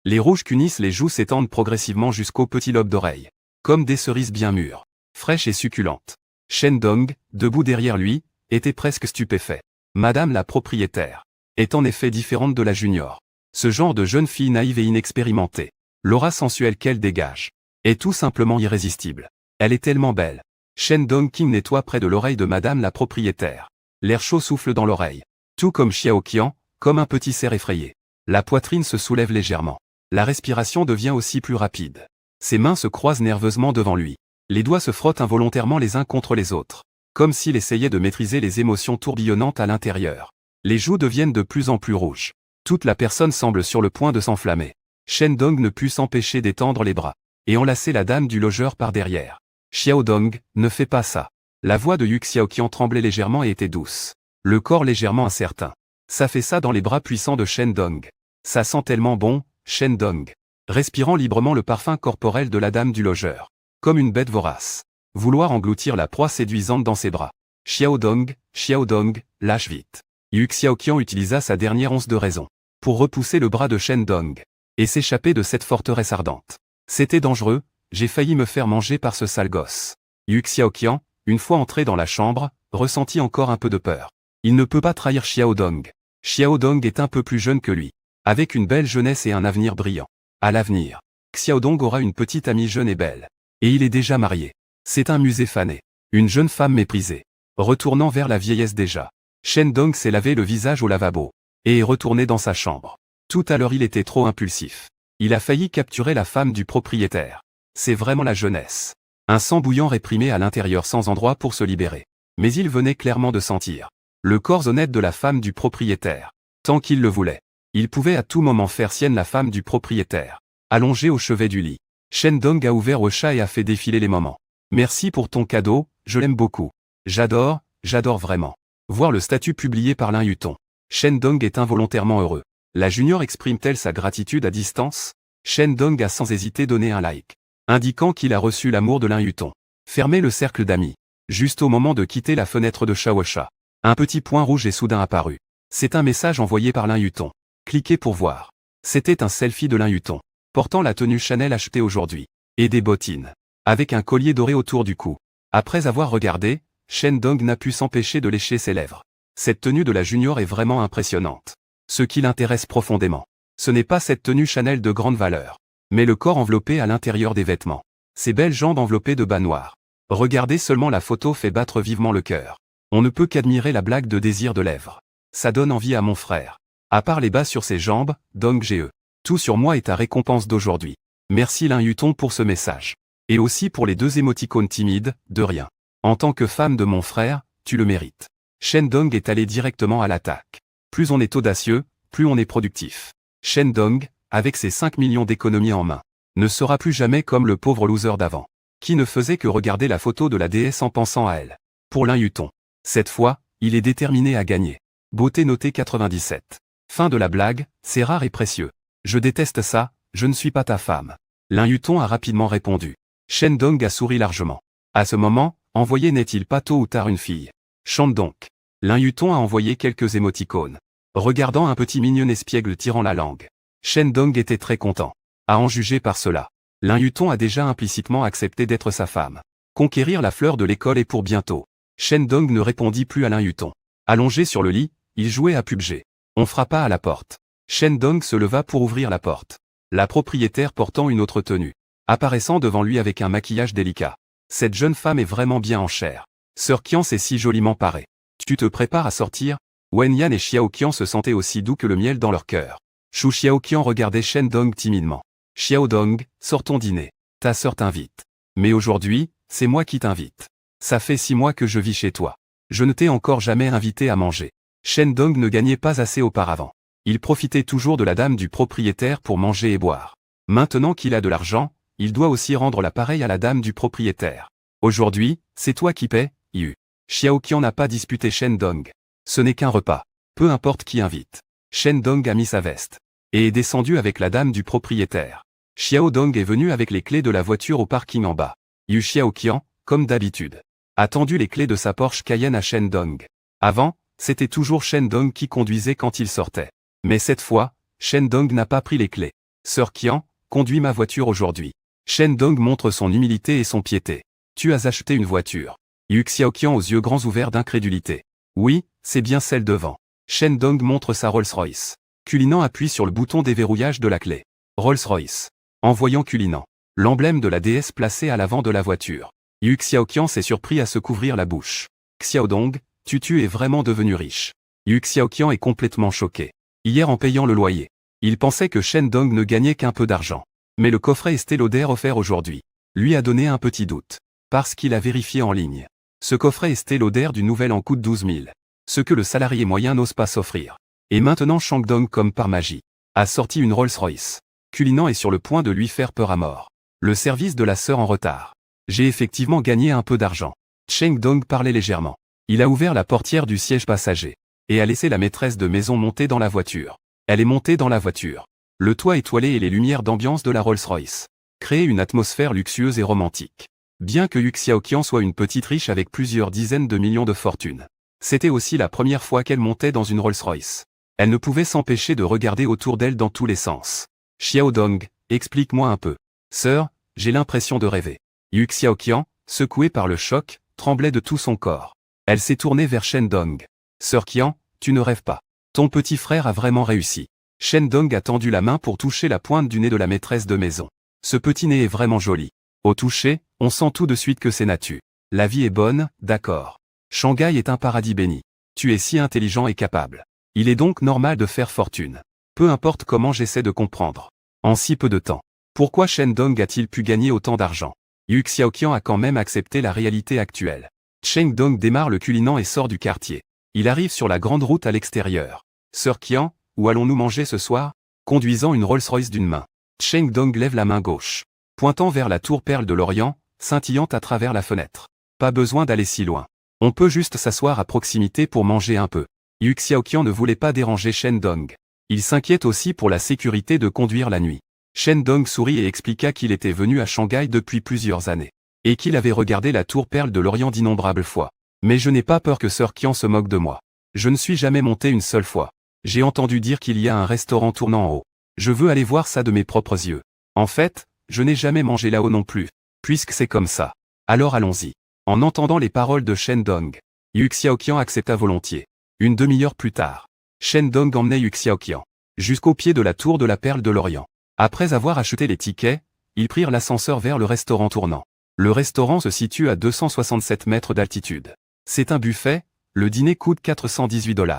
Les rouges qu'unissent les joues s'étendent progressivement jusqu'au petit lobe d'oreille. Comme des cerises bien mûres, fraîches et succulentes. Shen Dong, debout derrière lui, était presque stupéfait. Madame la propriétaire est en effet différente de la junior. Ce genre de jeune fille naïve et inexpérimentée, l'aura sensuelle qu'elle dégage, est tout simplement irrésistible. Elle est tellement belle. Shen Dong King nettoie près de l'oreille de Madame la propriétaire. L'air chaud souffle dans l'oreille. Tout comme Xiaoqian, comme un petit cerf effrayé. La poitrine se soulève légèrement. La respiration devient aussi plus rapide. Ses mains se croisent nerveusement devant lui. Les doigts se frottent involontairement les uns contre les autres, comme s'il essayait de maîtriser les émotions tourbillonnantes à l'intérieur. Les joues deviennent de plus en plus rouges. Toute la personne semble sur le point de s'enflammer. Shen Dong ne put s'empêcher d'étendre les bras et enlacer la dame du logeur par derrière. Xiao Dong, ne fais pas ça. La voix de Yu Xiaoqian tremblait légèrement et était douce. Le corps légèrement incertain. Ça fait ça dans les bras puissants de Shen Dong. Ça sent tellement bon, Shen Dong. Respirant librement le parfum corporel de la dame du logeur. Comme une bête vorace. Vouloir engloutir la proie séduisante dans ses bras. Xiao Dong, lâche vite. Yu Xiaoqian utilisa sa dernière once de raison pour repousser le bras de Shen Dong et s'échapper de cette forteresse ardente. C'était dangereux, j'ai failli me faire manger par ce sale gosse. Yu Xiaoqian, une fois entré dans la chambre, ressentit encore un peu de peur. Il ne peut pas trahir Xiao Dong. Xiao Dong est un peu plus jeune que lui, avec une belle jeunesse et un avenir brillant. À l'avenir, Xiao Dong aura une petite amie jeune et belle. Et il est déjà marié. C'est un musée fané. Une jeune femme méprisée. Retournant vers la vieillesse déjà. Shen Dong s'est lavé le visage au lavabo. Et est retourné dans sa chambre. Tout à l'heure il était trop impulsif. Il a failli capturer la femme du propriétaire. C'est vraiment la jeunesse. Un sang bouillant réprimé à l'intérieur sans endroit pour se libérer. Mais il venait clairement de sentir le corps honnête de la femme du propriétaire. Tant qu'il le voulait. Il pouvait à tout moment faire sienne la femme du propriétaire. Allongée au chevet du lit. Shen Dong a ouvert au chat et a fait défiler les moments. Merci pour ton cadeau, je l'aime beaucoup. J'adore vraiment. Voir le statut publié par Lin Yuton. Shen Dong est involontairement heureux. La junior exprime-t-elle sa gratitude à distance? Shen Dong a sans hésiter donné un like, indiquant qu'il a reçu l'amour de Lin Yuton. Fermez le cercle d'amis. Juste au moment de quitter la fenêtre de Shaosha. Un petit point rouge est soudain apparu. C'est un message envoyé par Lin Yuton. Cliquez pour voir. C'était un selfie de Lin Yuton, portant la tenue Chanel achetée aujourd'hui, et des bottines, avec un collier doré autour du cou. Après avoir regardé, Shen Dong n'a pu s'empêcher de lécher ses lèvres. Cette tenue de la junior est vraiment impressionnante. Ce qui l'intéresse profondément, ce n'est pas cette tenue Chanel de grande valeur, mais le corps enveloppé à l'intérieur des vêtements. Ses belles jambes enveloppées de bas noirs. Regardez seulement la photo fait battre vivement le cœur. On ne peut qu'admirer la blague de désir de lèvres. Ça donne envie à mon frère. À part les bas sur ses jambes, Dong Ge. Tout sur moi est ta récompense d'aujourd'hui. Merci Lin Yuton pour ce message. Et aussi pour les 2 émoticônes timides, de rien. En tant que femme de mon frère, tu le mérites. Shendong est allé directement à l'attaque. Plus on est audacieux, plus on est productif. Shendong, avec ses 5 millions d'économies en main, ne sera plus jamais comme le pauvre loser d'avant, qui ne faisait que regarder la photo de la déesse en pensant à elle. Pour Lin Yutong. Cette fois, il est déterminé à gagner. Beauté notée 97. Fin de la blague, c'est rare et précieux. Je déteste ça, je ne suis pas ta femme. Lin Yutong a rapidement répondu. Shendong a souri largement. À ce moment, envoyer n'est-il pas tôt ou tard une fille? Chante donc. Lin Yutong a envoyé quelques émoticônes. Regardant un petit mignon espiègle tirant la langue. Shendong était très content. À en juger par cela. Lin Yutong a déjà implicitement accepté d'être sa femme. Conquérir la fleur de l'école est pour bientôt. Shendong ne répondit plus à Lin Yutong. Allongé sur le lit, il jouait à PUBG. On frappa à la porte. Shendong se leva pour ouvrir la porte. La propriétaire portant une autre tenue, apparaissant devant lui avec un maquillage délicat. Cette jeune femme est vraiment bien en chair. Sœur Qian s'est si joliment parée. Tu te prépares à sortir? Wen Yan et Xiao Qian se sentaient aussi doux que le miel dans leur cœur. Shu Xiao Qian regardait Shendong timidement. Xiao Dong, sortons dîner. Ta sœur t'invite. Mais aujourd'hui, c'est moi qui t'invite. Ça fait 6 mois que je vis chez toi. Je ne t'ai encore jamais invité à manger. Shendong ne gagnait pas assez auparavant. Il profitait toujours de la dame du propriétaire pour manger et boire. Maintenant qu'il a de l'argent, il doit aussi rendre l'appareil à la dame du propriétaire. Aujourd'hui, c'est toi qui paies, Yu. Xiao Qian n'a pas disputé Shendong. Ce n'est qu'un repas. Peu importe qui invite. Shendong a mis sa veste. Et est descendu avec la dame du propriétaire. Xiao Dong est venu avec les clés de la voiture au parking en bas. Yu Xiao Qian, comme d'habitude, a tendu les clés de sa Porsche Cayenne à Shendong. Avant, c'était toujours Shendong qui conduisait quand il sortait. Mais cette fois, Shendong n'a pas pris les clés. Sœur Qian, conduis ma voiture aujourd'hui. Shendong montre son humilité et son piété. Tu as acheté une voiture. Yu Xiaoqian aux yeux grands ouverts d'incrédulité. Oui, c'est bien celle devant. Shendong montre sa Rolls-Royce. Culinant appuie sur le bouton déverrouillage de la clé. Rolls-Royce. En voyant Culinant, l'emblème de la déesse placé à l'avant de la voiture. Yu Xiaoqian s'est surpris à se couvrir la bouche. Xiaodong, tu es vraiment devenu riche. Yu Xiaoqian est complètement choqué. Hier en payant le loyer, il pensait que Shendong ne gagnait qu'un peu d'argent. Mais le coffret Estée Lauder offert aujourd'hui lui a donné un petit doute. Parce qu'il a vérifié en ligne. Ce coffret Estée Lauder du nouvel an coûte 12 000. Ce que le salarié moyen n'ose pas s'offrir. Et maintenant Shandong comme par magie a sorti une Rolls-Royce. Culinant est sur le point de lui faire peur à mort. Le service de la sœur en retard. J'ai effectivement gagné un peu d'argent. Cheng Dong parlait légèrement. Il a ouvert la portière du siège passager. Et a laissé la maîtresse de maison monter dans la voiture. Elle est montée dans la voiture. Le toit étoilé et les lumières d'ambiance de la Rolls-Royce créaient une atmosphère luxueuse et romantique. Bien que Yu Xiaoqian soit une petite riche avec plusieurs dizaines de millions de fortune, c'était aussi la première fois qu'elle montait dans une Rolls-Royce. Elle ne pouvait s'empêcher de regarder autour d'elle dans tous les sens. Xiao Dong, explique-moi un peu. Sœur, j'ai l'impression de rêver. Yu Xiaoqian, secoué par le choc, tremblait de tout son corps. Elle s'est tournée vers Shendong. Sœur Qian, tu ne rêves pas. Ton petit frère a vraiment réussi. Shendong a tendu la main pour toucher la pointe du nez de la maîtresse de maison. Ce petit nez est vraiment joli. Au toucher, on sent tout de suite que c'est natu. La vie est bonne, d'accord. Shanghai est un paradis béni. Tu es si intelligent et capable. Il est donc normal de faire fortune. Peu importe comment j'essaie de comprendre. En si peu de temps. Pourquoi Shendong a-t-il pu gagner autant d'argent? Yu Xiaoqian a quand même accepté la réalité actuelle. Cheng Dong démarre le Culinant et sort du quartier. Il arrive sur la grande route à l'extérieur. Sœur Qian, où allons-nous manger ce soir? Conduisant une Rolls-Royce d'une main. Cheng Dong lève la main gauche, pointant vers la tour Perle de l'Orient, scintillant à travers la fenêtre. Pas besoin d'aller si loin. On peut juste s'asseoir à proximité pour manger un peu. Yu Xiaoqian ne voulait pas déranger Shendong. Il s'inquiète aussi pour la sécurité de conduire la nuit. Shendong sourit et expliqua qu'il était venu à Shanghai depuis plusieurs années. Et qu'il avait regardé la tour Perle de l'Orient d'innombrables fois. Mais je n'ai pas peur que Sœur Qian se moque de moi. Je ne suis jamais monté une seule fois. J'ai entendu dire qu'il y a un restaurant tournant en haut. Je veux aller voir ça de mes propres yeux. En fait, je n'ai jamais mangé là-haut non plus. Puisque c'est comme ça. Alors allons-y. En entendant les paroles de Shendong, Yu Xiaoqian accepta volontiers. Une demi-heure plus tard, Shendong emmenait Yu Xiaoqian jusqu'au pied de la tour de la Perle de l'Orient. Après avoir acheté les tickets, ils prirent l'ascenseur vers le restaurant tournant. Le restaurant se situe à 267 mètres d'altitude. C'est un buffet, le dîner coûte 418 $.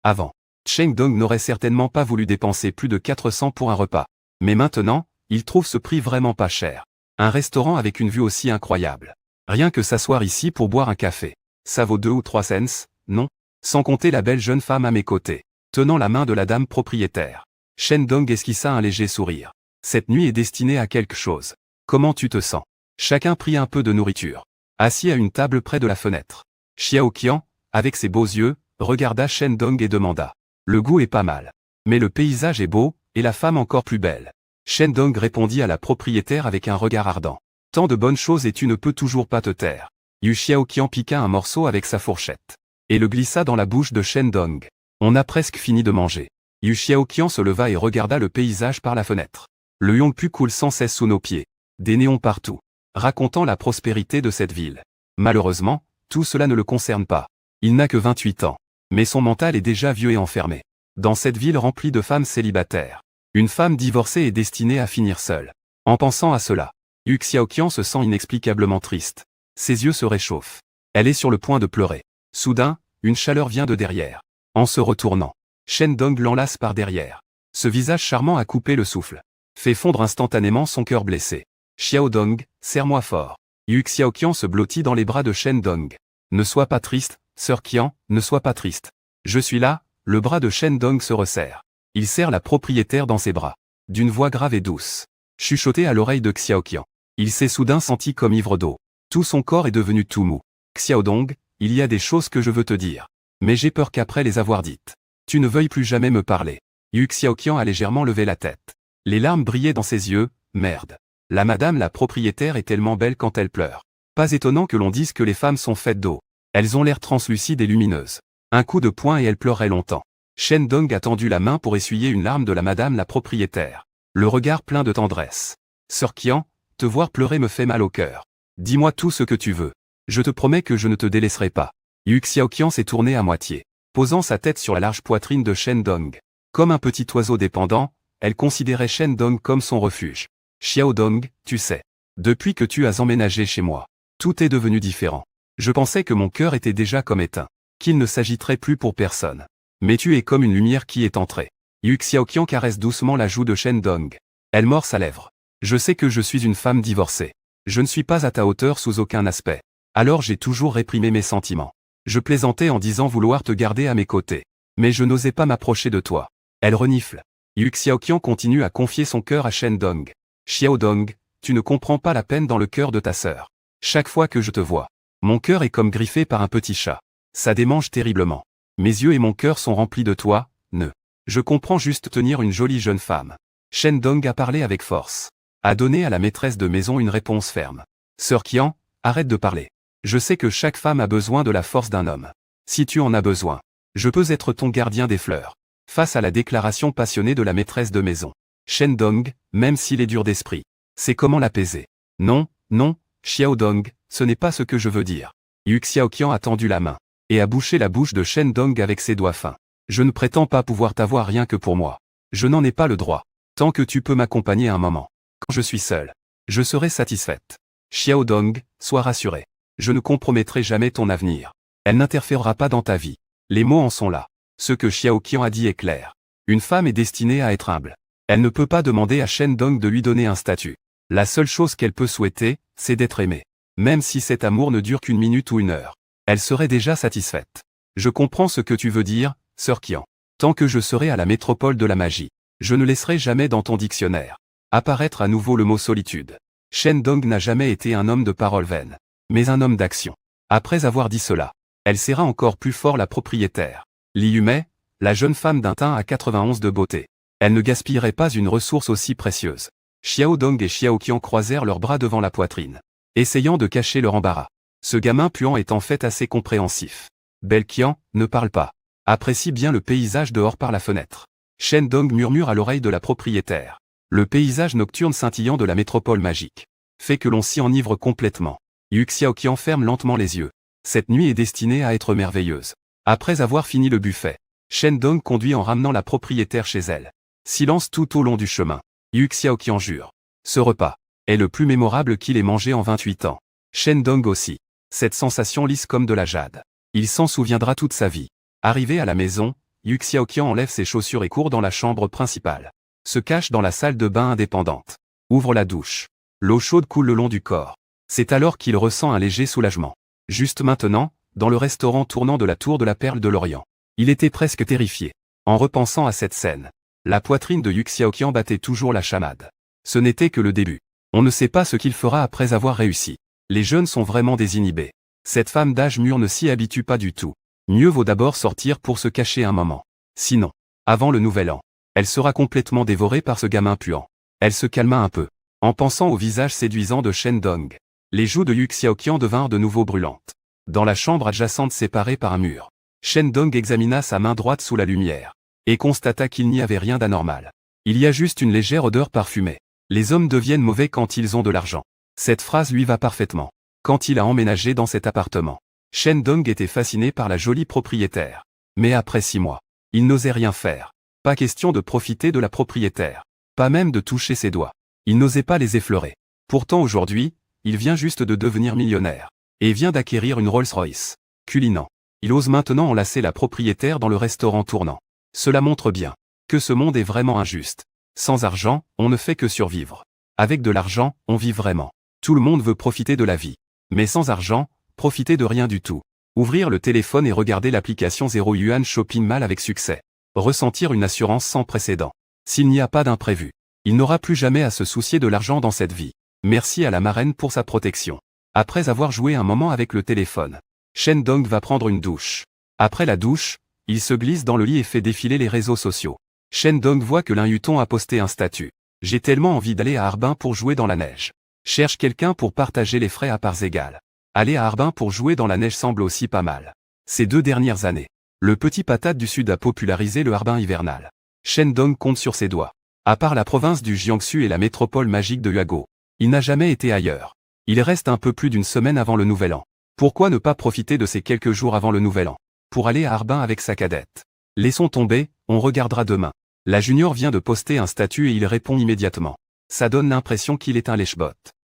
Avant, Cheng Dong n'aurait certainement pas voulu dépenser plus de 400 pour un repas. Mais maintenant, il trouve ce prix vraiment pas cher. Un restaurant avec une vue aussi incroyable. Rien que s'asseoir ici pour boire un café. Ça vaut 2 ou 3 cents, non? Sans compter la belle jeune femme à mes côtés, tenant la main de la dame propriétaire. Shen Dong esquissa un léger sourire. Cette nuit est destinée à quelque chose. Comment tu te sens? Chacun prit un peu de nourriture. Assis à une table près de la fenêtre. Xiao Qian, avec ses beaux yeux, regarda Shen Dong et demanda. Le goût est pas mal. Mais le paysage est beau, et la femme encore plus belle. Shen Dong répondit à la propriétaire avec un regard ardent. Tant de bonnes choses et tu ne peux toujours pas te taire. Yu Xiaoqian piqua un morceau avec sa fourchette. Et le glissa dans la bouche de Shen Dong. On a presque fini de manger. Yu Xiaoqian se leva et regarda le paysage par la fenêtre. Le Yongpu coule sans cesse sous nos pieds. Des néons partout. Racontant la prospérité de cette ville. Malheureusement, tout cela ne le concerne pas. Il n'a que 28 ans. Mais son mental est déjà vieux et enfermé. Dans cette ville remplie de femmes célibataires. Une femme divorcée est destinée à finir seule. En pensant à cela, Yu Xiaoqian se sent inexplicablement triste. Ses yeux se réchauffent. Elle est sur le point de pleurer. Soudain, une chaleur vient de derrière. En se retournant, Shen Dong l'enlace par derrière. Ce visage charmant a coupé le souffle. Fait fondre instantanément son cœur blessé. Xiao Dong, serre-moi fort. Yu Xiaoqian se blottit dans les bras de Shen Dong. Ne sois pas triste, sœur Qian, ne sois pas triste. Je suis là, le bras de Shen Dong se resserre. Il serre la propriétaire dans ses bras. D'une voix grave et douce. Chuchoté à l'oreille de Xiaoqian. Il s'est soudain senti comme ivre d'eau. Tout son corps est devenu tout mou. Xiao Dong, il y a des choses que je veux te dire. Mais j'ai peur qu'après les avoir dites, tu ne veuilles plus jamais me parler. Yu Xiaoqian a légèrement levé la tête. Les larmes brillaient dans ses yeux, merde. La madame la propriétaire est tellement belle quand elle pleure. Pas étonnant que l'on dise que les femmes sont faites d'eau. Elles ont l'air translucides et lumineuses. Un coup de poing et elle pleurait longtemps. Shen Dong a tendu la main pour essuyer une larme de la madame la propriétaire. Le regard plein de tendresse. Sœur Qian, te voir pleurer me fait mal au cœur. Dis-moi tout ce que tu veux. Je te promets que je ne te délaisserai pas. Yu Xiaoqian s'est tourné à moitié, posant sa tête sur la large poitrine de Shen Dong. Comme un petit oiseau dépendant, elle considérait Shen Dong comme son refuge. Xiao Dong, tu sais. Depuis que tu as emménagé chez moi, tout est devenu différent. Je pensais que mon cœur était déjà comme éteint, qu'il ne s'agiterait plus pour personne. Mais tu es comme une lumière qui est entrée. Yu Xiaoqian caresse doucement la joue de Shen Dong. Elle mord sa lèvre. Je sais que je suis une femme divorcée. Je ne suis pas à ta hauteur sous aucun aspect. Alors j'ai toujours réprimé mes sentiments. Je plaisantais en disant vouloir te garder à mes côtés. Mais je n'osais pas m'approcher de toi. Elle renifle. Yu Xiaoqian continue à confier son cœur à Shen Dong. Xiao Dong, tu ne comprends pas la peine dans le cœur de ta sœur. Chaque fois que je te vois, mon cœur est comme griffé par un petit chat. Ça démange terriblement. Mes yeux et mon cœur sont remplis de toi, ne. Je comprends juste tenir une jolie jeune femme. Shen Dong a parlé avec force. A donné à la maîtresse de maison une réponse ferme. Sœur Qian, arrête de parler. Je sais que chaque femme a besoin de la force d'un homme. Si tu en as besoin, je peux être ton gardien des fleurs. Face à la déclaration passionnée de la maîtresse de maison. Shen Dong, même s'il est dur d'esprit, c'est comment l'apaiser. Non, non, Xiao Dong, ce n'est pas ce que je veux dire. Yu Xiaoqian a tendu la main et a bouché la bouche de Shen Dong avec ses doigts fins. Je ne prétends pas pouvoir t'avoir rien que pour moi. Je n'en ai pas le droit. Tant que tu peux m'accompagner un moment. Quand je suis seule, je serai satisfaite. Xiao Dong, sois rassurée. Je ne compromettrai jamais ton avenir. Elle n'interférera pas dans ta vie. Les mots en sont là. Ce que Xiao Qian a dit est clair. Une femme est destinée à être humble. Elle ne peut pas demander à Shen Dong de lui donner un statut. La seule chose qu'elle peut souhaiter, c'est d'être aimée. Même si cet amour ne dure qu'une minute ou une heure. Elle serait déjà satisfaite. Je comprends ce que tu veux dire, sœur Qian. Tant que je serai à la métropole de la magie, je ne laisserai jamais dans ton dictionnaire apparaître à nouveau le mot solitude. Shen Dong n'a jamais été un homme de parole vaine, mais un homme d'action. Après avoir dit cela, elle serra encore plus fort la propriétaire. Li Yumei, la jeune femme d'un teint à 91 de beauté. Elle ne gaspillerait pas une ressource aussi précieuse. Xiao Dong et Xiao Qian croisèrent leurs bras devant la poitrine, essayant de cacher leur embarras. Ce gamin puant est en fait assez compréhensif. Belle Qian, ne parle pas. Apprécie bien le paysage dehors par la fenêtre. Shen Dong murmure à l'oreille de la propriétaire. Le paysage nocturne scintillant de la métropole magique fait que l'on s'y enivre complètement. Yu Xiaoqian ferme lentement les yeux. Cette nuit est destinée à être merveilleuse. Après avoir fini le buffet, Shen Dong conduit en ramenant la propriétaire chez elle. Silence tout au long du chemin. Yu Xiaoqian jure. Ce repas est le plus mémorable qu'il ait mangé en 28 ans. Shen Dong aussi. Cette sensation lisse comme de la jade. Il s'en souviendra toute sa vie. Arrivé à la maison, Yu Xiaoqian enlève ses chaussures et court dans la chambre principale. Se cache dans la salle de bain indépendante. Ouvre la douche. L'eau chaude coule le long du corps. C'est alors qu'il ressent un léger soulagement. Juste maintenant, dans le restaurant tournant de la Tour de la Perle de l'Orient. Il était presque terrifié. En repensant à cette scène, la poitrine de Yu Xiaoqian battait toujours la chamade. Ce n'était que le début. On ne sait pas ce qu'il fera après avoir réussi. Les jeunes sont vraiment désinhibés. Cette femme d'âge mûr ne s'y habitue pas du tout. Mieux vaut d'abord sortir pour se cacher un moment. Sinon, avant le nouvel an, elle sera complètement dévorée par ce gamin puant. Elle se calma un peu, en pensant au visage séduisant de Shen Dong. Les joues de Yu Xiaoqian devinrent de nouveau brûlantes. Dans la chambre adjacente séparée par un mur, Shen Dong examina sa main droite sous la lumière, et constata qu'il n'y avait rien d'anormal. Il y a juste une légère odeur parfumée. Les hommes deviennent mauvais quand ils ont de l'argent. Cette phrase lui va parfaitement. Quand il a emménagé dans cet appartement, Shen Dong était fasciné par la jolie propriétaire. Mais après 6 mois, il n'osait rien faire. Pas question de profiter de la propriétaire. Pas même de toucher ses doigts. Il n'osait pas les effleurer. Pourtant aujourd'hui, il vient juste de devenir millionnaire. Et vient d'acquérir une Rolls-Royce. Culinant. Il ose maintenant enlacer la propriétaire dans le restaurant tournant. Cela montre bien que ce monde est vraiment injuste. Sans argent, on ne fait que survivre. Avec de l'argent, on vit vraiment. Tout le monde veut profiter de la vie. Mais sans argent, profiter de rien du tout. Ouvrir le téléphone et regarder l'application 0 Yuan Shopping Mall avec succès. Ressentir une assurance sans précédent. S'il n'y a pas d'imprévu, il n'aura plus jamais à se soucier de l'argent dans cette vie. Merci à la marraine pour sa protection. Après avoir joué un moment avec le téléphone, Shen Dong va prendre une douche. Après la douche, il se glisse dans le lit et fait défiler les réseaux sociaux. Shen Dong voit que l'un Yuton a posté un statut. J'ai tellement envie d'aller à Harbin pour jouer dans la neige. Cherche quelqu'un pour partager les frais à parts égales. Aller à Harbin pour jouer dans la neige semble aussi pas mal. Ces 2 dernières années, le petit patate du Sud a popularisé le Harbin hivernal. Shen Dong compte sur ses doigts. À part la province du Jiangsu et la métropole magique de Huago, il n'a jamais été ailleurs. Il reste un peu plus d'une semaine avant le nouvel an. Pourquoi ne pas profiter de ces quelques jours avant le nouvel an pour aller à Harbin avec sa cadette? Laissons tomber, on regardera demain. La junior vient de poster un statut et il répond immédiatement. Ça donne l'impression qu'il est un lèche-bot.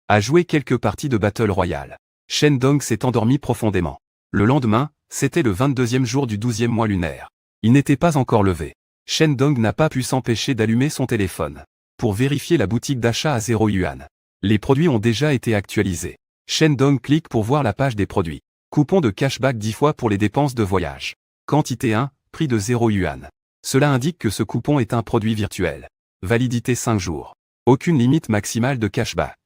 A joué quelques parties de Battle Royale. Shen Dong s'est endormi profondément. Le lendemain, c'était le 22e jour du 12e mois lunaire. Il n'était pas encore levé. Shen Dong n'a pas pu s'empêcher d'allumer son téléphone pour vérifier la boutique d'achat à 0 yuan. Les produits ont déjà été actualisés. Shen Dong clique pour voir la page des produits. Coupon de cashback 10 fois pour les dépenses de voyage. Quantité 1, prix de 0 yuan. Cela indique que ce coupon est un produit virtuel. Validité 5 jours. Aucune limite maximale de cashback.